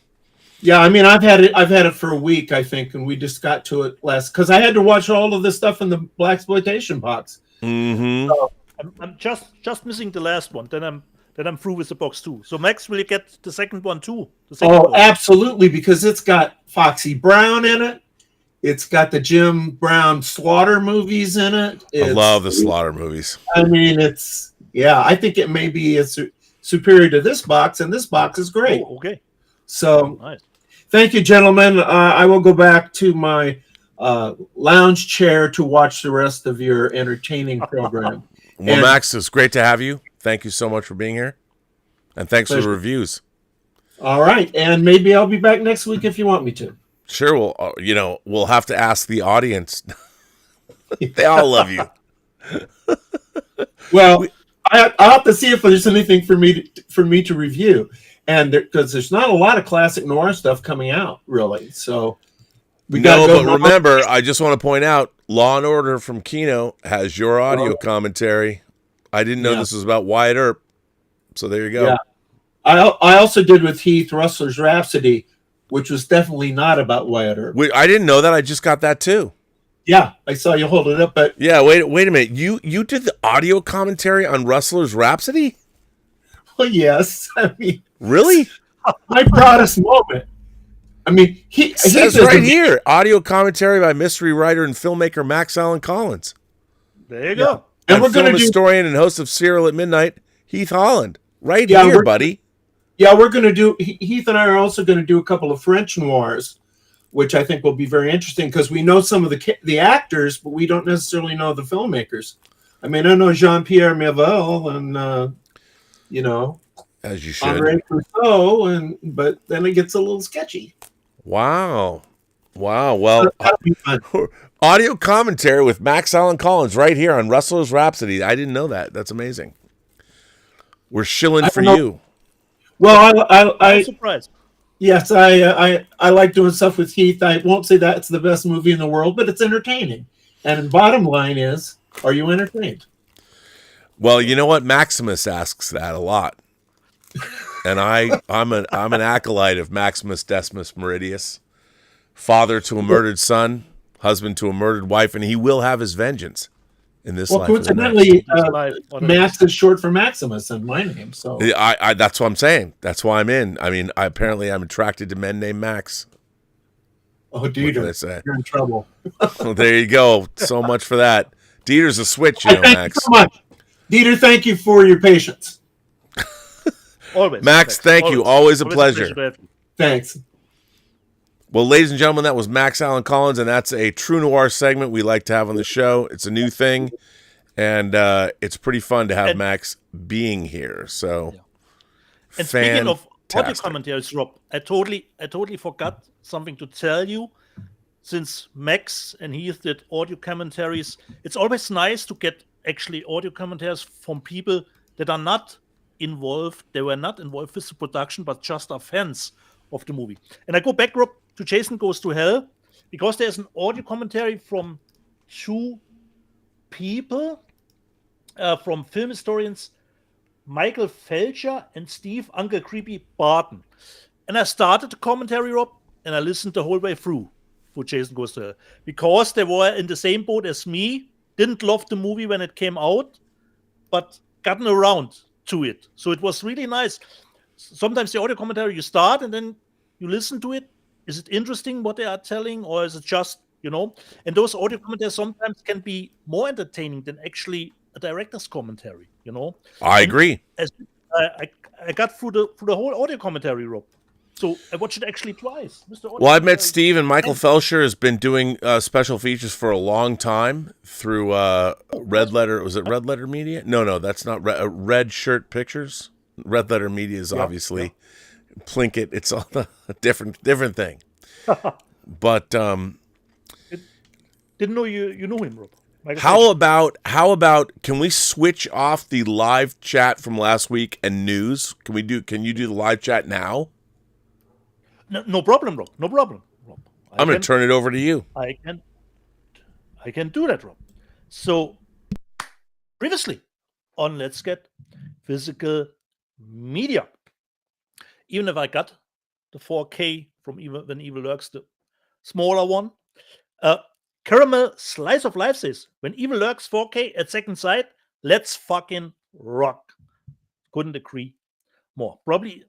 Yeah, I mean, I've had it for a week, I think, and we just got to it last because I had to watch all of this stuff in the blaxploitation box. Mm-hmm. So, I'm just missing the last one. Then I'm through with the box too. So Max will get the second one too. Absolutely, because it's got Foxy Brown in it. It's got the Jim Brown Slaughter movies in it. I love the Slaughter movies. I mean, I think it may be superior to this box, and this box is great. Oh, okay. So, nice. Thank you, gentlemen. I will go back to my lounge chair to watch the rest of your entertaining program. Well, Max, it's great to have you. Thank you so much for being here, and thanks for the reviews. All right, and maybe I'll be back next week if you want me to. Sure, we'll have to ask the audience. They all love you. Well, I'll have to see if there's anything for me to review, and because there's not a lot of classic noir stuff coming out, really. So but remember, I just want to point out, Law and Order from Kino has your audio commentary. I didn't know this was about Wyatt Earp, so there you go. Yeah. I also did with Heath Rustler's Rhapsody, which was definitely not about Wyatt Earp. I didn't know that. I just got that too. Yeah, I saw you hold it up, but yeah. Wait a minute. You did the audio commentary on Rustler's Rhapsody? Well, yes. I mean, really? My proudest moment. I mean, he says right here, audio commentary by mystery writer and filmmaker Max Allan Collins. There you go. And we're going to historian and host of Serial at Midnight, Heath Holland. Right here, buddy. Yeah, we're going to do. Heath and I are also going to do a couple of French noirs, which I think will be very interesting because we know some of the actors, but we don't necessarily know the filmmakers. I mean, I know Jean-Pierre Merville and as you should, André Clouseau, but then it gets a little sketchy. Wow. Well, audio commentary with Max Allan Collins right here on Rustler's Rhapsody. I didn't know that. That's amazing. We're shilling for you. Well, I'm surprised. Yes, I like doing stuff with Heath. I won't say that it's the best movie in the world, but it's entertaining. And bottom line is, are you entertained? Well, you know what? Maximus asks that a lot. And I'm an acolyte of Maximus Decimus Meridius, father to a murdered son, husband to a murdered wife, and he will have his vengeance in this life. Coincidentally, Max is short for Maximus in my name. So I that's what I'm saying. That's why I'm in. I mean, apparently I'm attracted to men named Max. Oh, Dieter, you're in trouble. Well, there you go. So much for that. Dieter's a switch, Max. Thank you so much. Dieter, thank you for your patience. Always. Max, thank you. Always a pleasure. Thanks. Well, ladies and gentlemen, that was Max Allan Collins, and that's a True Noir segment we like to have on the show. It's a new thing, and it's pretty fun to have Max being here. So, and speaking of audio commentaries, Rob, I totally forgot something to tell you. Since Max and Heath did audio commentaries, it's always nice to get actually audio commentaries from people that are not involved. They were not involved with the production, but just are fans of the movie. And I go back, Rob, to Jason Goes to Hell, because there's an audio commentary from two people, from film historians Michael Felcher and Steve Uncle Creepy Barton. And I started the commentary, Rob, and I listened the whole way through for Jason Goes to Hell, because they were in the same boat as me, didn't love the movie when it came out, but gotten around to it. So it was really nice. Sometimes the audio commentary, you start and then you listen to it. Is it interesting what they are telling, or is it just, and those audio commentaries sometimes can be more entertaining than actually a director's commentary, I agree. I got through the whole audio commentary, Rob. So I watched it actually twice. Well, I've met Steve, and Michael Felcher has been doing special features for a long time through Red Letter. Was it Red Letter Media? No, that's not Red Shirt Pictures. Red Letter Media is obviously Plinkett. It's all a different thing. But didn't know you know him, Rob. How about can we switch off the live chat from last week and news? Can you do the live chat now? No problem, Rob. No problem, Rob. I'm going to turn it over to you. I I can do that, Rob. So previously on Let's Get Physical Media, even if I got the 4K from When Evil Lurks, the smaller one, Caramel Slice of Life says, when Evil Lurks 4K at second sight, let's fucking rock. Couldn't agree more. Probably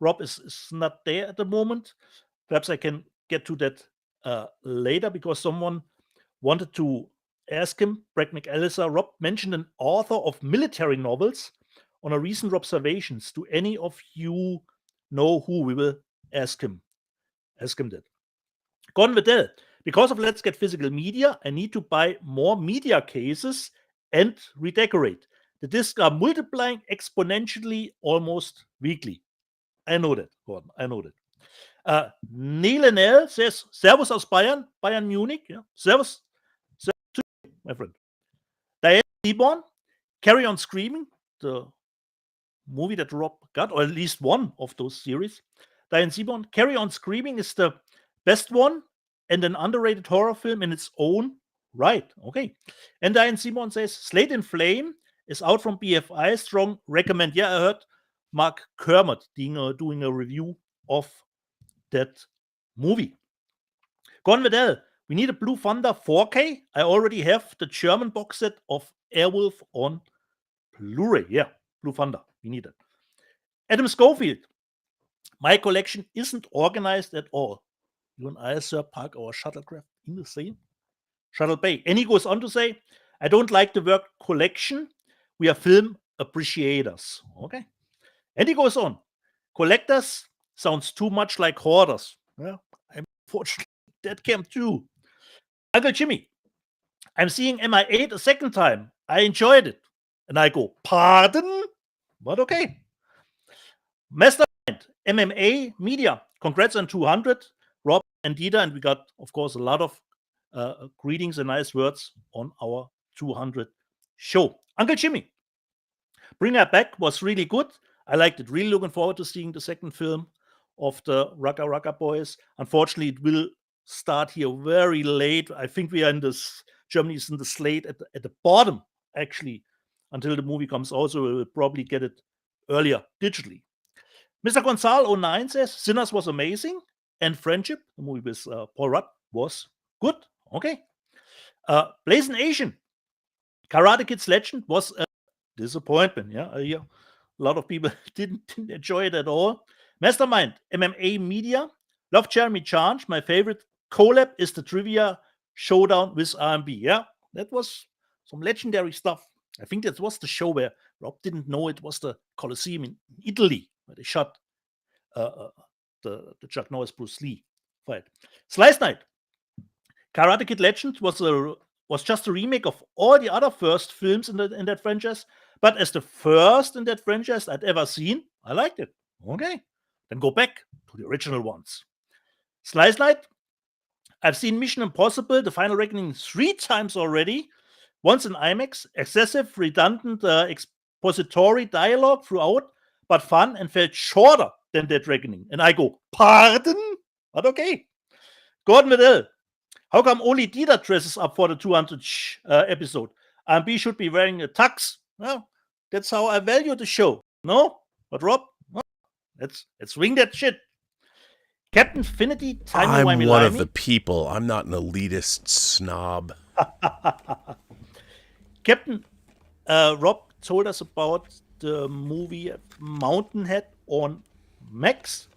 Rob is not there at the moment. Perhaps I can get to that later, because someone wanted to ask him, Brad McAllister, Rob mentioned an author of military novels on a recent observations. Do any of you know who? We will ask him that. Gordon Vidal, because of Let's Get Physical Media, I need to buy more media cases and redecorate. The discs are multiplying exponentially almost weekly. I know that, Gordon. I know that. Neil L says, Servus aus Bayern, Bayern Munich. Yeah. Servus to you, my friend. Diane Seaborn, Carry On Screaming, the movie that Rob got, or at least one of those series. Diane Seaborn, Carry On Screaming is the best one and an underrated horror film in its own right. Okay. And Diane Seaborn says, Slate in Flame is out from BFI. Strong recommend. Yeah, I heard Mark Kermit doing a review of that movie. Gordon Vidal, we need a Blue Thunder 4K. I already have the German box set of Airwolf on Blu-ray. Yeah, Blue Thunder. We need it. Adam Schofield, my collection isn't organized at all. You and I, sir, park our shuttlecraft in the same shuttle bay. And he goes on to say, I don't like the word collection. We are film appreciators. Okay. And he goes on, collectors sounds too much like hoarders. Yeah, I'm unfortunately that camp too. Uncle Jimmy, I'm seeing MI8 a second time. I enjoyed it. And I go, pardon? But okay. Mastermind, MMA Media, congrats on 200. Rob and Dieter, and we got, of course, a lot of greetings and nice words on our 200 show. Uncle Jimmy, Bring That Back was really good. I liked it. Really looking forward to seeing the second film of the Raka Boys. Unfortunately, it will start here very late. I think we are in this, Germany is in the slate at the bottom, actually, until the movie comes. Also, we will probably get it earlier digitally. Mr. Gonzal 09 says, Sinners was amazing, and Friendship, the movie with Paul Rudd, was good. Okay. Blazing Asian, Karate Kid's Legend was a disappointment. Yeah, I hear a lot of people didn't enjoy it at all. Mastermind, MMA Media, love Jeremy Charge. My favorite collab is the Trivia Showdown with R&B. Yeah, that was some legendary stuff. I think that was the show where Rob didn't know it was the Colosseum in Italy, where they shot the Chuck Norris Bruce Lee fight. Slice Night, Karate Kid Legend was just a remake of all the other first films in that franchise, but as the first in that franchise I'd ever seen, I liked it. Okay, then go back to the original ones. Slice Night, I've seen Mission Impossible, The Final Reckoning 3 times already. Once in IMAX, excessive, redundant expository dialogue throughout, but fun and felt shorter than Dead Reckoning. And I go, pardon? But okay. Gordon Vidal, how come only Dieter dresses up for the 200 episode? R&B should be wearing a tux. Well, that's how I value the show. No? But Rob, well, let's wing that shit. Captain Finity, I'm one of the people. I'm not an elitist snob. Captain Rob told us about the movie Mountainhead on Max.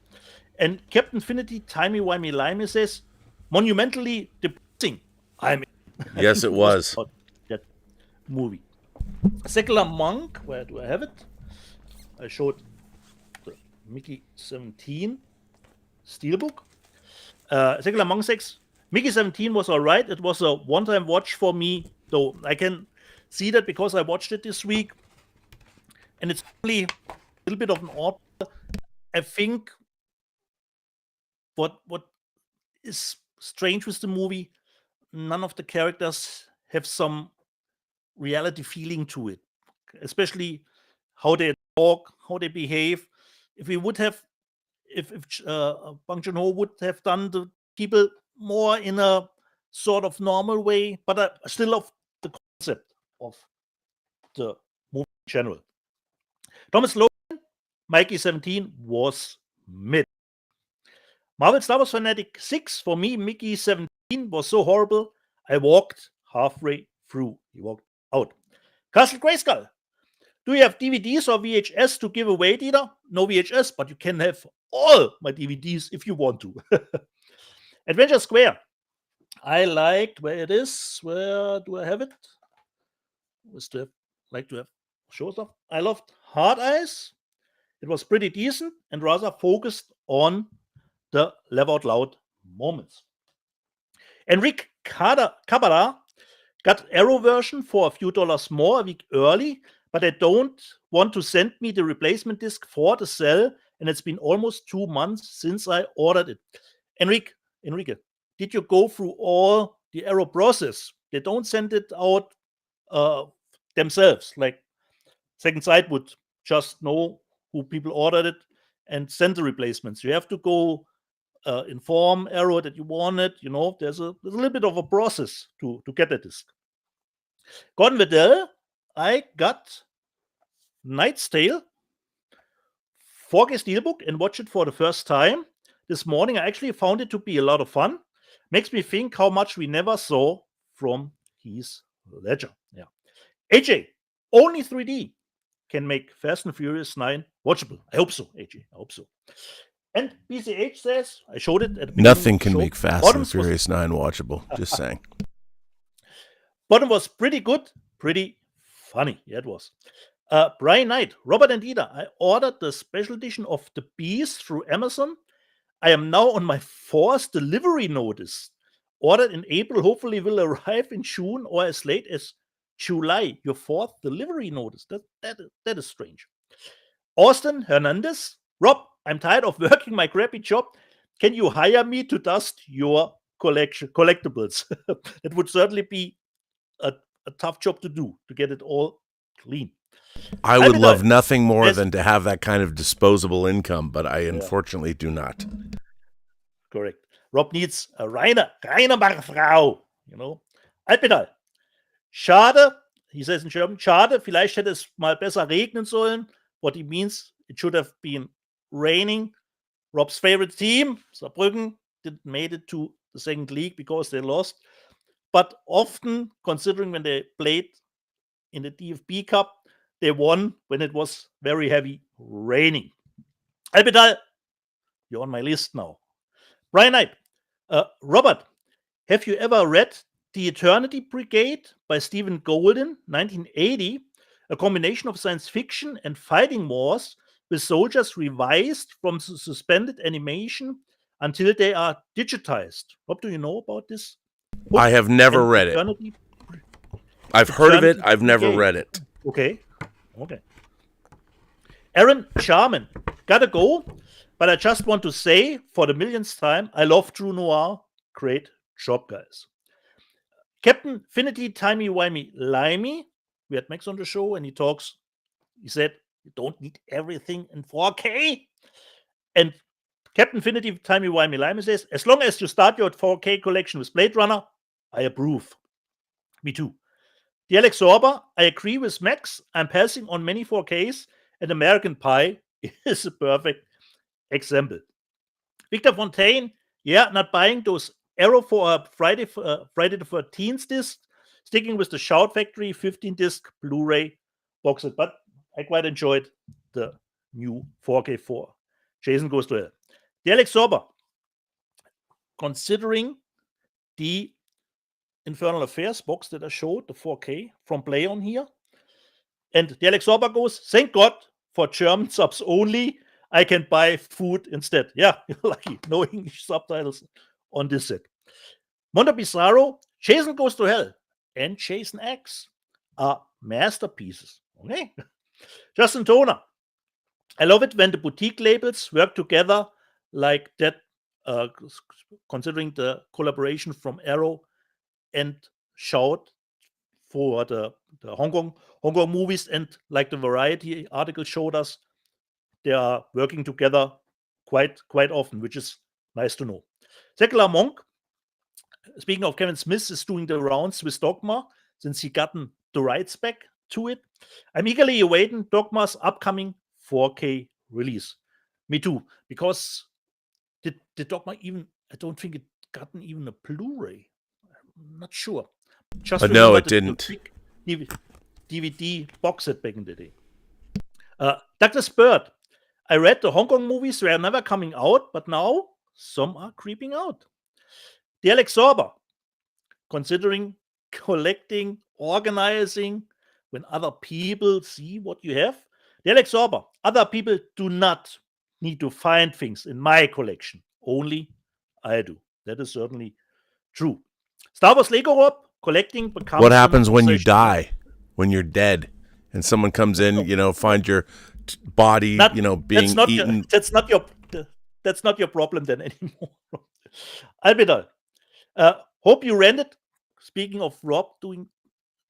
And Captain Finity, Timey-Wimey-Limey says, monumentally depressing. I mean, yes, it was. That movie. Secular Monk, where do I have it? I showed the Mickey 17 Steelbook. Secular Monk 6. Mickey 17 was all right. It was a one-time watch for me, though. I can see that because I watched it this week. And it's only a little bit of an odd. I think what is strange with the movie, none of the characters have some reality feeling to it, especially how they talk, how they behave. If we would have, if Bong Joon-ho would have done the people more in a sort of normal way, but I still love the concept of the movie in general. Thomas Logan, Mikey 17 was mid. Marvel Star Wars Fanatic 6, for me, Mickey 17 was so horrible, I walked halfway through. He walked out. Castle Grayskull. Do you have DVDs or VHS to give away, Dieter? No VHS, but you can have all my DVDs if you want to. Adventure Square. I liked where it is. Where do I have it? Like to have show stuff. I loved Hard Eyes. It was pretty decent and rather focused on the laugh out loud moments. Enrique Cabara got Arrow version for a few dollars more a week early, but they don't want to send me the replacement disc for the cell, and it's been almost 2 months since I ordered it. Enrique, did you go through all the Arrow process? They don't send it out themselves. Like Second Sight would just know who people ordered it and send the replacements. You have to go inform Arrow that you want it. You know, there's a little bit of a process to get the disc. Gordon Waddell, I got Knight's Tale 4K Steelbook and watched it for the first time this morning. I actually found it to be a lot of fun. Makes me think how much we never saw from Heath Ledger. Yeah. AJ, only 3D can make Fast and Furious 9 watchable. I hope so, AJ. I hope so. And BCH says, I showed it at the beginning. Nothing can make Fast and Furious 9 watchable. Just saying. Bottom was pretty good, pretty funny. Yeah, it was. Brian Knight, Robert and Ida, I ordered the special edition of The Beast through Amazon. I am now on my 4th delivery notice. Ordered in April, hopefully will arrive in June or as late as July. Your 4th delivery notice. That is strange. Austin Hernandez, Rob, I'm tired of working my crappy job. Can you hire me to dust your collectibles? It would certainly be a tough job to do, to get it all clean. I would love nothing more than to have that kind of disposable income, but I unfortunately do not. Correct. Rob needs a reine Frau, you know. Altmetall. Schade, he says in German, schade, vielleicht hätte es mal besser regnen sollen. What he means, it should have been raining. Rob's favorite team, Saarbrücken, didn't made it to the second league because they lost. But often, considering when they played in the DFB Cup, they won when it was very heavy raining. Albedal, you're on my list now. Brian Knight, Robert, have you ever read The Eternity Brigade by Stephen Golden, 1980? A combination of science fiction and fighting wars with soldiers revised from suspended animation until they are digitized. Rob, do you know about this book? I have never read it. I've heard of it. I've never read it. Okay. Aaron Charman, gotta go, but I just want to say for the millionth time, I love True Noir. Great job, guys. Captain Finity Timey-Wimey-Limey, we had Max on the show and he said, you don't need everything in 4K. And Captain Finity Timey-Wimey-Limey says, as long as you start your 4K collection with Blade Runner, I approve. Me too. The Alex Sorber, I agree with Max. I'm passing on many 4Ks, and American Pie is a perfect example. Victor Fontaine, not buying those Arrow for a Friday the 13th disc, sticking with the Shout Factory 15 disc Blu-ray box set, but I quite enjoyed the new 4K4. Jason goes to hell. The Alex Sorber, considering the Infernal Affairs box that I showed, the 4K from Play On here. And the Alex Sorber goes, thank God for German subs only. I can buy food instead. Yeah, you're lucky. No English subtitles on this set. Monte Bizarro, Jason Goes to Hell and Jason X are masterpieces. Okay. Justin Toner, I love it when the boutique labels work together like that, considering the collaboration from Arrow and Shout for the Hong Kong movies, and like the Variety article showed us, they are working together quite often, which is nice to know. Secular Monk, speaking of Kevin Smith, is doing the rounds with Dogma since he gotten the rights back to it. I'm eagerly awaiting Dogma's upcoming 4K release. Me too, because did Dogma even? I don't think it gotten even a Blu-ray. I'm not sure. Just no, remember it didn't. The big DVD box set back in the day. Douglas Bird. I read the Hong Kong movies were never coming out, but now some are creeping out. The Alex Sorber. Considering collecting, organizing, when other people see what you have. The Alex Sorber. Other people do not need to find things in my collection. Only I do. That is certainly true. Star Wars Lego Rob, collecting becomes... What happens when you die? When you're dead and someone comes in, find your body, being eaten. That's not your problem then anymore. Albidal. Hope you rented. Speaking of Rob doing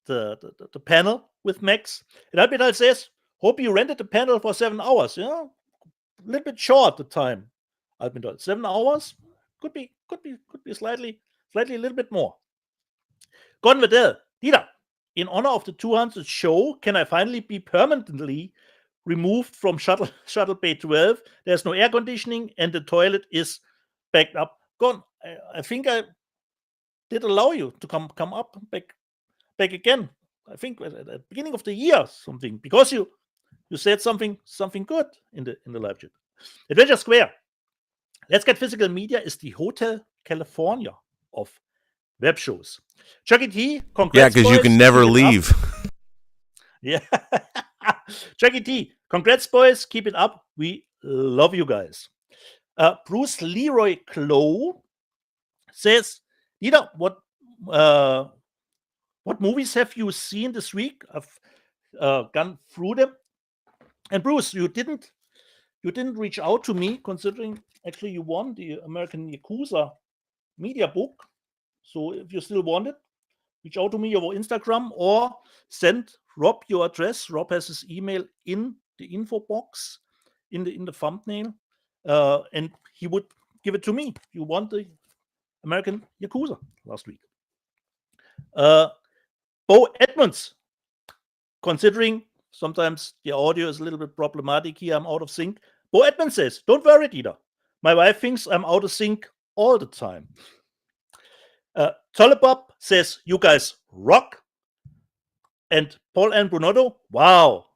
the panel with Max. And Albidal says, hope you rented the panel for 7 hours. A little bit short the time. Albidal. 7 hours? Could be slightly a little bit more. Gordon Waddell. Dieter, in honor of the 200th show, can I finally be permanently removed from shuttle bay 12? There's no air conditioning and the toilet is backed up. Gordon, I think I did allow you to come up back again. I think at the beginning of the year something, because you said something good in the live chat. Adventure Square. Let's Get Physical Media is the Hotel California of web shows. Chucky T, congrats. Yeah, because you can never leave. Yeah. Chucky T, congrats, boys. Keep it up. We love you guys. Bruce Leroy Clow says, Dieter, what movies have you seen this week? I've gone through them. And Bruce, you didn't reach out to me, considering actually you won the American Yakuza media book. So if you still want it, reach out to me over Instagram or send Rob your address. Rob has his email in the info box in the thumbnail, and he would give it to me. You won the American Yakuza last week. Bo Edmonds, considering sometimes the audio is a little bit problematic here, I'm out of sync. Bo Edmonds says, don't worry, Dieter. My wife thinks I'm out of sync all the time. Tollebob says, you guys rock. And Paul and Brunotto, wow.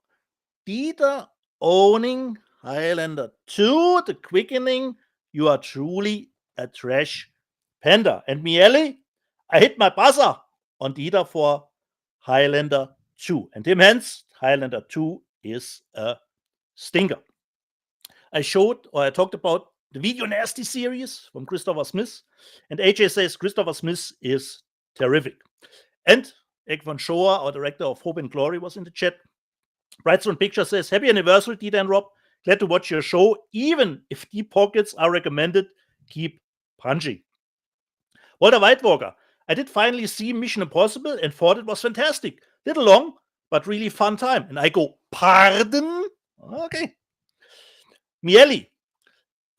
Dieter owning Highlander 2, The Quickening, you are truly a trash panda. And Miele, I hit my buzzer on Dieter for Highlander 2. And Tim Hens, Highlander 2 is a stinker. I talked about the Video Nasty series from Christopher Smith. And AJ says Christopher Smith is terrific. And Egg von Schoer, our director of Hope and Glory, was in the chat. Brightstone Picture says, happy anniversary, Dieter and Rob. Glad to watch your show. Even if deep pockets are recommended, keep punching. Walter Whitewalker, I did finally see Mission Impossible and thought it was fantastic. Little long, but really fun time. And I go, pardon? Okay. Miele,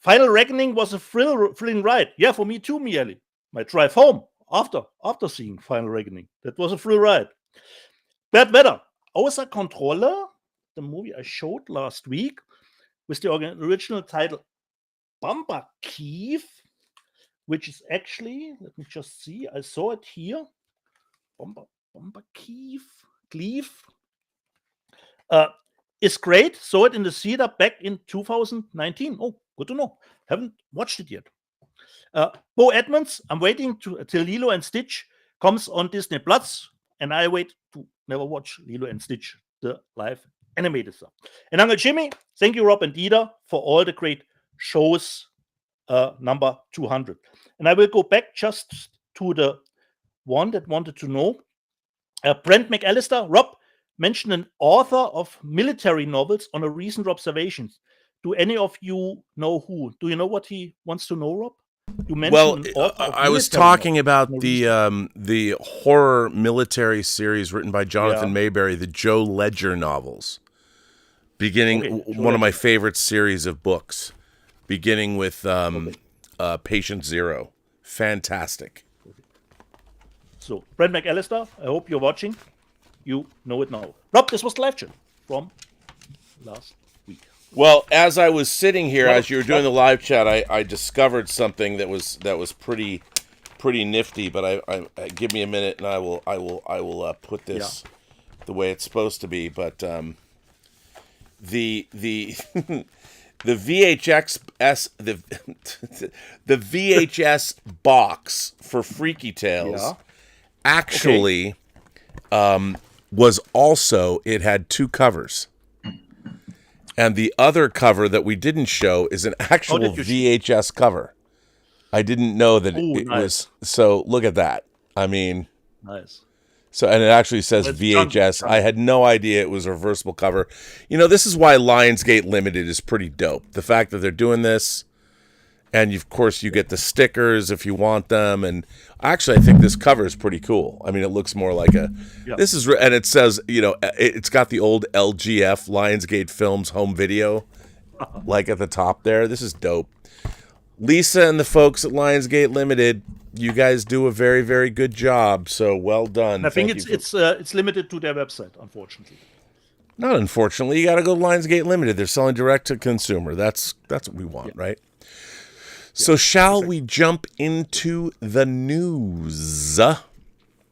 Final Reckoning was a thrilling ride. Yeah, for me too, Miele. My drive home after seeing Final Reckoning. That was a thrill ride. Bad Weather. Außer Kontrolle, the movie I showed last week, with the original title Bumper Keef, which is actually, let me just see, I saw it here. Bumper Keef. Is great. Saw it in the theater back in 2019. Oh, good to know. Haven't watched it yet. Bo Edmonds, I'm waiting till Lilo and Stitch comes on Disney Plus, and I wait to never watch Lilo and Stitch, the live animated stuff. And Uncle Jimmy, thank you, Rob and Dieter, for all the great shows, number 200. And I will go back just to the one that wanted to know. Brent McAllister, Rob mentioned an author of military novels on a recent observations. Do any of you know who? Do you know what he wants to know, Rob? You mentioned I was talking about the horror military series written by Jonathan Mayberry, the Joe Ledger novels. Beginning one of my favorite series of books, beginning with Patient Zero. Fantastic. So, Brent McAllister, I hope you're watching. You know it now. Rob, this was the live chat from last week. Well, as I was sitting here, as you were doing the live chat, I discovered something that was pretty nifty. But I give me a minute, and I will put this the way it's supposed to be. But the the VHS the VHS box for Freaky Tales actually was also, it had two covers. And the other cover that we didn't show is an actual VHS cover. I didn't know that it was. So look at that. I mean, nice. So, and it actually says VHS. I had no idea it was a reversible cover. You know, this is why Lionsgate Limited is pretty dope. The fact that they're doing this, and of course you get the stickers if you want them. And actually, I think this cover is pretty cool. I mean, it looks more like a. Yeah. This is, and it says, you know, it's got the old LGF Lionsgate Films home video, like at the top there. This is dope. Lisa and the folks at Lionsgate Limited, you guys do a very, very good job. So well done. I think it's limited to their website, unfortunately. Not unfortunately. You got to go to Lionsgate Limited. They're selling direct to consumer. That's what we want, right? So shall we jump into the news?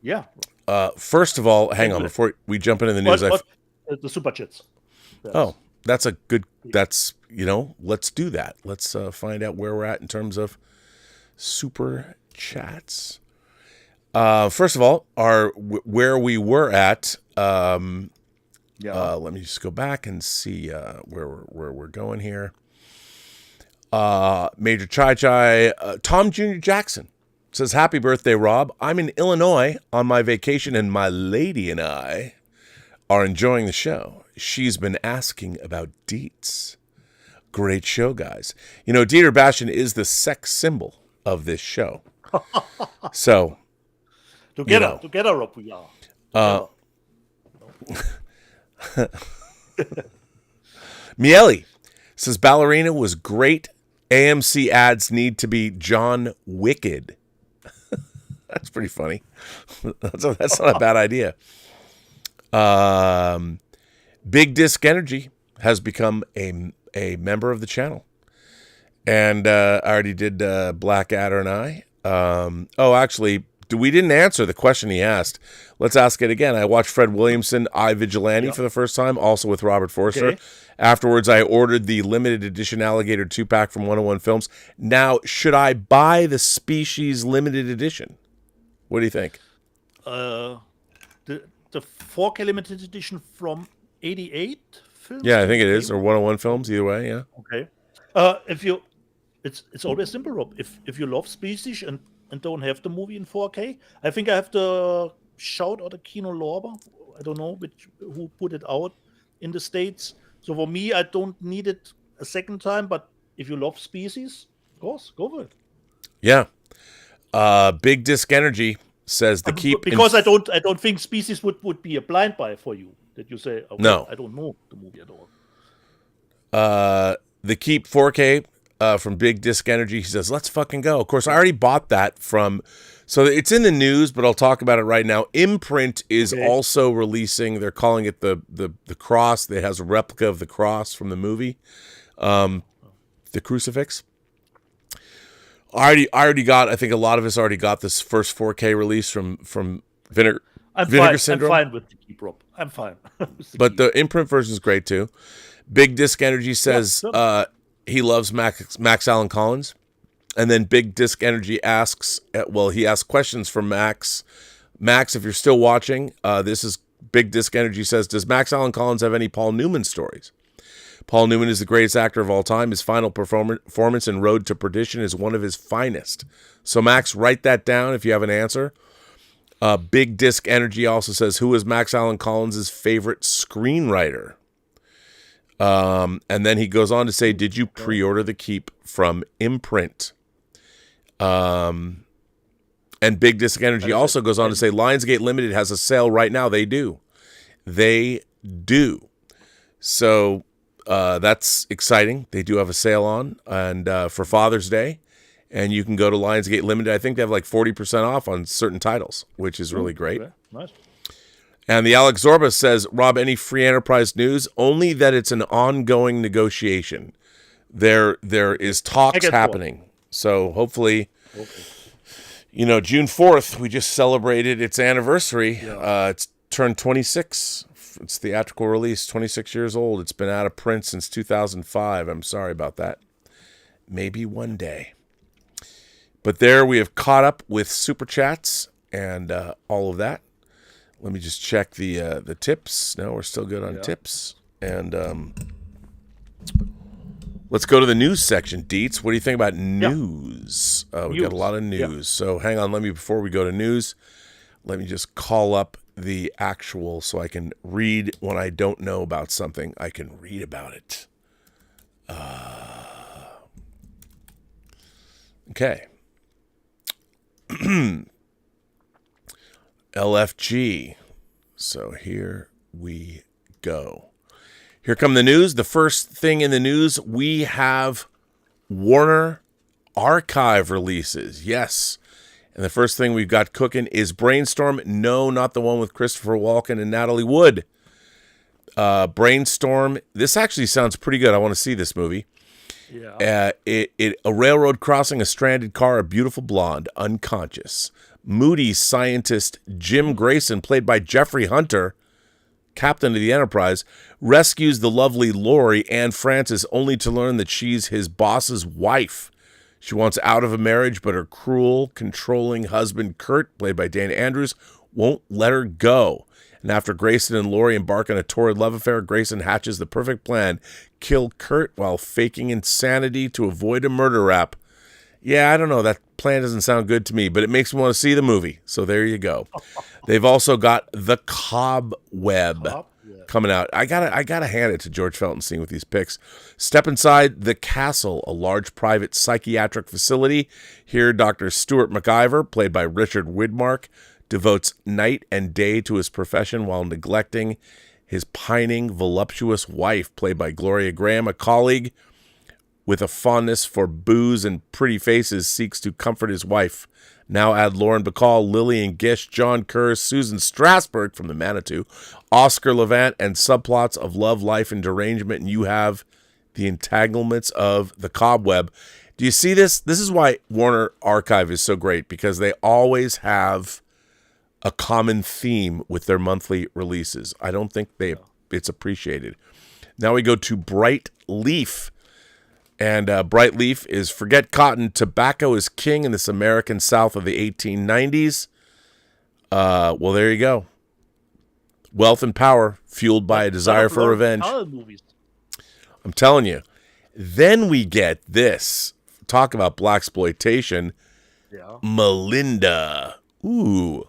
Yeah. First of all, hang on before we jump into the news. The super chats. Oh, that's a good. That's, you know, let's do that. Let's find out where we're at in terms of super chats. First of all, where we were at. Let me just go back and see where we're going here. Major Chai Tom Jr. Jackson says, "Happy birthday, Rob. I'm in Illinois on my vacation, and my lady and I are enjoying the show. She's been asking about Dietz. Great show, guys. You know, Dieter Bastian is the sex symbol of this show. So, together, Rob, we are. Miele says, Ballerina was great. AMC ads need to be John Wicked. That's pretty funny. That's not a bad idea. Big Disc Energy has become a member of the channel. And I already did Blackadder and I. Actually, we didn't answer the question he asked. Let's ask it again. I watched Fred Williamson, I, Vigilante for the first time, also with Robert Forster. Okay. Afterwards, I ordered the limited edition Alligator 2-pack from 101 Films. Now, should I buy the Species limited edition? What do you think? The 4K limited edition from 88 Films? Yeah, I think it is, or 101 Films, either way, yeah. Okay. It's always simple, Rob. If you love Species and don't have the movie in 4K, I think I have to shout out a Kino Lorber. I don't know who put it out in the States. So for me, I don't need it a second time. But if you love Species, of course, go for it. Yeah. Big Disc Energy says the keep because I don't think Species would be a blind buy for you. That you say, okay, no, I don't know the movie at all. The Keep 4K from Big Disc Energy, he says, let's fucking go. Of course, I already bought that from, so it's in the news, but I'll talk about it right now. Imprint is also releasing, they're calling it the cross. It has a replica of the cross from the movie, the crucifix. I already got, I think a lot of us already got this first 4K release from Vinegar Syndrome. I'm fine with the Keep, Rob. I'm fine. But the Imprint version is great too. Big Disc Energy says he loves Max Allen Collins. And then Big Disc Energy asks, he asks questions from Max. Max, if you're still watching, this is Big Disc Energy says, does Max Allen Collins have any Paul Newman stories? Paul Newman is the greatest actor of all time. His final performance in Road to Perdition is one of his finest. So, Max, write that down if you have an answer. Big Disc Energy also says, who is Max Allen Collins' favorite screenwriter? And then he goes on to say, did you pre-order The Keep from Imprint? And Big Disc Energy also goes on to say, Lionsgate Limited has a sale right now. They do. So that's exciting. They do have a sale on and for Father's Day. And you can go to Lionsgate Limited. I think they have like 40% off on certain titles, which is really great. Okay. Nice. And the Alex Zorba says, Rob, any Free Enterprise news? Only that it's an ongoing negotiation. There is talks happening. So hopefully, you know, June 4th, we just celebrated its anniversary. Yeah. It's turned 26. It's theatrical release, 26 years old. It's been out of print since 2005. I'm sorry about that. Maybe one day. But there we have caught up with Super Chats and all of that. Let me just check the tips. No, we're still good on tips. And let's go to the news section. Dietz, what do you think about news? We got a lot of news. Yeah. So hang on, before we go to news, let me just call up the actual so I can read when I don't know about something. I can read about it. Okay. LFG. So here we go. Here come the news. The first thing in the news, we have Warner Archive releases. Yes. And the first thing we've got cooking is Brainstorm. No, not the one with Christopher Walken and Natalie Wood. Brainstorm. This actually sounds pretty good. I want to see this movie. Yeah. A railroad crossing a stranded car, a beautiful blonde, unconscious. Moody scientist Jim Grayson, played by Jeffrey Hunter, captain of the Enterprise, rescues the lovely Lori, Anne Francis, only to learn that she's his boss's wife. She wants out of a marriage, but her cruel, controlling husband, Kurt, played by Dana Andrews, won't let her go. And after Grayson and Lori embark on a torrid love affair, Grayson hatches the perfect plan: kill Kurt while faking insanity to avoid a murder rap. Yeah, I don't know. That plan doesn't sound good to me, but it makes me want to see the movie. So there you go. They've also got The Cobweb coming out. I gotta hand it to George Feltenstein with these picks. Step inside the castle, a large private psychiatric facility. Here, Dr. Stuart McIver, played by Richard Widmark, devotes night and day to his profession while neglecting his pining, voluptuous wife, played by Gloria Graham. A colleague with a fondness for booze and pretty faces seeks to comfort his wife. Now add Lauren Bacall, Lillian Gish, John Kerr, Susan Strasberg from the Manitou, Oscar Levant, and subplots of love, life, and derangement, and you have the entanglements of The Cobweb. Do you see this? This is why Warner Archive is so great, because they always have a common theme with their monthly releases. I don't think it's appreciated. Now we go to Bright Leaf. And Bright Leaf is Forget Cotton, Tobacco is King in this American South of the 1890s. Well, there you go. Wealth and power fueled by a desire for revenge. I'm telling you. Then we get this. Talk about blaxploitation. Yeah. Melinda. Ooh.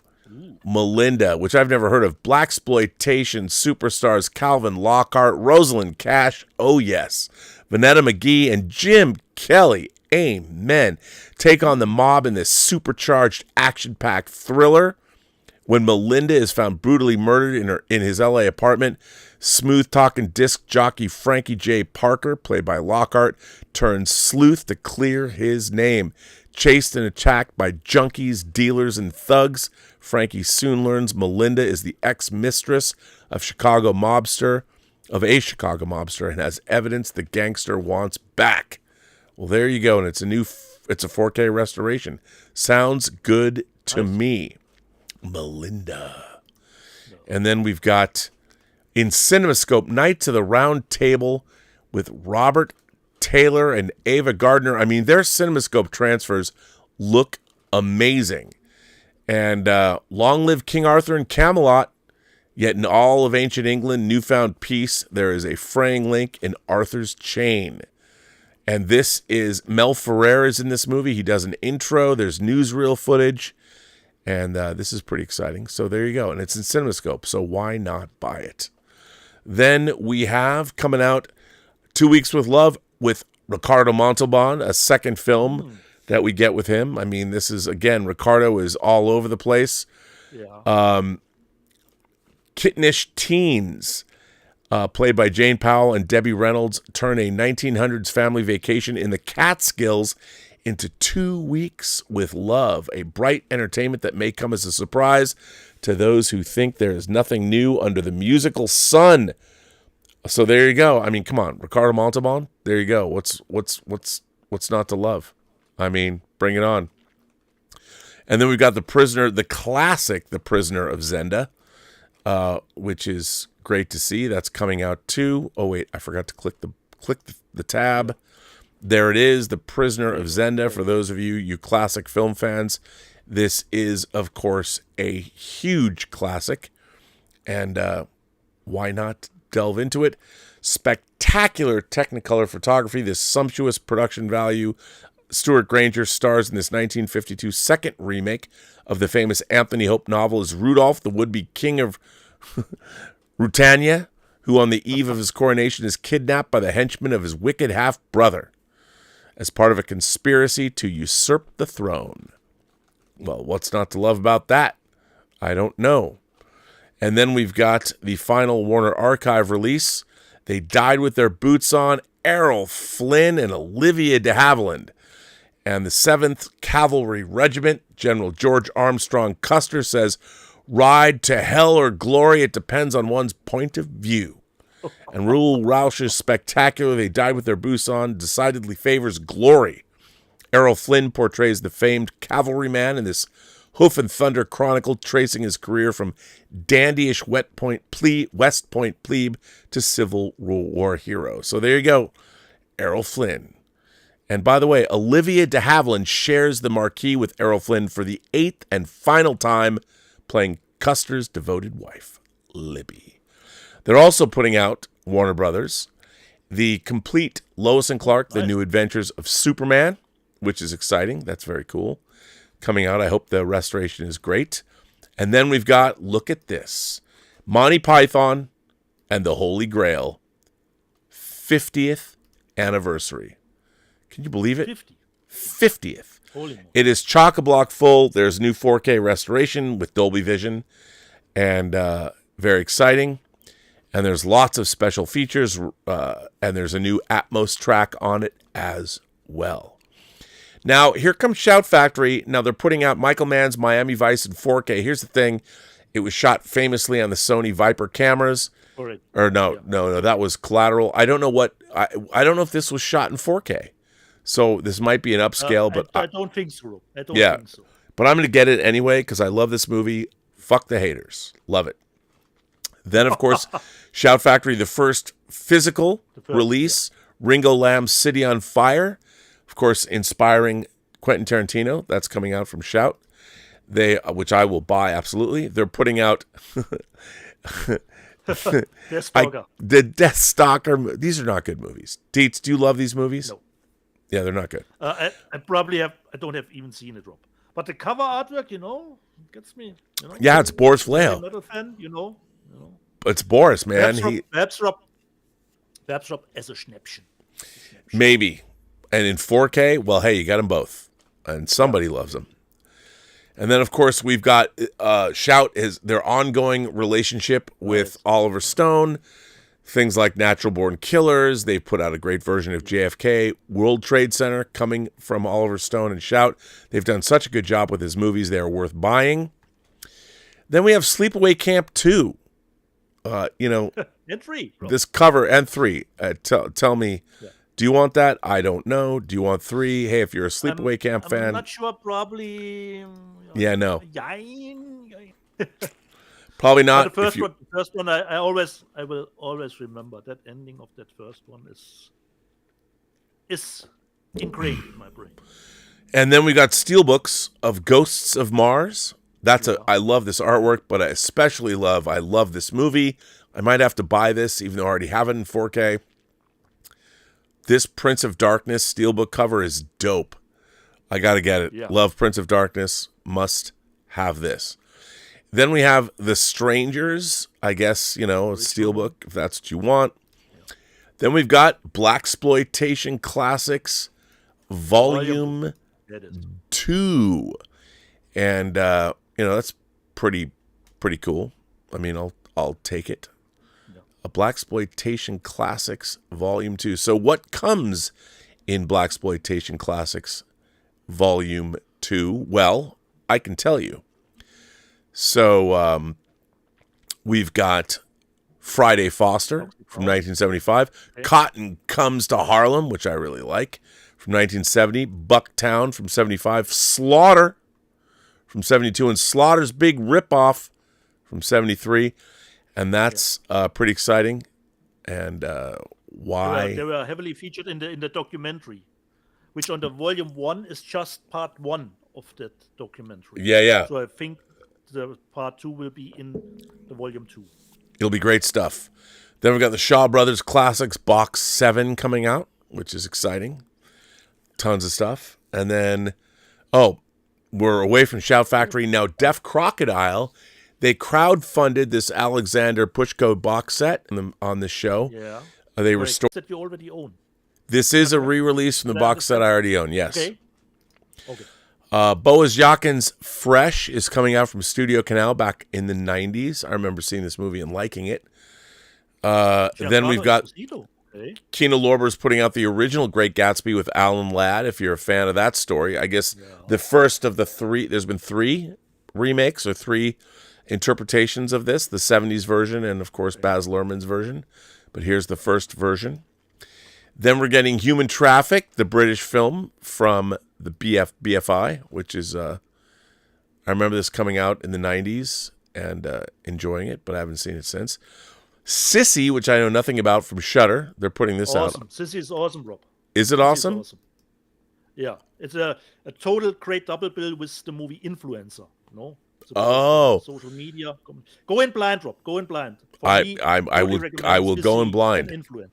Melinda, which I've never heard of. Blaxploitation superstars Calvin Lockhart, Rosalind Cash. Oh, yes. Vanetta McGee and Jim Kelly, amen, take on the mob in this supercharged, action-packed thriller. When Melinda is found brutally murdered in his L.A. apartment, smooth-talking disc jockey Frankie J. Parker, played by Lockhart, turns sleuth to clear his name. Chased and attacked by junkies, dealers, and thugs, Frankie soon learns Melinda is the ex-mistress of a Chicago mobster, and has evidence the gangster wants back. Well, there you go, and it's a 4K restoration. Sounds good to me. Melinda. And then we've got in CinemaScope, Knights of the Round Table with Robert Taylor and Ava Gardner. I mean, their CinemaScope transfers look amazing. And Long Live King Arthur and Camelot. Yet in all of ancient England, newfound peace, there is a fraying link in Arthur's chain. And this is Mel Ferrer is in this movie. He does an intro. There's newsreel footage. And this is pretty exciting. So there you go. And it's in CinemaScope. So why not buy it? Then we have coming out 2 Weeks with Love with Ricardo Montalban, a second film that we get with him. I mean, this is, again, Ricardo is all over the place. Yeah. Kittenish teens, played by Jane Powell and Debbie Reynolds, turn a 1900s family vacation in the Catskills into 2 weeks with love, a bright entertainment that may come as a surprise to those who think there is nothing new under the musical sun. So there you go. I mean, come on, Ricardo Montalban. There you go. What's not to love? I mean, bring it on. And then we've got The Prisoner, the classic The Prisoner of Zenda, which is great to see. That's coming out too. Oh wait, I forgot to click the tab. There it is, The Prisoner of Zenda. For those of you classic film fans, this is, of course, a huge classic. And why not delve into it? Spectacular Technicolor photography, this sumptuous production value. Stuart Granger stars in this 1952 second remake of the famous Anthony Hope novel as Rudolph, the would-be king of Ruritania, who on the eve of his coronation is kidnapped by the henchmen of his wicked half-brother as part of a conspiracy to usurp the throne. Well, what's not to love about that? I don't know. And then we've got the final Warner Archive release. They Died with Their Boots On, Errol Flynn and Olivia de Havilland. And the 7th Cavalry Regiment, General George Armstrong Custer says, "Ride to hell or glory, it depends on one's point of view." And Raoul Roush's spectacular They Died with Their Boots On decidedly favors glory. Errol Flynn portrays the famed cavalryman in this hoof and thunder chronicle, tracing his career from dandyish West Point plebe to Civil War hero. So there you go, Errol Flynn. And by the way, Olivia de Havilland shares the marquee with Errol Flynn for the 8th and final time, playing Custer's devoted wife, Libby. They're also putting out, Warner Brothers, the complete Lois and Clark, The New Adventures of Superman, which is exciting. That's very cool. Coming out. I hope the restoration is great. And then we've got, look at this, Monty Python and the Holy Grail, 50th anniversary. Can you believe it? 50th. It is chock-a-block full. There's new 4K restoration with Dolby Vision, and very exciting. And there's lots of special features, and there's a new Atmos track on it as well. Now, here comes Shout Factory. Now, they're putting out Michael Mann's Miami Vice in 4K. Here's the thing. It was shot famously on the Sony Viper cameras. Or no, that was Collateral. I don't know I don't know if this was shot in 4K. So this might be an upscale, but I don't think so. I don't think so. But I'm going to get it anyway because I love this movie. Fuck the haters. Love it. Then, of course, Shout Factory, the first physical release, Ringo Lam's City on Fire. Of course, inspiring Quentin Tarantino. That's coming out from Shout. Which I will buy, absolutely. They're putting out the Death Stalker. These are not good movies. Dietz, do you love these movies? No. Yeah, they're not good. I probably have. I don't have even seen it, Rob. But the cover artwork, gets me. Yeah, it's Boris Vallejo. I'm not a fan, It's Boris, man. Perhaps Rob as a Schnäppchen. Maybe. And in 4K, well, hey, you got them both. And somebody loves them. And then, of course, we've got Shout is their ongoing relationship with Oliver Stone. Things like Natural Born Killers. They put out a great version of JFK. World Trade Center coming from Oliver Stone and Shout. They've done such a good job with his movies. They are worth buying. Then we have Sleepaway Camp 2. And 3. Bro. This cover, and 3. Tell me, do you want that? I don't know. Do you want 3? Hey, if you're a Sleepaway Camp fan. I'm not sure, probably. Yeah, no. Yine. Probably not. The first one, I will always remember. That ending of that first one is engraved in my brain. And then we got steelbooks of Ghosts of Mars. I love this artwork, but I especially love this movie. I might have to buy this, even though I already have it in 4K. This Prince of Darkness steelbook cover is dope. I got to get it. Yeah. Love Prince of Darkness. Must have this. Then we have The Strangers, I guess, steelbook, if that's what you want. Then we've got Blaxploitation Classics, Volume 2. And, that's pretty cool. I mean, I'll take it. Yeah. A Blaxploitation Classics, Volume 2. So what comes in Blaxploitation Classics, Volume 2? Well, I can tell you. So we've got Friday Foster from 1975. Okay. Cotton Comes to Harlem, which I really like, from 1970. Bucktown from 75. Slaughter from 72. And Slaughter's Big Ripoff from 73. And that's pretty exciting. And why? They were heavily featured in the documentary, which on the volume 1 is just part 1 of that documentary. Yeah. So I think the part 2 will be in the volume 2. It'll be great stuff. Then we've got the Shaw Brothers Classics Box 7 coming out, which is exciting. Tons of stuff. And then, we're away from Shout Factory. Now, Deaf Crocodile, they crowdfunded this Alexander Pushko box set on the show. Yeah. They restored. That you already own. This is a re-release from the box set I already own, yes. Okay. Boaz Yakin's Fresh is coming out from Studio Canal back in the 90s. I remember seeing this movie and liking it. Then we've got Kino Lorber's putting out the original Great Gatsby with Alan Ladd, if you're a fan of that story. I guess the first of the 3, there's been 3 remakes or 3 interpretations of this, the 70s version and, of course, Baz Luhrmann's version. But here's the first version. Then we're getting Human Traffic, the British film from the BFI, which is, I remember this coming out in the 90s and enjoying it, but I haven't seen it since. Sissy, which I know nothing about, from Shudder. They're putting this out. Sissy is awesome, Rob. Is it awesome? Yeah. It's a total great double bill with the movie Influencer. No? Social media. Go in blind, Rob. Go in blind. I will go in blind. Influencer.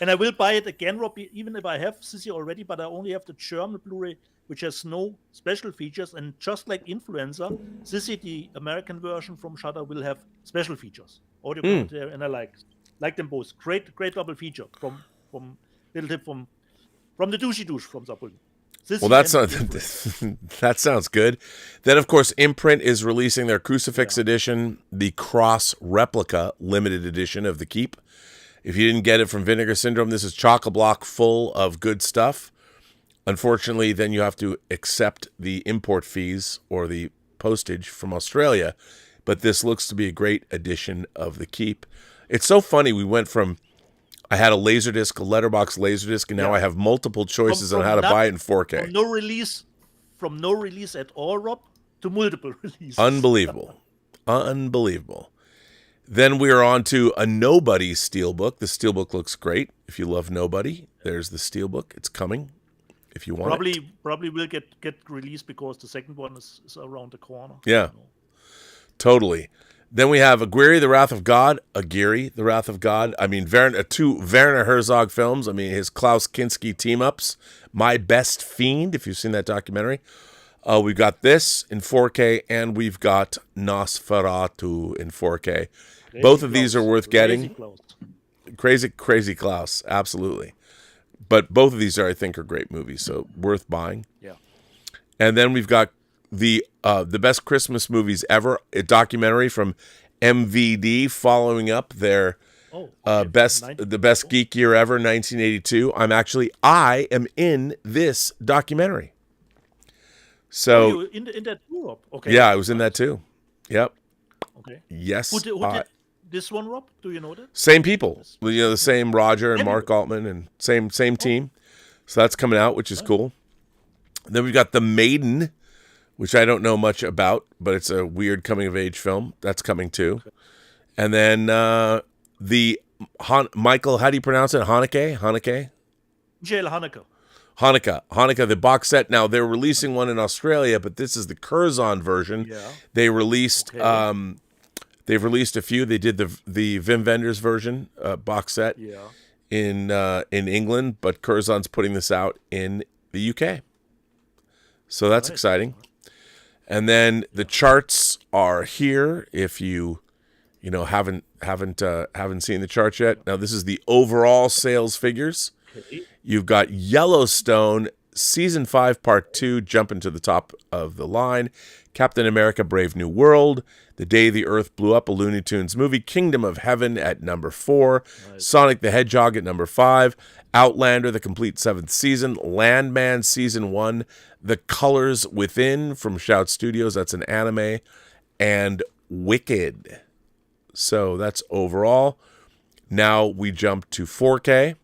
And I will buy it again, Rob, even if I have Sissy already, but I only have the German Blu-ray, which has no special features. And just like Influencer, Sissy, the American version from Shudder, will have special features. Audio commentary, and I like them both. Great double feature from little tip from the douchey douche from Saarbrücken. Well, that sounds good. Then, of course, Imprint is releasing their Crucifix edition, the Cross Replica limited edition of The Keep. If you didn't get it from Vinegar Syndrome, this is chock-a-block full of good stuff. Unfortunately, then you have to accept the import fees or the postage from Australia. But this looks to be a great edition of The Keep. It's so funny. We went from, I had a Laserdisc, a letterbox Laserdisc, and now I have multiple choices on how to buy it in 4K. From no release at all, Rob, to multiple releases. Unbelievable. Then we are on to a Nobody Steelbook. The Steelbook looks great. If you love Nobody, there's the Steelbook. It's coming if you want it. Probably will get released because the second one is around the corner. Yeah. Totally. Then we have Aguirre, The Wrath of God. Aguirre, The Wrath of God. I mean, 2 Werner Herzog films. I mean, his Klaus Kinski team-ups. My Best Fiend, if you've seen that documentary. We've got this in 4K, and we've got Nosferatu in 4K. Both of these are worth getting. Crazy Klaus, absolutely. But both of these I think are great movies, so worth buying. Yeah. And then we've got the best Christmas movies ever, a documentary from MVD following up their the best geek year ever, 1982. I am in this documentary. So you in that too, Rob? Okay. Yeah, I was in that too. Yep. Okay. Yes. Who did this one, Rob? Do you know that? Same people. The same Roger and Mark Altman and same team. So that's coming out, which is cool. Then we've got The Maiden, which I don't know much about, but it's a weird coming-of-age film. That's coming too. Okay. And then Michael, how do you pronounce it? Haneke? Michael Haneke. Hanukkah, the box set. Now, they're releasing one in Australia, but this is the Curzon version. Yeah. They released they've released a few. They did the Wim Wenders version box set in England, but Curzon's putting this out in the UK. So that's exciting. And then the charts are here if you haven't seen the charts yet. Now, this is the overall sales figures. Okay. You've got Yellowstone Season 5, Part 2, jumping to the top of the line. Captain America, Brave New World. The Day the Earth Blew Up, a Looney Tunes movie. Kingdom of Heaven at number 4. Nice. Sonic the Hedgehog at number 5. Outlander, the complete 7th season. Landman, Season 1. The Colors Within from Shout Studios. That's an anime. And Wicked. So that's overall. Now we jump to 4K.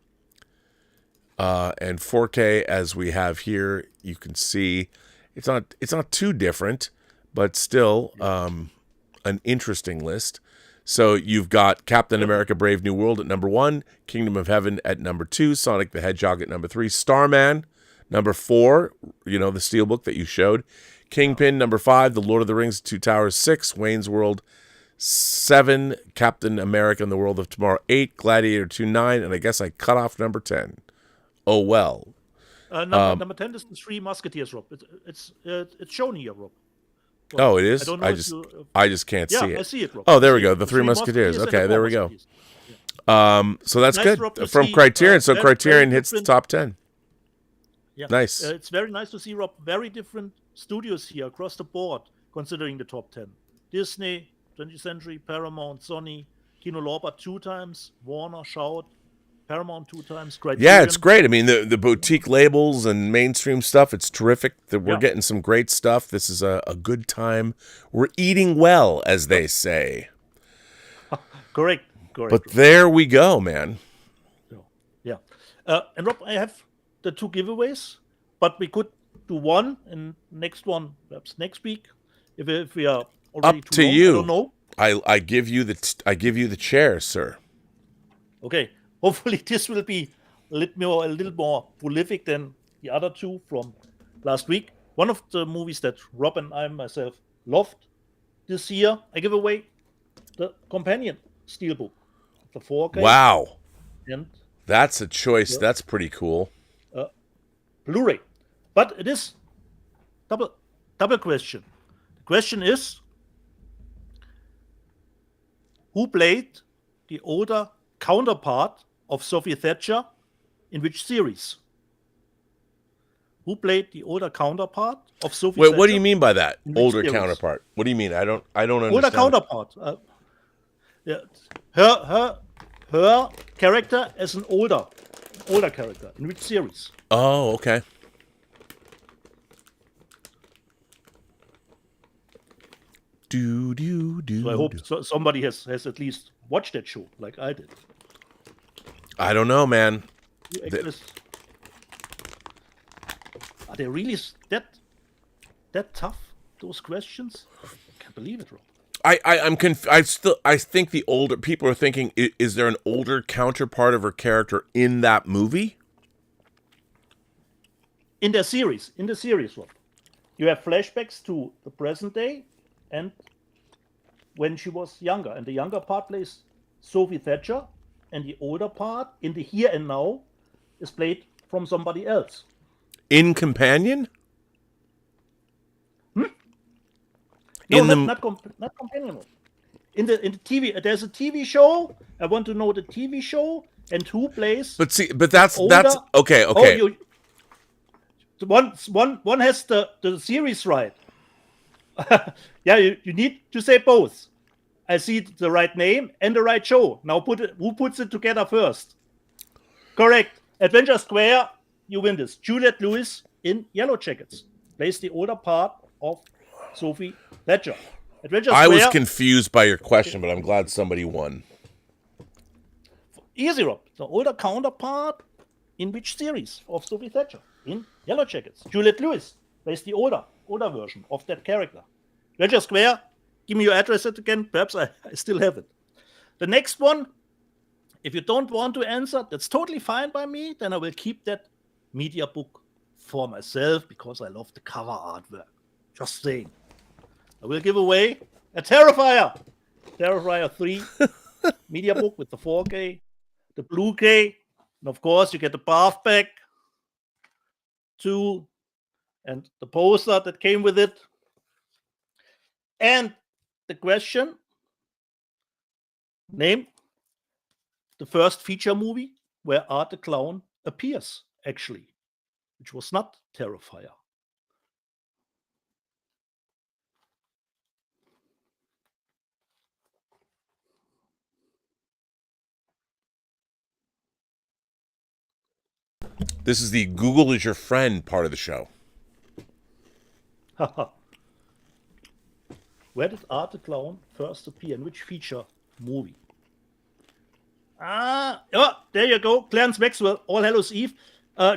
And 4K, as we have here, you can see it's not too different, but still an interesting list. So you've got Captain America: Brave New World at number 1, Kingdom of Heaven at number 2, Sonic the Hedgehog at number 3, Starman number 4, the Steelbook that you showed, Kingpin number 5, The Lord of the Rings: Two Towers 6, Wayne's World 7, Captain America and the World of Tomorrow 8, Gladiator 2 9, and I guess I cut off number 10. Oh well. Number 10 is the Three Musketeers, Rob. It's shown here, Rob. Well, it is. I don't know I just can't see it. I see it, Rob. Oh, there we go. The Three Musketeers. Okay, there we go. So that's nice, good Rob, from see, Criterion. So very, Criterion very hits the different. top 10. Yeah. Nice. It's very nice to see, Rob, very different studios here across the board, considering the top 10. Disney, 20th Century, Paramount, Sony, Kino Lorber 2 times, Warner, Shout, Paramount 2 times, Criterion. Yeah, it's great. I mean, the boutique labels and mainstream stuff, it's terrific that we're getting some great stuff. This is a good time. We're eating well, as they say. Correct. But there we go, man. Yeah. And Rob, I have the 2 giveaways, but we could do one and next one perhaps next week if we are already Up too to long. you. I don't know. I give you the chair, sir. Okay. Hopefully this will be a little more prolific than the other 2 from last week. One of the movies that Rob and I myself loved this year, I give away the companion steelbook, the 4K. Wow. And That's a choice. That's pretty cool. Blu-ray. But it is double question. The question is, who played the older counterpart of Sophie Thatcher in which series? Who played the older counterpart of Sophie Thatcher? Wait, what do you mean by that? In which Older series? counterpart. What do you mean? I don't understand. Older counterpart. Her character as an older character in which series? Oh, okay. So I hope somebody has at least watched that show like I did. I don't know, man. Are they really that tough? Those questions? I can't believe it, Rob. I think the older people are thinking, is there an older counterpart of her character in that movie? In the series, Rob, you have flashbacks to the present day and when she was younger. And the younger part plays Sophie Thatcher, and the older part in the here and now is played from somebody else. In Companion? No, not companion. In the TV, there's a TV show. I want to know the TV show and who plays. But that's okay. Oh, one has the series right. Yeah, you need to say both. I see the right name and the right show. Now who puts it together first? Correct. Adventure Square, you win this. Juliette Lewis in Yellow Jackets plays the older part of Sophie Thatcher. Adventure Square. I was confused by your question, but I'm glad somebody won. Easy, Rob. The older counterpart in which series of Sophie Thatcher? In Yellow Jackets. Juliette Lewis plays the older version of that character. Adventure Square, give me your address again. Perhaps I still have it. The next one, if you don't want to answer, that's totally fine by me. Then I will keep that media book for myself because I love the cover artwork. Just saying. I will give away a Terrifier 3 media book with the 4K, the Blu-ray, and of course you get the bath bag too, and the poster that came with it. And the question, name the first feature movie where Art the Clown appears, actually. which was not Terrifier. This is the Google is your friend part of the show. Where did Art the Clown first appear? In which feature movie? Oh, there you go. Clarence Maxwell, All Hallows Eve.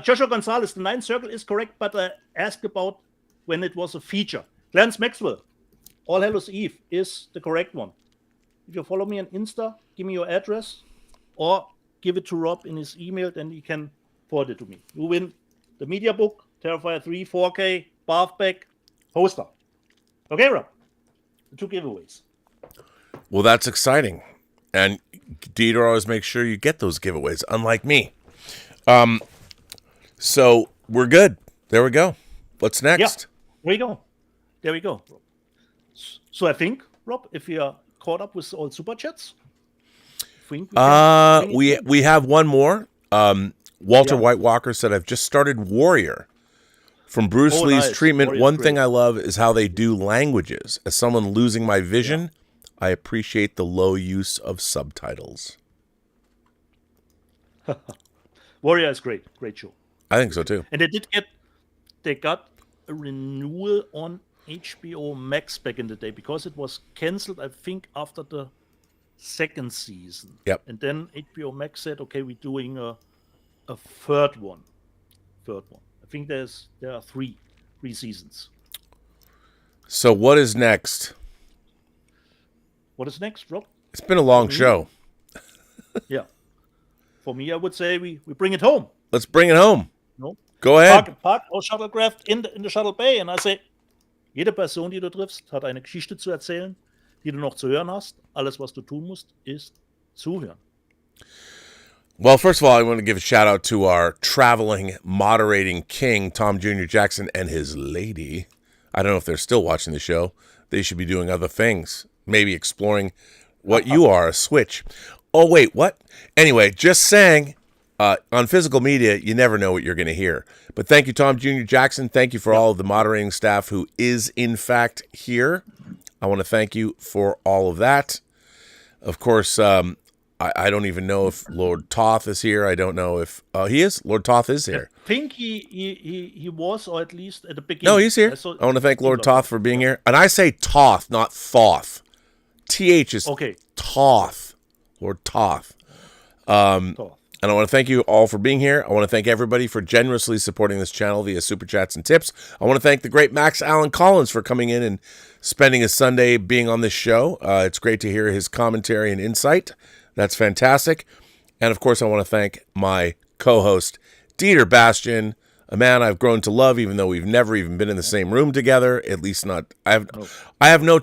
Joshua Gonzalez, the Ninth Circle is correct, but I asked about when it was a feature. Clarence Maxwell, All Hallows Eve is the correct one. If you follow me on Insta, give me your address or give it to Rob in his email, then he can forward it to me. You win the media book, Terrifier 3, 4K, Bathback, poster. Okay, Rob? The 2 giveaways. Well, that's exciting. And Dieter always makes sure you get those giveaways, unlike me. So we're good. There we go. What's next? Yeah, there we go. So I think, Rob, if we are caught up with all super chats, we have one more. Walter White Walker said, I've just started Warrior. From Bruce Lee's treatment, Warrior's one great. thing I love is how they do languages. As someone losing my vision, I appreciate the low use of subtitles. Warrior is great show. I think so too. And they got a renewal on HBO Max back in the day because it was canceled, I think, after the second season. Yep. And then HBO Max said, okay, we're doing a third one. I think there are three seasons. So what is next? What is next, Rob? It's been a long show. Yeah. For me, I would say we bring it home. Let's bring it home. No? Go ahead. Park our shuttlecraft in the Shuttle Bay and I say, jede Person, die du triffst, hat eine Geschichte zu erzählen, die du noch zu hören hast. Alles, was du tun musst, ist zuhören. Well, first of all, I want to give a shout out to our traveling, moderating king, Tom Jr. Jackson, and his lady. I don't know if they're still watching the show. They should be doing other things. Maybe exploring what you are, a switch. Oh, wait, what? Anyway, just saying, on physical media, you never know what you're going to hear. But thank you, Tom Jr. Jackson. Thank you for all of the moderating staff who is, in fact, here. I want to thank you for all of that. Of course, I don't even know if Lord Toth is here. I don't know if he is. Lord Toth is here. I think he was, or at least at the beginning. No, he's here. I want to thank Lord Toth for being here. And I say Toth, not Thoth. TH is okay. Toth. Lord Toth. And I want to thank you all for being here. I want to thank everybody for generously supporting this channel via Super Chats and tips. I want to thank the great Max Allen Collins for coming in and spending his Sunday being on this show. It's great to hear his commentary and insight. That's fantastic. And, of course, I want to thank my co-host, Dieter Bastian, a man I've grown to love, even though we've never even been in the same room together. At least not. I have no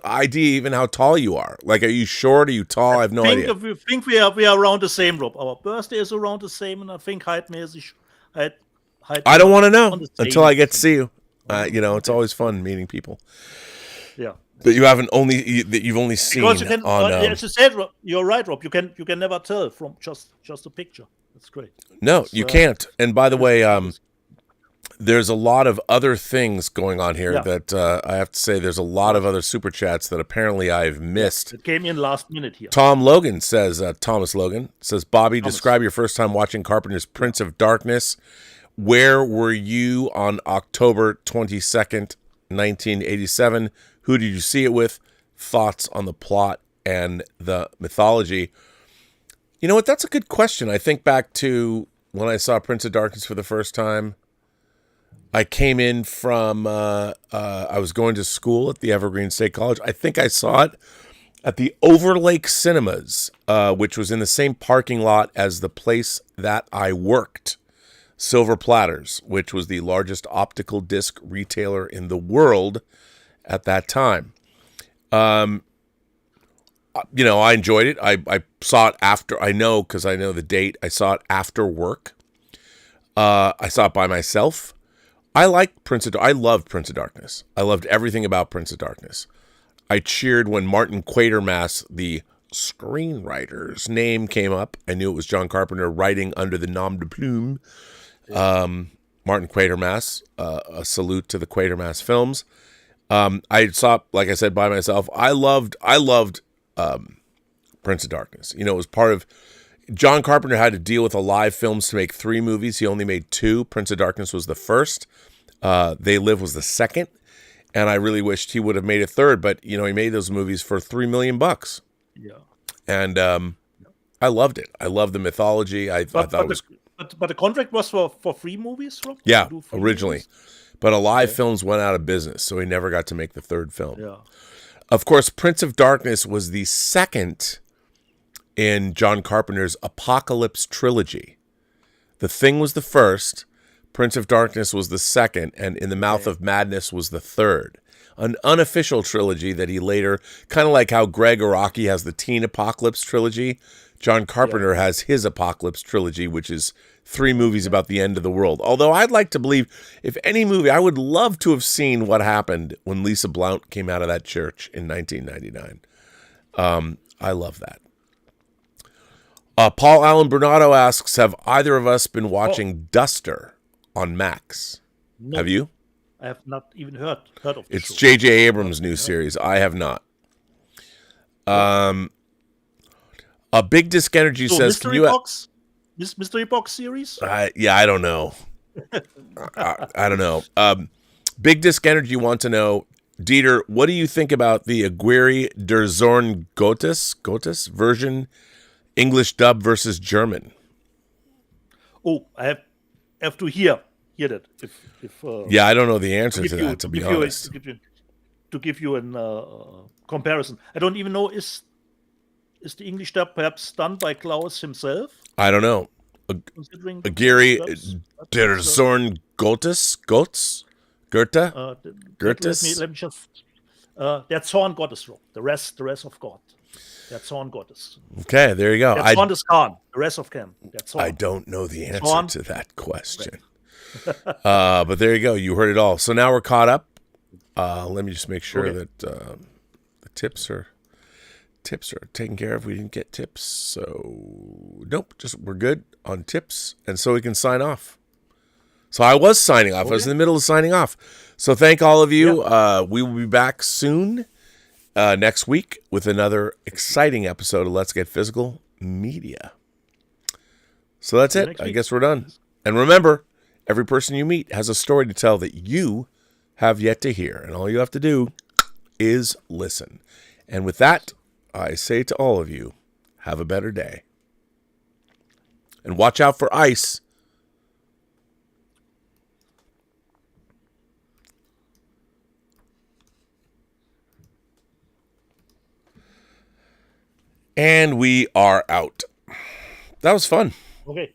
idea even how tall you are. Like, are you short? Are you tall? I have no idea. I think we are around the same, Rob. Our birthday is around the same, and I think heightmäßig. I don't want to know until I get to see you. It's always fun meeting people. Yeah. That you've only seen because you can, on. as you said, Rob, you're right, Rob. You can never tell from just a picture. That's great. No, you can't. And by the way, there's a lot of other things going on here that I have to say. There's a lot of other super chats that apparently I've missed. It came in last minute here. Thomas Logan says, Bobby, describe your first time watching Carpenter's Prince of Darkness. Where were you on October 22nd, 1987? Who did you see it with? Thoughts on the plot and the mythology. You know what? That's a good question. I think back to when I saw Prince of Darkness for the first time. I came in from, I was going to school at the Evergreen State College. I think I saw it at the Overlake Cinemas, which was in the same parking lot as the place that I worked, Silver Platters, which was the largest optical disc retailer in the world at that time. I enjoyed it. I saw it after, because I know the date. I saw it after work. I saw it by myself. I loved Prince of Darkness. I loved everything about Prince of Darkness. I cheered when Martin Quatermass, the screenwriter's name, came up. I knew it was John Carpenter writing under the nom de plume. Martin Quatermass, a salute to the Quatermass films. I saw, like I said, by myself. I loved Prince of Darkness. You know, it was part of John Carpenter had to deal with Alive Films to make 3 movies. He only made 2. Prince of Darkness was the first. They Live was the second. And I really wished he would have made a third, but you know, he made those movies for $3 million. Yeah. And I loved it. I loved the mythology. I thought it was. But the contract was for 3 movies, Rob? Yeah, To do 3 originally. movies? But Alive Films went out of business, so he never got to make the 3rd film. Yeah. Of course, Prince of Darkness was the second in John Carpenter's Apocalypse trilogy. The Thing was the first, Prince of Darkness was the second, and In the Mouth of Madness was the third. An unofficial trilogy that he later, kind of like how Greg Araki has the Teen Apocalypse trilogy, John Carpenter has his Apocalypse trilogy, which is 3 movies about the end of the world. Although I'd like to believe, if any movie, I would love to have seen what happened when Lisa Blount came out of that church in 1999. I love that. Paul Allen Bernardo asks, have either of us been watching Duster on Max? No. Have you? I have not even heard of the It's show. J.J. Abrams' new series. I have not. A Big Disc Energy So says, Mystery "Can you?" Box? This Mystery Box series? Yeah, I don't know. I don't know. Big Disc Energy want to know, Dieter, what do you think about the Aguirre der Zorn Gottes version, English dub versus German? Oh, I have to hear that. If Yeah, I don't know the answer to that, to be honest. To give you a comparison, I don't even know is the English dub perhaps done by Klaus himself? I don't know. Considering Aguirre dubs? der Zorn Gottes? Goethe? Goethes? Let me just. That's Zorn Gottes, Rob. The rest of God. That's Zorn Gottes. Okay, there you go. That's Zorn is Khan. The rest of Khan. That's Zorn. I don't know the answer Zorn. to that question. But there you go. You heard it all. So now we're caught up. Let me just make sure that the tips are taken care of. We didn't get tips, so nope. Just we're good on tips, and so we can sign off. So I was signing off. I was in the middle of signing off. So thank all of you. We will be back soon next week with another exciting episode of Let's Get Physical Media. So that's it. I guess we're done. And remember, every person you meet has a story to tell that you have yet to hear. And all you have to do is listen. And with that, I say to all of you, have a better day. And watch out for ice. And we are out. That was fun. Okay.